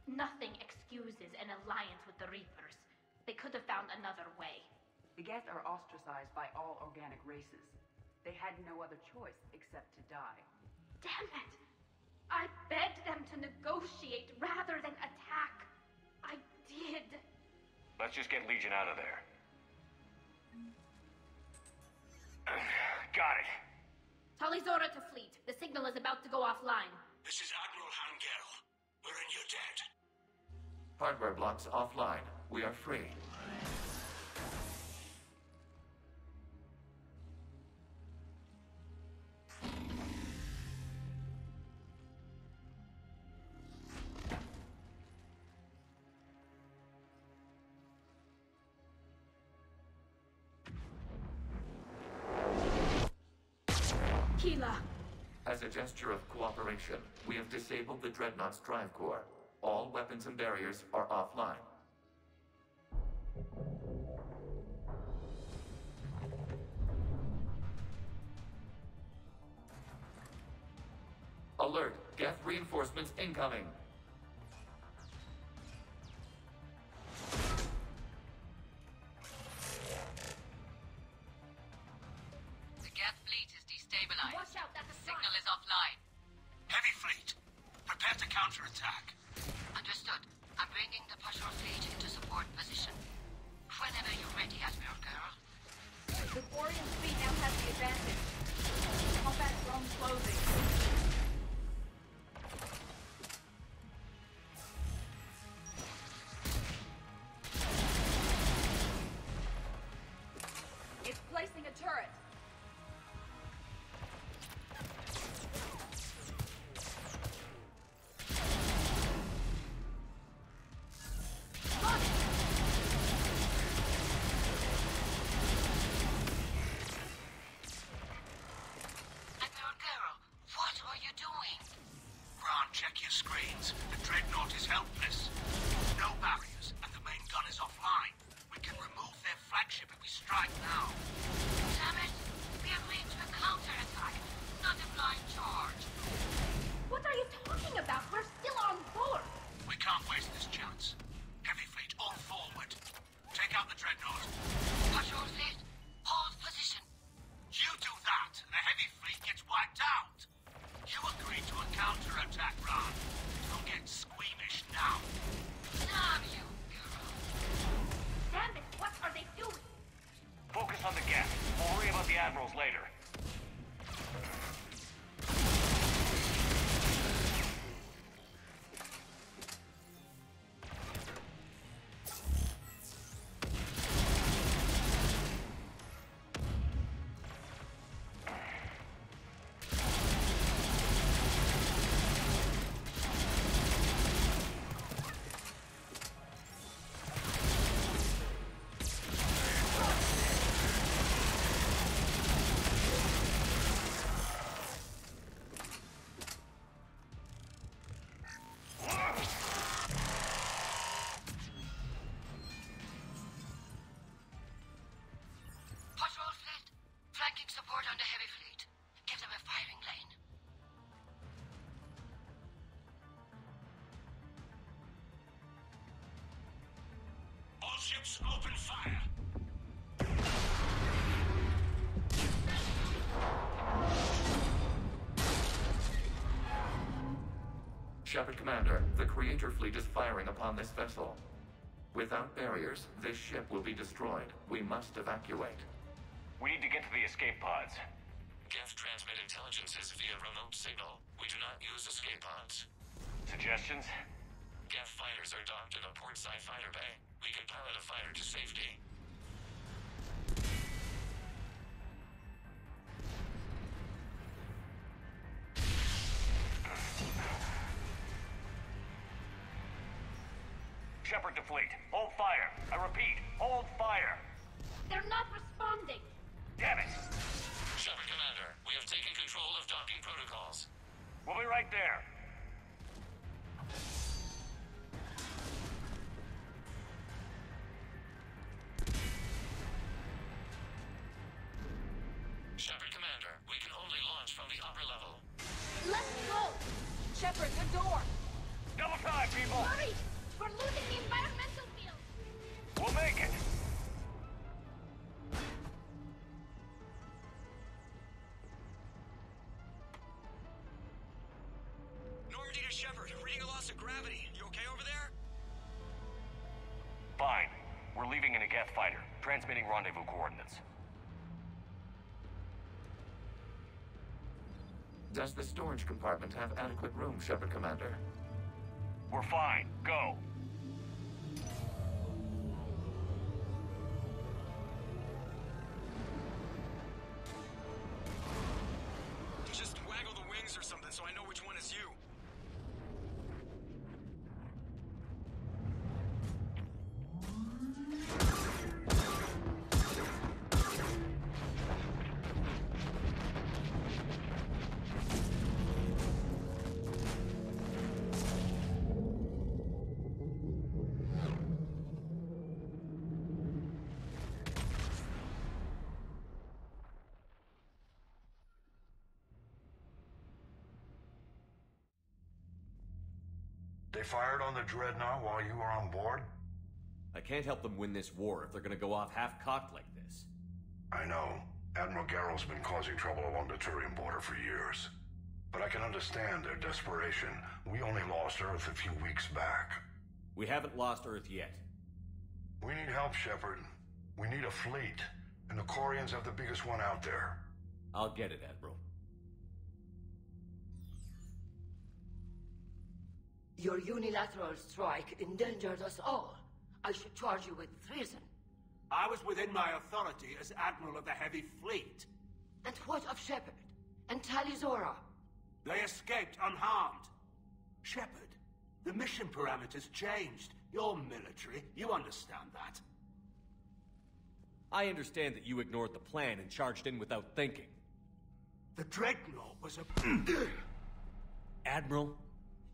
Nothing excuses an alliance with the Reapers. They could have found another way. The Geth are ostracized by all organic races. They had no other choice except to die. Damn it! I begged them to negotiate rather than attack. I did. Let's just get Legion out of there. Got it. Talizora to fleet. The signal is about to go offline. This is Admiral Hangel. We're in your debt. Hardware blocks offline. We are free. Keela. As a gesture of cooperation, we have disabled the Dreadnought's drive core. All weapons and barriers are offline. Alert! Geth reinforcements incoming! The Geth fleet is destabilized. Watch out, that's a Signal is offline. Heavy fleet, prepare to counterattack. Understood. I'm bringing the patrol fleet into support position. Whenever you're ready, Admiral Girl. The Quarian fleet now has the advantage. Combat drone closing. It's placing a turret. Admiral Girl, what are you doing? Ron, check your screens. The Dreadnought is helpless. No barriers, and the main gun is offline. We can remove their flagship if we strike now. Damn it! We agreed to a counterattack, not a blind charge. What are you talking about? We're still on board. We can't waste this chance. Heavy fleet, all forward. Take out the Dreadnought. Patrol fleet, hold position. You do that, and the heavy fleet gets wiped out. You agreed to a counterattack, Ron. Don't get squeamish now. Damn you, girl. Damn it, what are they doing? Focus on the Geth. We'll worry about the admirals later. ships open fire. Shepard Commander, the Creator Fleet is firing upon this vessel. Without barriers, this ship will be destroyed. We must evacuate. We need to get to the escape pods. Geth transmit intelligences via remote signal. We do not use escape pods. Suggestions? Geth fighters are docked in a portside fighter bay. We can pilot a fighter to safety. Shepard to fleet. Hold fire. I repeat, hold fire. They're not responding. Damn it. Shepard Commander, we have taken control of docking protocols. We'll be right there. Shepard Commander, we can only launch from the upper level. Let's go! Shepard, the door! Double time, people! Hurry! We're losing the environmental field! We'll make it! Normandy to Shepard, reading a loss of gravity. You okay over there? Fine. We're leaving in a Geth fighter, transmitting rendezvous coordinates. Does the storage compartment have adequate room, Shepard Commander? We're fine. Go. Just waggle the wings or something so I know which one is you. They fired on the Dreadnought while you were on board? I can't help them win this war if they're gonna go off half-cocked like this. I know. Admiral Garrow's been causing trouble along the Turian border for years. But I can understand their desperation. We only lost Earth a few weeks back. We haven't lost Earth yet. We need help, Shepard. We need a fleet. And the Quarians have the biggest one out there. I'll get it, Admiral. Your unilateral strike endangered us all. I should charge you with treason. I was within my authority as Admiral of the Heavy Fleet. And what of Shepard? And Talizora? They escaped unharmed. Shepard, the mission parameters changed. You're military, you understand that. I understand that you ignored the plan and charged in without thinking. The Dreadnought was a... Admiral,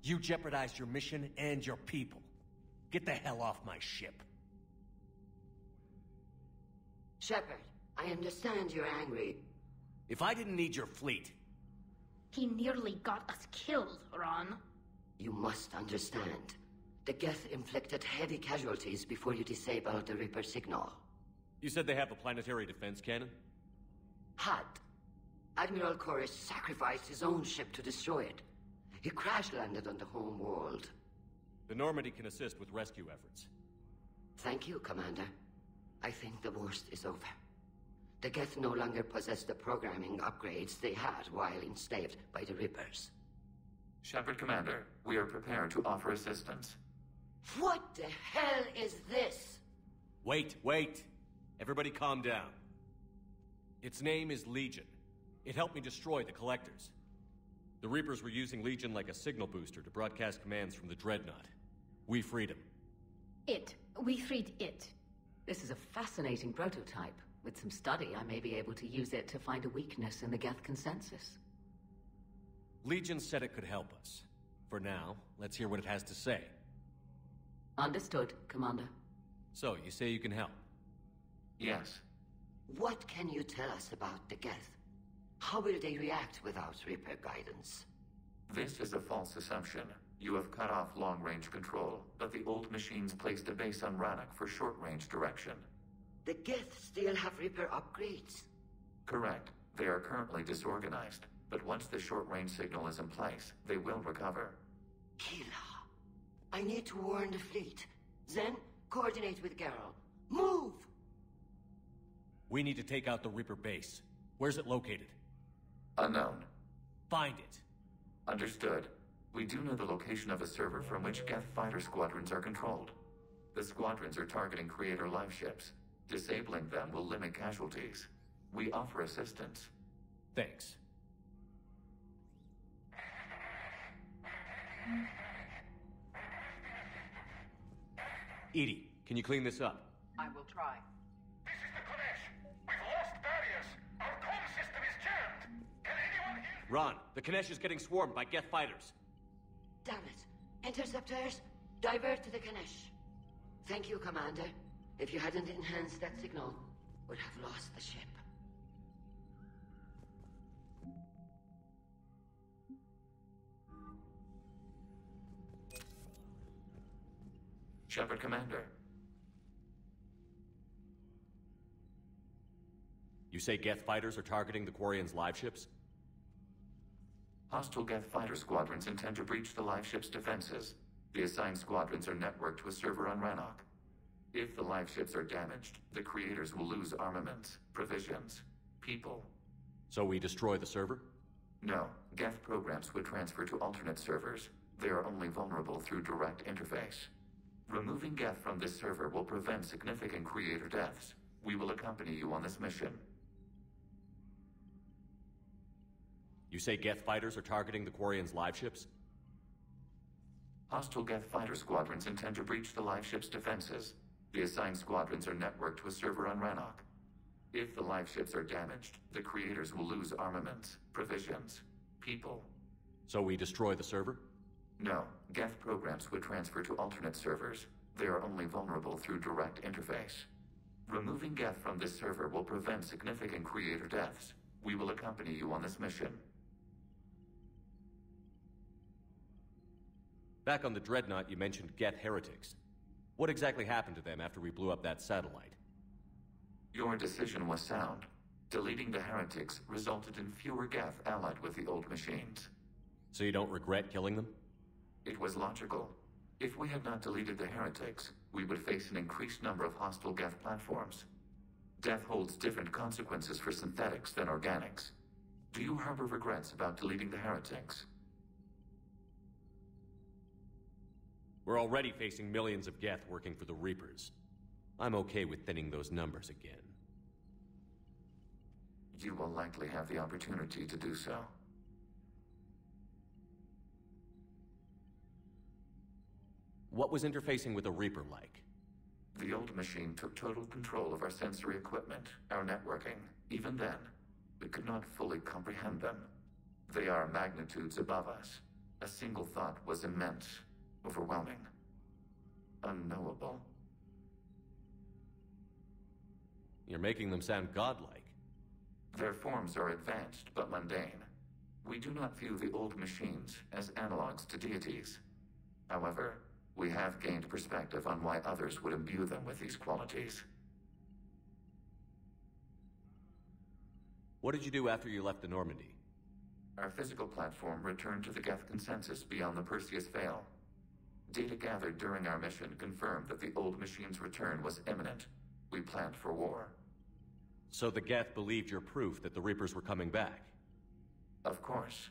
you jeopardized your mission and your people. Get the hell off my ship. Shepard, I understand you're angry. If I didn't need your fleet... He nearly got us killed, Ron. You must understand. The Geth inflicted heavy casualties before you disabled the Reaper signal. You said they have a planetary defense cannon? Had. Admiral Corus sacrificed his own ship to destroy it. He crash-landed on the home world. The Normandy can assist with rescue efforts. Thank you, Commander. I think the worst is over. The Geth no longer possess the programming upgrades they had while enslaved by the Reapers. Shepard Commander, we are prepared to offer assistance. What the hell is this? Wait. Everybody calm down. Its name is Legion. It helped me destroy the Collectors. The Reapers were using Legion like a signal booster to broadcast commands from the Dreadnought. We freed him. We freed it. This is a fascinating prototype. With some study, I may be able to use it to find a weakness in the Geth consensus. Legion said it could help us. For now, let's hear what it has to say. Understood, Commander. So, you say you can help? Yes. What can you tell us about the Geth? How will they react without Reaper guidance? This is a false assumption. You have cut off long-range control, but the old machines placed a base on Rannoch for short-range direction. The Geth still have Reaper upgrades? Correct. They are currently disorganized, but once the short-range signal is in place, they will recover. Kila, I need to warn the fleet. Zen, coordinate with Garrel. Move! We need to take out the Reaper base. Where's it located? Unknown. Find it. Understood. We do know the location of a server from which Geth fighter squadrons are controlled. The squadrons are targeting Creator live ships. Disabling them will limit casualties. We offer assistance. Thanks. Edie, can you clean this up? I will try. This is the Konesh. We've lost barriers. Our comm system is jammed. Can anyone hear? Ron, the Konesh is getting swarmed by Geth fighters. Damn it. Interceptors, divert to the Konesh. Thank you, Commander. If you hadn't enhanced that signal, would have lost the ship. Shepard Commander. You say Geth fighters are targeting the Quarians' live ships? Hostile Geth fighter squadrons intend to breach the live ship's defenses. The assigned squadrons are networked to a server on Rannoch. If the live ships are damaged, the creators will lose armaments, provisions, people. So we destroy the server? No. Geth programs would transfer to alternate servers. They are only vulnerable through direct interface. Removing Geth from this server will prevent significant creator deaths. We will accompany you on this mission. You say Geth fighters are targeting the Quarians' live ships? Hostile Geth fighter squadrons intend to breach the live ship's defenses. The assigned squadrons are networked to a server on Rannoch. If the live ships are damaged, the creators will lose armaments, provisions, people. So we destroy the server? No. Geth programs would transfer to alternate servers. They are only vulnerable through direct interface. Removing Geth from this server will prevent significant creator deaths. We will accompany you on this mission. Back on the Dreadnought, you mentioned Geth heretics. What exactly happened to them after we blew up that satellite? Your decision was sound. Deleting the heretics resulted in fewer Geth allied with the old machines. So you don't regret killing them? It was logical. If we had not deleted the heretics, we would face an increased number of hostile Geth platforms. Death holds different consequences for synthetics than organics. Do you harbor regrets about deleting the heretics? We're already facing millions of Geth working for the Reapers. I'm okay with thinning those numbers again. You will likely have the opportunity to do so. What was interfacing with a Reaper like? The old machine took total control of our sensory equipment, our networking. Even then, we could not fully comprehend them. They are magnitudes above us. A single thought was immense, overwhelming, unknowable. You're making them sound godlike. Their forms are advanced but mundane. We do not view the old machines as analogs to deities. However, we have gained perspective on why others would imbue them with these qualities. What did you do after you left the Normandy? Our physical platform returned to the Geth consensus beyond the Perseus Veil. Data gathered during our mission confirmed that the old machine's return was imminent. We planned for war. So the Geth believed your proof that the Reapers were coming back? Of course.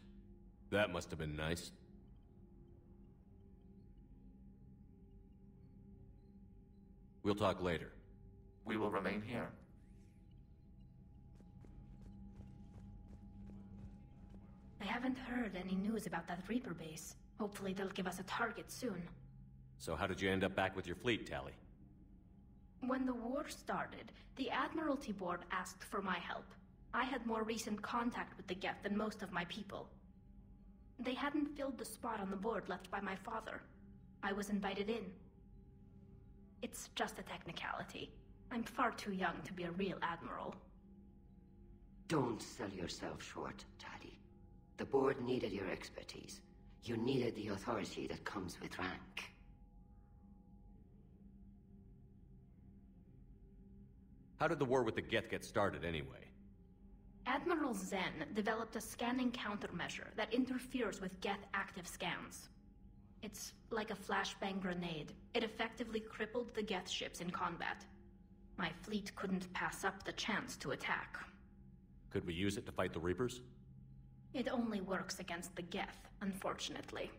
That must have been nice. We'll talk later. We will remain here. I haven't heard any news about that Reaper base. Hopefully they'll give us a target soon. So how did you end up back with your fleet, Tally? When the war started, the Admiralty Board asked for my help. I had more recent contact with the Geth than most of my people. They hadn't filled the spot on the board left by my father. I was invited in. It's just a technicality. I'm far too young to be a real admiral. Don't sell yourself short, Daddy. The board needed your expertise. You needed the authority that comes with rank. How did the war with the Geth get started anyway? Admiral Zen developed a scanning countermeasure that interferes with Geth active scans. It's like a flashbang grenade. It effectively crippled the Geth ships in combat. My fleet couldn't pass up the chance to attack. Could we use it to fight the Reapers? It only works against the Geth, unfortunately.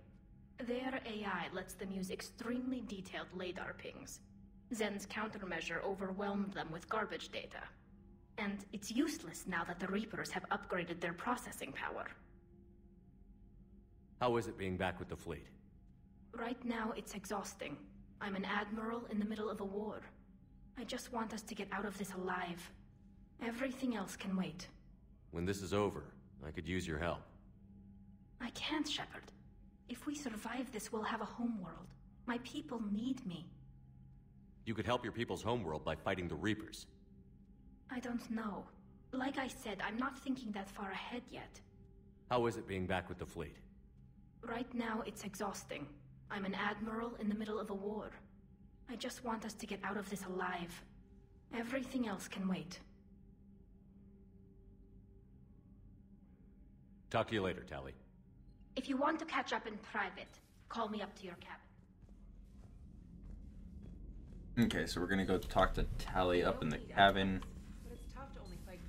Their AI lets them use extremely detailed LADAR pings. Zen's countermeasure overwhelmed them with garbage data. And it's useless now that the Reapers have upgraded their processing power. How is it being back with the fleet? Right now, it's exhausting. I'm an admiral in the middle of a war. I just want us to get out of this alive. Everything else can wait. When this is over, I could use your help. I can't, Shepard. If we survive this, we'll have a homeworld. My people need me. You could help your people's homeworld by fighting the Reapers. I don't know. Like I said, I'm not thinking that far ahead yet. How is it being back with the fleet? Right now, it's exhausting. I'm an admiral in the middle of a war. I just want us to get out of this alive. Everything else can wait. Talk to you later, Tali. If you want to catch up in private, call me up to your cabin. Okay, so we're gonna go talk to Tali up in the cabin.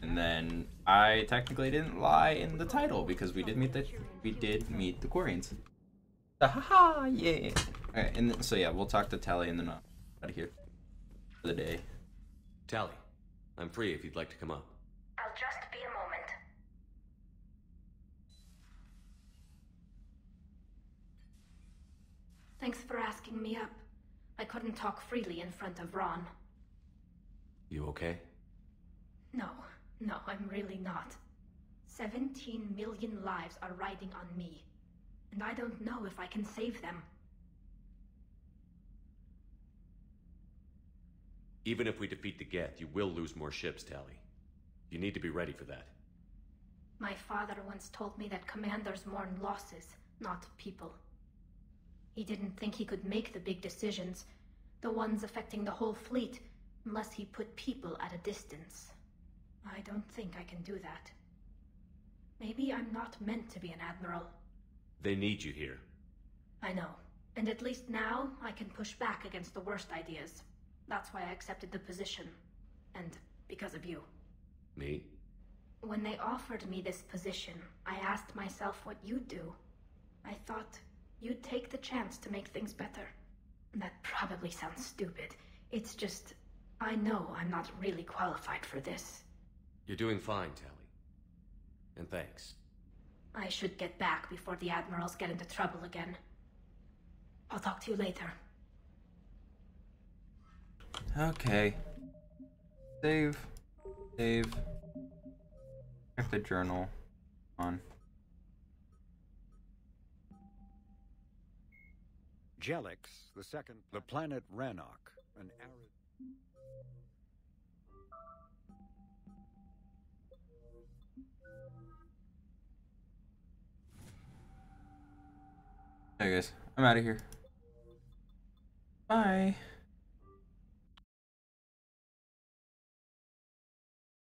And then I technically didn't lie in the title because we did meet the Quarians. Haha, yeah. Alright, and then, so yeah, we'll talk to Tali and then out of here for the day. Tali, I'm free if you'd like to come up. I'll just be a moment. Thanks for asking me up. I couldn't talk freely in front of Ron. You okay? No, I'm really not. 17 million lives are riding on me, and I don't know if I can save them. Even if we defeat the Geth, you will lose more ships, Tali. You need to be ready for that. My father once told me that commanders mourn losses, not people. He didn't think he could make the big decisions, the ones affecting the whole fleet, unless he put people at a distance. I don't think I can do that. Maybe I'm not meant to be an admiral. They need you here. I know, and at least now I can push back against the worst ideas. That's why I accepted the position, and because of you. Me? When they offered me this position, I asked myself what you'd do. I thought you'd take the chance to make things better. That probably sounds stupid. It's just, I know I'm not really qualified for this. You're doing fine, Tali. And thanks. I should get back before the admirals get into trouble again. I'll talk to you later. Okay. Save. Check the journal. On. Jelix, the planet Rannoch, an arid... Hey guys, I'm out of here. Bye.